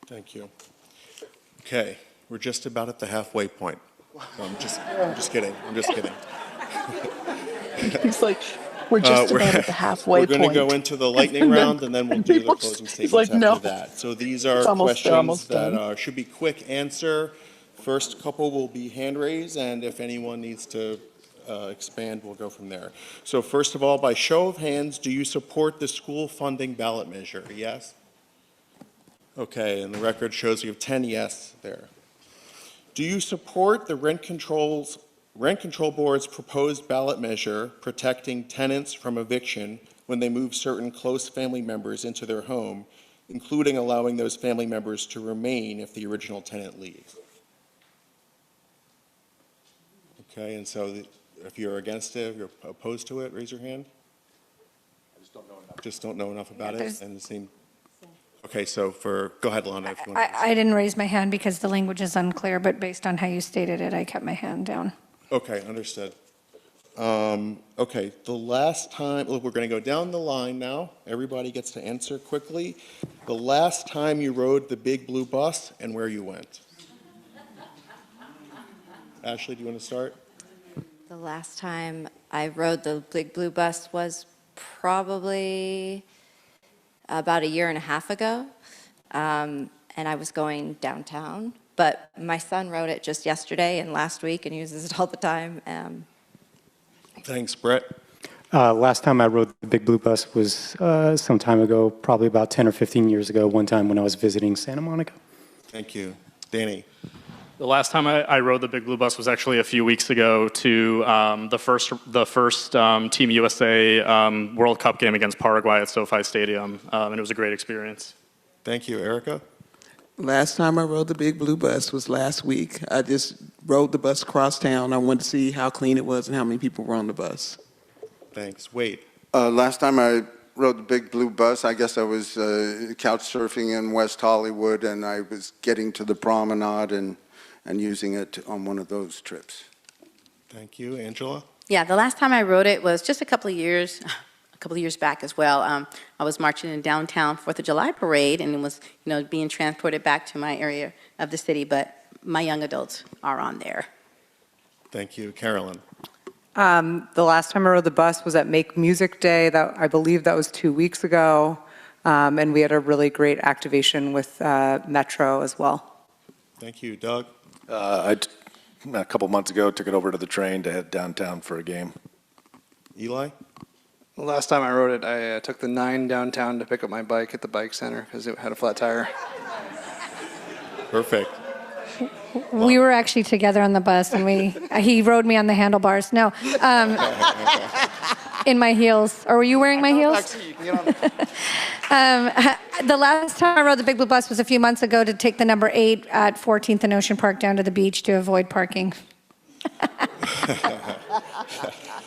Thank you. Okay, We're just about at the halfway point. No, I'm just kidding. I'm just kidding. He's like, we're just about at the halfway We're point. going to go into the lightning round, and then we'll do the closing statements like, after no. that. So these are It's almost- they're questions almost that done. should be quick answer. First couple will be hand raised, and if anyone needs to expand, we'll go from there. So first of all, by show of hands, do you support the school funding ballot measure? Yes? Okay, and the record shows you have 10 yes there. Do you support the Rent Control Board's proposed ballot measure protecting tenants from eviction when they move certain close family members into their home, including allowing those family members to remain if the original tenant leaves? Okay, and so if you're against it, if you're opposed to it, raise your hand. Just don't know enough about it, and it seemed. Okay, so go ahead, Lana, if you want. I didn't raise my hand because the language is unclear, but based on how you stated it, I kept my hand down. Okay, understood. Okay, the last time, look, we're going to go down the line now. Everybody gets to answer quickly. The last time you rode the big blue bus and where you went. Ashley, do you want to start? The last time I rode the big blue bus was probably about a year and a half ago, and I was going downtown. But my son rode it just yesterday and last week and uses it all the time. Thanks, Brett. Last time I rode the big blue bus was some time ago, probably about 10 or 15 years ago, one time when I was visiting Santa Monica. Thank you. Danny. The last time I rode the big blue bus was actually a few weeks ago to the first Team USA World Cup game against Paraguay at SoFi Stadium, and it was a great experience. Thank you, Ericka. Last time I rode the big blue bus was last week. I just rode the bus across town. I wanted to see how clean it was and how many people were on the bus. Thanks. Wade. Last time I rode the big blue bus, I guess I was couch surfing in West Hollywood, and I was getting to the promenade and using it on one of those trips. Thank you. Angela? Yeah, the last time I rode it was just a couple of years back as well. I was marching in downtown 4th of July parade, and it was, being transported back to my area of the city, but my young adults are on there. Thank you. Carolyn. The last time I rode the bus was at Make Music Day. I believe that was 2 weeks ago, and we had a really great activation with Metro as well. Thank you. Doug? A couple months ago, took it over to the train to head downtown for a game. Eli? The last time I rode it, I took the 9 downtown to pick up my bike at the bike center because it had a flat tire. Perfect. We were actually together on the bus, and he rode me on the handlebars. No, in my heels. Or were you wearing my heels? The last time I rode the big blue bus was a few months ago to take the number 8 at 14th and Ocean Park down to the beach to avoid parking.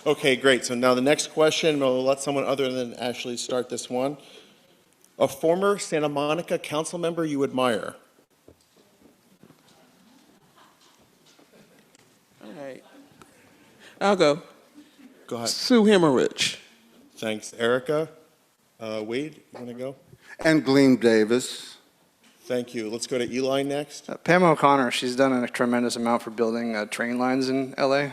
Okay, great. So now the next question, we'll let someone other than Ashley start this one. A former Santa Monica council member you admire? All right. I'll go. Go ahead. Sue Hemmerich. Thanks. Ericka? Wade, you want to go? And Gleam Davis. Thank you. Let's go to Eli next. Pam O'Connor, she's done a tremendous amount for building train lines in LA.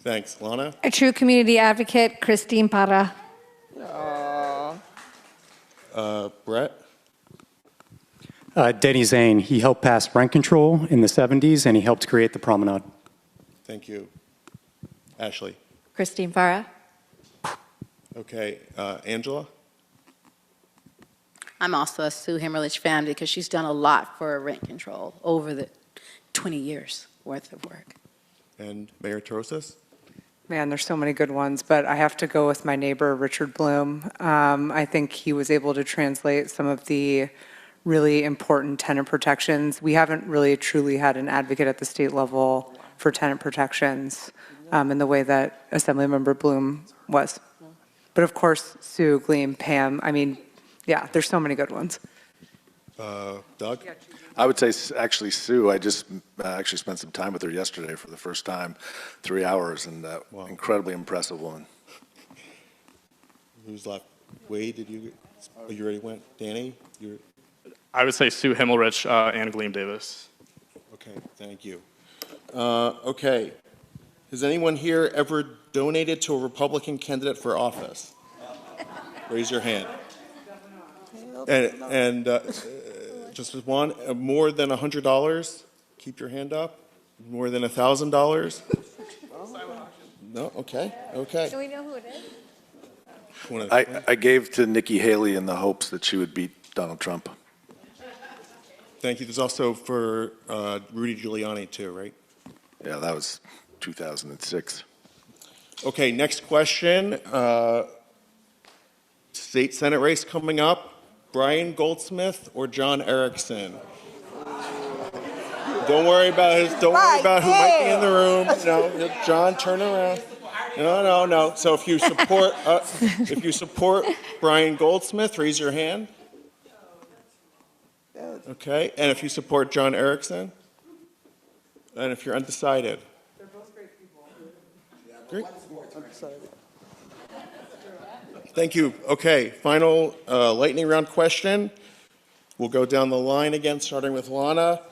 Thanks. Lana? A true community advocate, Christine Parra. Brett? Denny Zane, he helped pass rent control in the 70s, and he helped create the promenade. Thank you. Ashley? Christine Farah. Okay. Angela? I'm also a Sue Hemmerlich fan because she's done a lot for rent control over the 20 years worth of work. And Mayor Torosis? Man, there's so many good ones, but I have to go with my neighbor, Richard Bloom. I think he was able to translate some of the really important tenant protections. We haven't really truly had an advocate at the state level for tenant protections in the way that Assemblymember Bloom was. But of course, Sue, Gleam, Pam, yeah, there's so many good ones. Doug? I would say actually Sue. I just actually spent some time with her yesterday for the first time, 3 hours, and Wow. incredibly impressive woman. Who's left? Wade, you already went? Danny? I would say Sue Himmelrich and Gleam Davis. Okay, thank you. Okay, has anyone here ever donated to a Republican candidate for office? Raise your hand. And just as one, more than $100? Keep your hand up. More than $1,000? No, okay, okay. Do we know who it is? I gave to Nikki Haley in the hopes that she would beat Donald Trump. Thank you. There's also for Rudy Giuliani too, right? Yeah, that was 2006. Okay, next question. State Senate race coming up. Brian Goldsmith or John Erickson? Don't worry about who might be in the room. No, John, turn around. No. So if you support Brian Goldsmith, raise your hand. Okay, and if you support John Erickson, and if you're undecided. They're both great people. Great. Thank you. Okay, final lightning round question. We'll go down the line again, starting with Lana.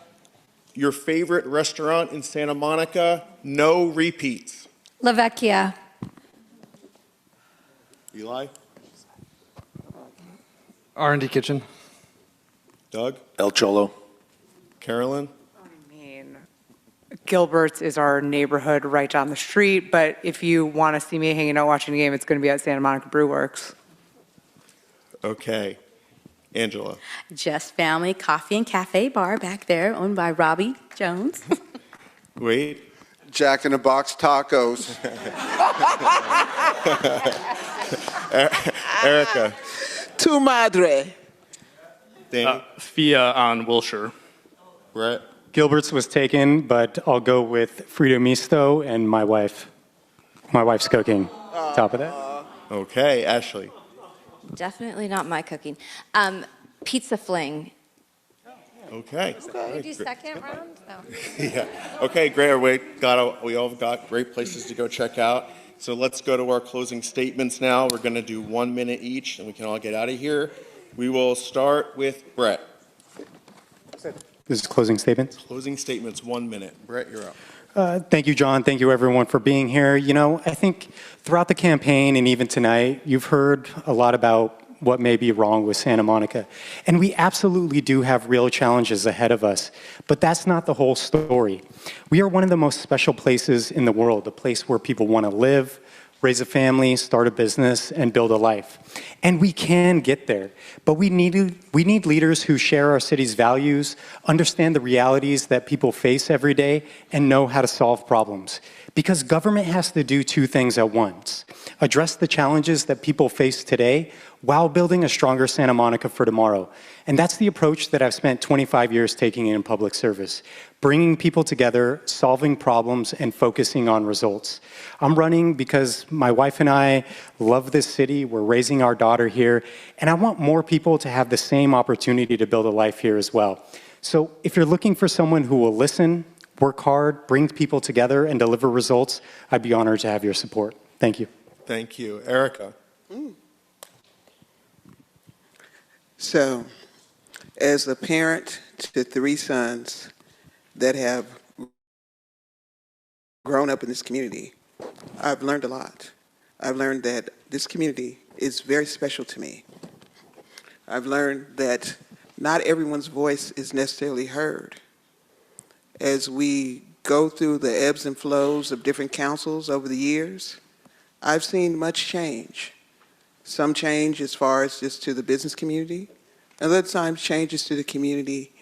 Your favorite restaurant in Santa Monica, no repeats. La Vecchia. Eli? R&D Kitchen. Doug? El Cholo. Carolyn? I mean, Gilbert's is our neighborhood right down the street, but if you want to see me hanging out watching a game, it's going to be at Santa Monica Brew Works. Okay. Angela? Just Family Coffee and Cafe Bar back there, owned by Robbie Jones. Wait. Jack in the Box tacos. Ericka? Tu madre. Danny? FIA on Wilshire. Brett? Gilbert's was taken, but I'll go with Frito Misto and my wife. My wife's cooking. Top of that. Okay. Ashley? Definitely not my cooking. Pizza Fling. Okay. Can we do second round? No. Yeah. Okay, great. We all got great places to go check out. So let's go to our closing statements now. We're going to do 1 minute each, and we can all get out of here. We will start with Brett. This is closing statements. Closing statements, 1 minute. Brett, you're up. Thank you, John. Thank you, everyone, for being here. You know, I think throughout the campaign and even tonight, you've heard a lot about what may be wrong with Santa Monica. And we absolutely do have real challenges ahead of us. But that's not the whole story. We are one of the most special places in the world, a place where people want to live, raise a family, start a business, and build a life. And we can get there. But we need leaders who share our city's values, understand the realities that people face every day, and know how to solve problems. Because government has to do two things at once: address the challenges that people face today while building a stronger Santa Monica for tomorrow. And that's the approach that I've spent 25 years taking in public service, bringing people together, solving problems, and focusing on results. I'm running because my wife and I love this city. We're raising our daughter here, and I want more people to have the same opportunity to build a life here as well. So if you're looking for someone who will listen, work hard, bring people together, and deliver results, I'd be honored to have your support. Thank you. Thank you. Ericka? So, as a parent to 3 sons that have grown up in this community, I've learned a lot. I've learned that this community is very special to me. I've learned that not everyone's voice is necessarily heard. As we go through the ebbs and flows of different councils over the years, I've seen much change. Some change as far as just to the business community, and other times changes to the community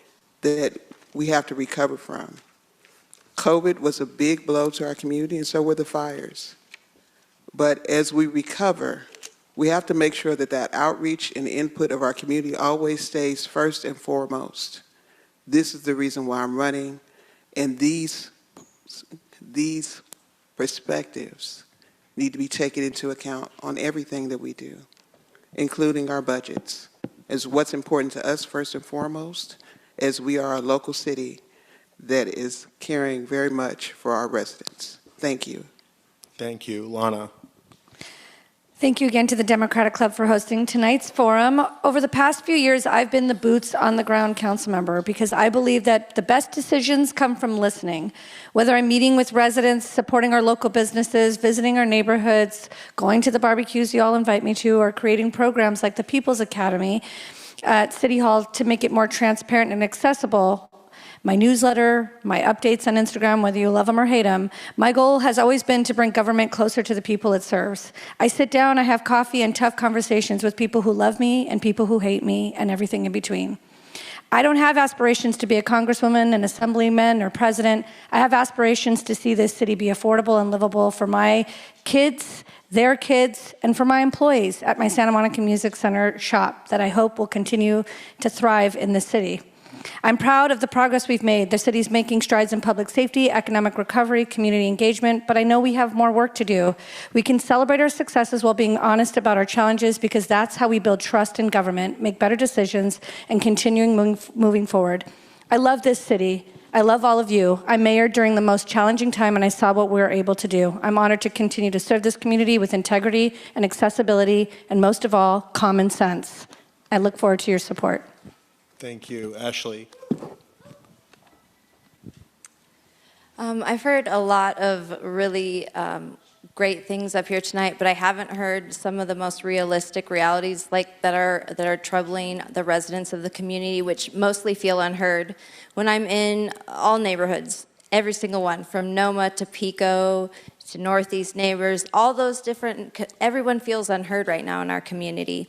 that we have to recover from. COVID was a big blow to our community, and so were the fires. But as we recover, we have to make sure that that outreach and input of our community always stays first and foremost. This is the reason why I'm running, and these perspectives need to be taken into account on everything that we do, including our budgets, as what's important to us first and foremost, as we are a local city that is caring very much for our residents. Thank you. Thank you. Lana? Thank you again to the Democratic Club for hosting tonight's forum. Over the past few years, I've been the boots on the ground council member because I believe that the best decisions come from listening. Whether I'm meeting with residents, supporting our local businesses, visiting our neighborhoods, going to the barbecues you all invite me to, or creating programs like the People's Academy at City Hall to make it more transparent and accessible. My newsletter, my updates on Instagram, whether you love them or hate them, my goal has always been to bring government closer to the people it serves. I sit down, I have coffee and tough conversations with people who love me and people who hate me and everything in between. I don't have aspirations to be a congresswoman, an assemblyman, or president. I have aspirations to see this city be affordable and livable for my kids, their kids, and for my employees at my Santa Monica Music Center shop that I hope will continue to thrive in the city. I'm proud of the progress we've made. The city's making strides in public safety, economic recovery, community engagement, but I know we have more work to do. We can celebrate our successes while being honest about our challenges because that's how we build trust in government, make better decisions, and continuing moving forward. I love this city. I love all of you. I'm mayor during the most challenging time, and I saw what we were able to do. I'm honored to continue to serve this community with integrity and accessibility, and most of all, common sense. I look forward to your support. Thank you. Ashley. I've heard a lot of really great things up here tonight, but I haven't heard some of the most realistic realities that are troubling the residents of the community, which mostly feel unheard. When I'm in all neighborhoods, every single one, from Noma to Pico to Northeast neighbors, all those everyone feels unheard right now in our community.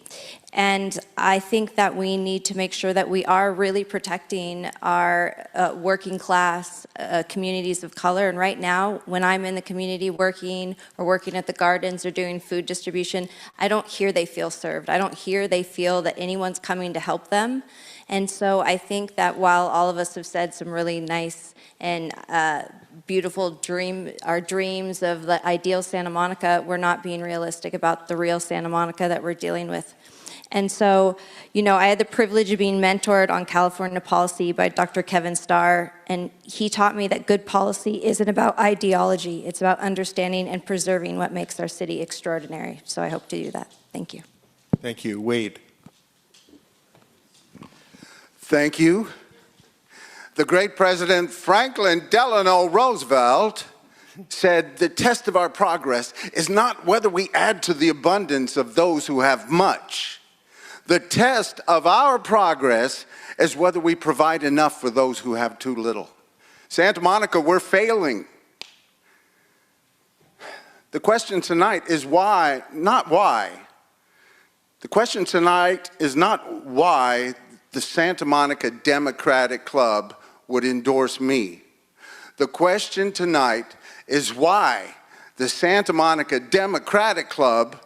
And I think that we need to make sure that we are really protecting our working class communities of color. And right now, when I'm in the community working at the gardens or doing food distribution, I don't hear they feel served. I don't hear they feel that anyone's coming to help them. And so I think that while all of us have said some really nice and beautiful our dreams of the ideal Santa Monica, we're not being realistic about the real Santa Monica that we're dealing with. And so, I had the privilege of being mentored on California policy by Dr. Kevin Starr, and he taught me that good policy isn't about ideology, it's about understanding and preserving what makes our city extraordinary. So I hope to do that. Thank you. Thank you. Wade. Thank you. The great President Franklin Delano Roosevelt said the test of our progress is not whether we add to the abundance of those who have much. The test of our progress is whether we provide enough for those who have too little. Santa Monica, we're failing. The question tonight is why, not why. The question tonight is not why the Santa Monica Democratic Club would endorse me. The question tonight is why the Santa Monica Democratic Club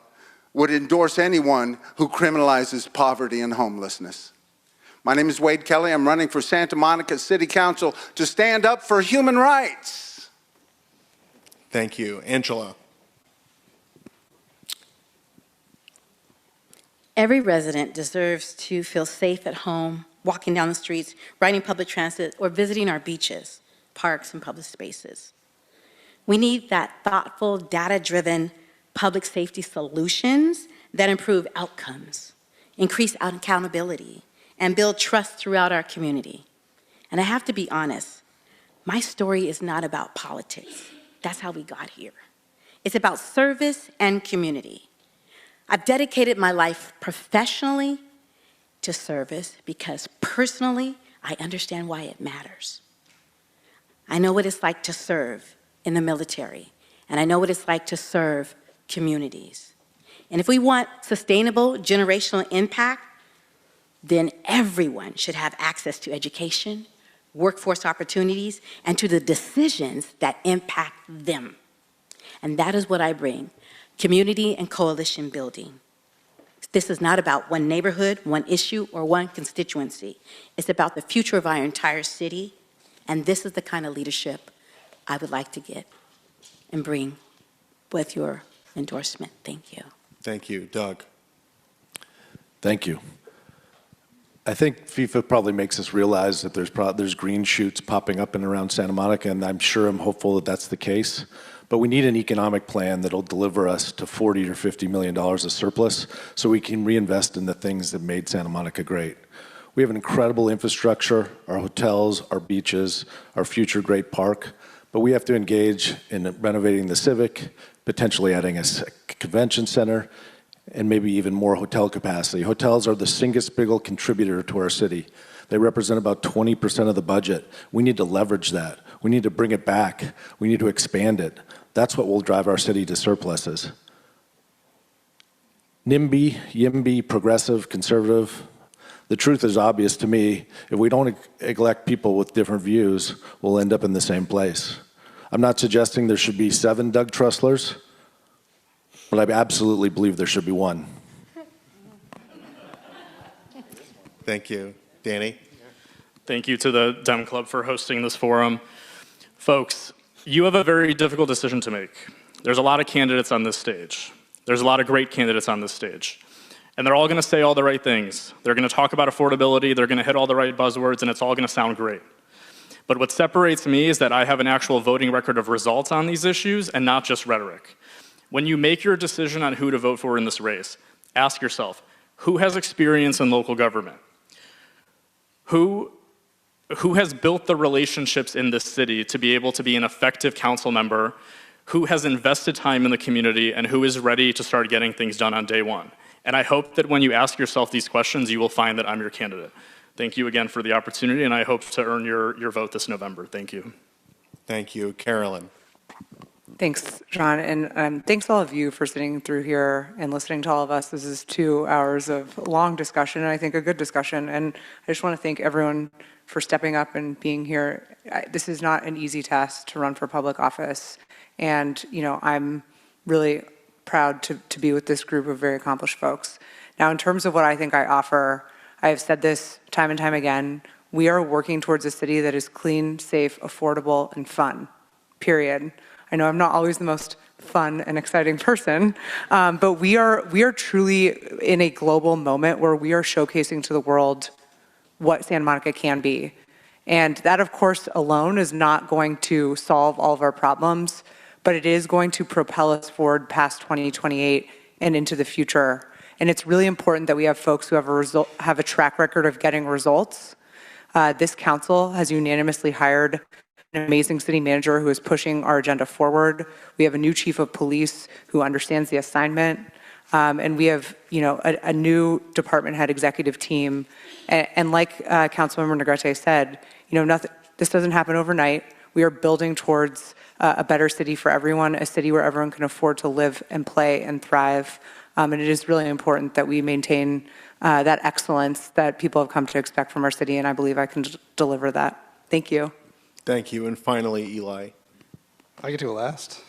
would endorse anyone who criminalizes poverty and homelessness. My name is Wade Kelley. I'm running for Santa Monica City Council to stand up for human rights. Thank you. Angela. Every resident deserves to feel safe at home, walking down the streets, riding public transit, or visiting our beaches, parks, and public spaces. We need that thoughtful, data-driven public safety solutions that improve outcomes, increase accountability, and build trust throughout our community. And I have to be honest, my story is not about politics. That's how we got here. It's about service and community. I've dedicated my life professionally to service because personally, I understand why it matters. I know what it's like to serve in the military, and I know what it's like to serve communities. And if we want sustainable generational impact, then everyone should have access to education, workforce opportunities, and to the decisions that impact them. And that is what I bring, community and coalition building. This is not about one neighborhood, one issue, or one constituency. It's about the future of our entire city, and this is the kind of leadership I would like to get and bring with your endorsement. Thank you. Thank you. Doug. Thank you. I think FIFA probably makes us realize that there's green shoots popping up and around Santa Monica, and I'm hopeful that that's the case. But But we need an economic plan that'll deliver us to $40 or $50 million of surplus so we can reinvest in the things that made Santa Monica great. We have an incredible infrastructure, our hotels, our beaches, our future great park, but we have to engage in renovating the Civic, potentially adding a convention center, and maybe even more hotel capacity. Hotels are the single contributor to our city. They represent about 20% of the budget. We need to leverage that. We need to bring it back. We need to expand it. That's what will drive our city to surpluses. NIMBY, YIMBY, progressive, conservative. The truth is obvious to me. If we don't elect people with different views, we'll end up in the same place. I'm not suggesting there should be 7 Doug Trusslers, but I absolutely believe there should be 1. Thank you. Danny? Thank you to the Dem Club for hosting this forum. Folks, you have a very difficult decision to make. There's a lot of candidates on this stage. There's a lot of great candidates on this stage. And they're all going to say all the right things. They're going to talk about affordability, they're going to hit all the right buzzwords, and it's all going to sound great. But what separates me is that I have an actual voting record of results on these issues and not just rhetoric. When you make your decision on who to vote for in this race, ask yourself, who has experience in local government? Who has built the relationships in this city to be able to be an effective council member? Who has invested time in the community and who is ready to start getting things done on day one? And I hope that when you ask yourself these questions, you will find that I'm your candidate. Thank you again for the opportunity, and I hope to earn your vote this November. Thank you. Thank you. Carolyn? Thanks, John, and thanks all of you for sitting through here and listening to all of us. This is 2 hours of long discussion, and I think a good discussion, and I just want to thank everyone for stepping up and being here. This is not an easy task to run for public office, and I'm really proud to be with this group of very accomplished folks. Now, in terms of what I think I offer, I have said this time and time again, we are working towards a city that is clean, safe, affordable, and fun, period. I know I'm not always the most fun and exciting person, but we are truly in a global moment where we are showcasing to the world what Santa Monica can be. And that, of course, alone is not going to solve all of our problems, but it is going to propel us forward past 2028 and into the future. And it's really important that we have folks who have a track record of getting results. This council has unanimously hired an amazing city manager who is pushing our agenda forward. We have a new chief of police who understands the assignment. And we have, a new department head executive team. And like Councilmember Negrete said, this doesn't happen overnight. We are building towards a better city for everyone, a city where everyone can afford to live and play and thrive. And it is really important that we maintain that excellence that people have come to expect from our city, and I believe I can deliver that. Thank you. Thank you. And finally, Eli. I get to go last.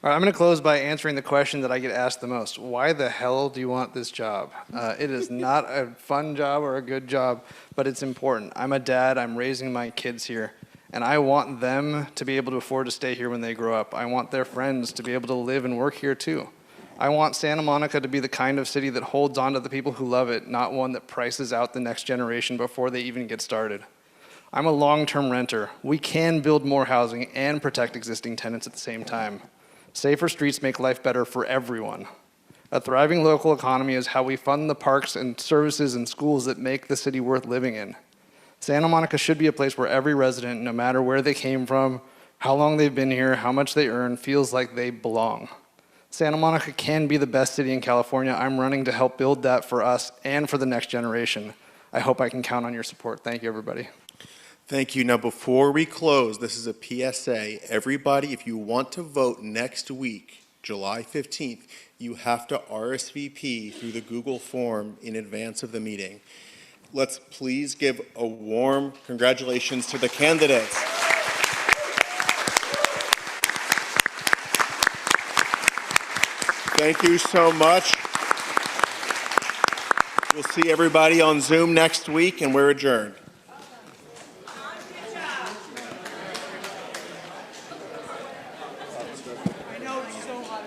All right, I'm going to close by answering the question that I get asked the most. Why the hell do you want this job? It is not a fun job or a good job, but it's important. I'm a dad. I'm raising my kids here, and I want them to be able to afford to stay here when they grow up. I want their friends to be able to live and work here too. I want Santa Monica to be the kind of city that holds on to the people who love it, not one that prices out the next generation before they even get started. I'm a long-term renter. We can build more housing and protect existing tenants at the same time. Safer streets make life better for everyone. A thriving local economy is how we fund the parks and services and schools that make the city worth living in. Santa Monica should be a place where every resident, no matter where they came from, how long they've been here, how much they earn, feels like they belong. Santa Monica can be the best city in California. I'm running to help build that for us and for the next generation. I hope I can count on your support. Thank you, everybody. Thank you. Now, before we close, this is a PSA. Everybody, if you want to vote next week, July 15th, you have to RSVP through the Google form in advance of the meeting. Let's please give a warm congratulations to the candidates. Thank you so much. We'll see everybody on Zoom next week, and we're adjourned. I know, it's so hot.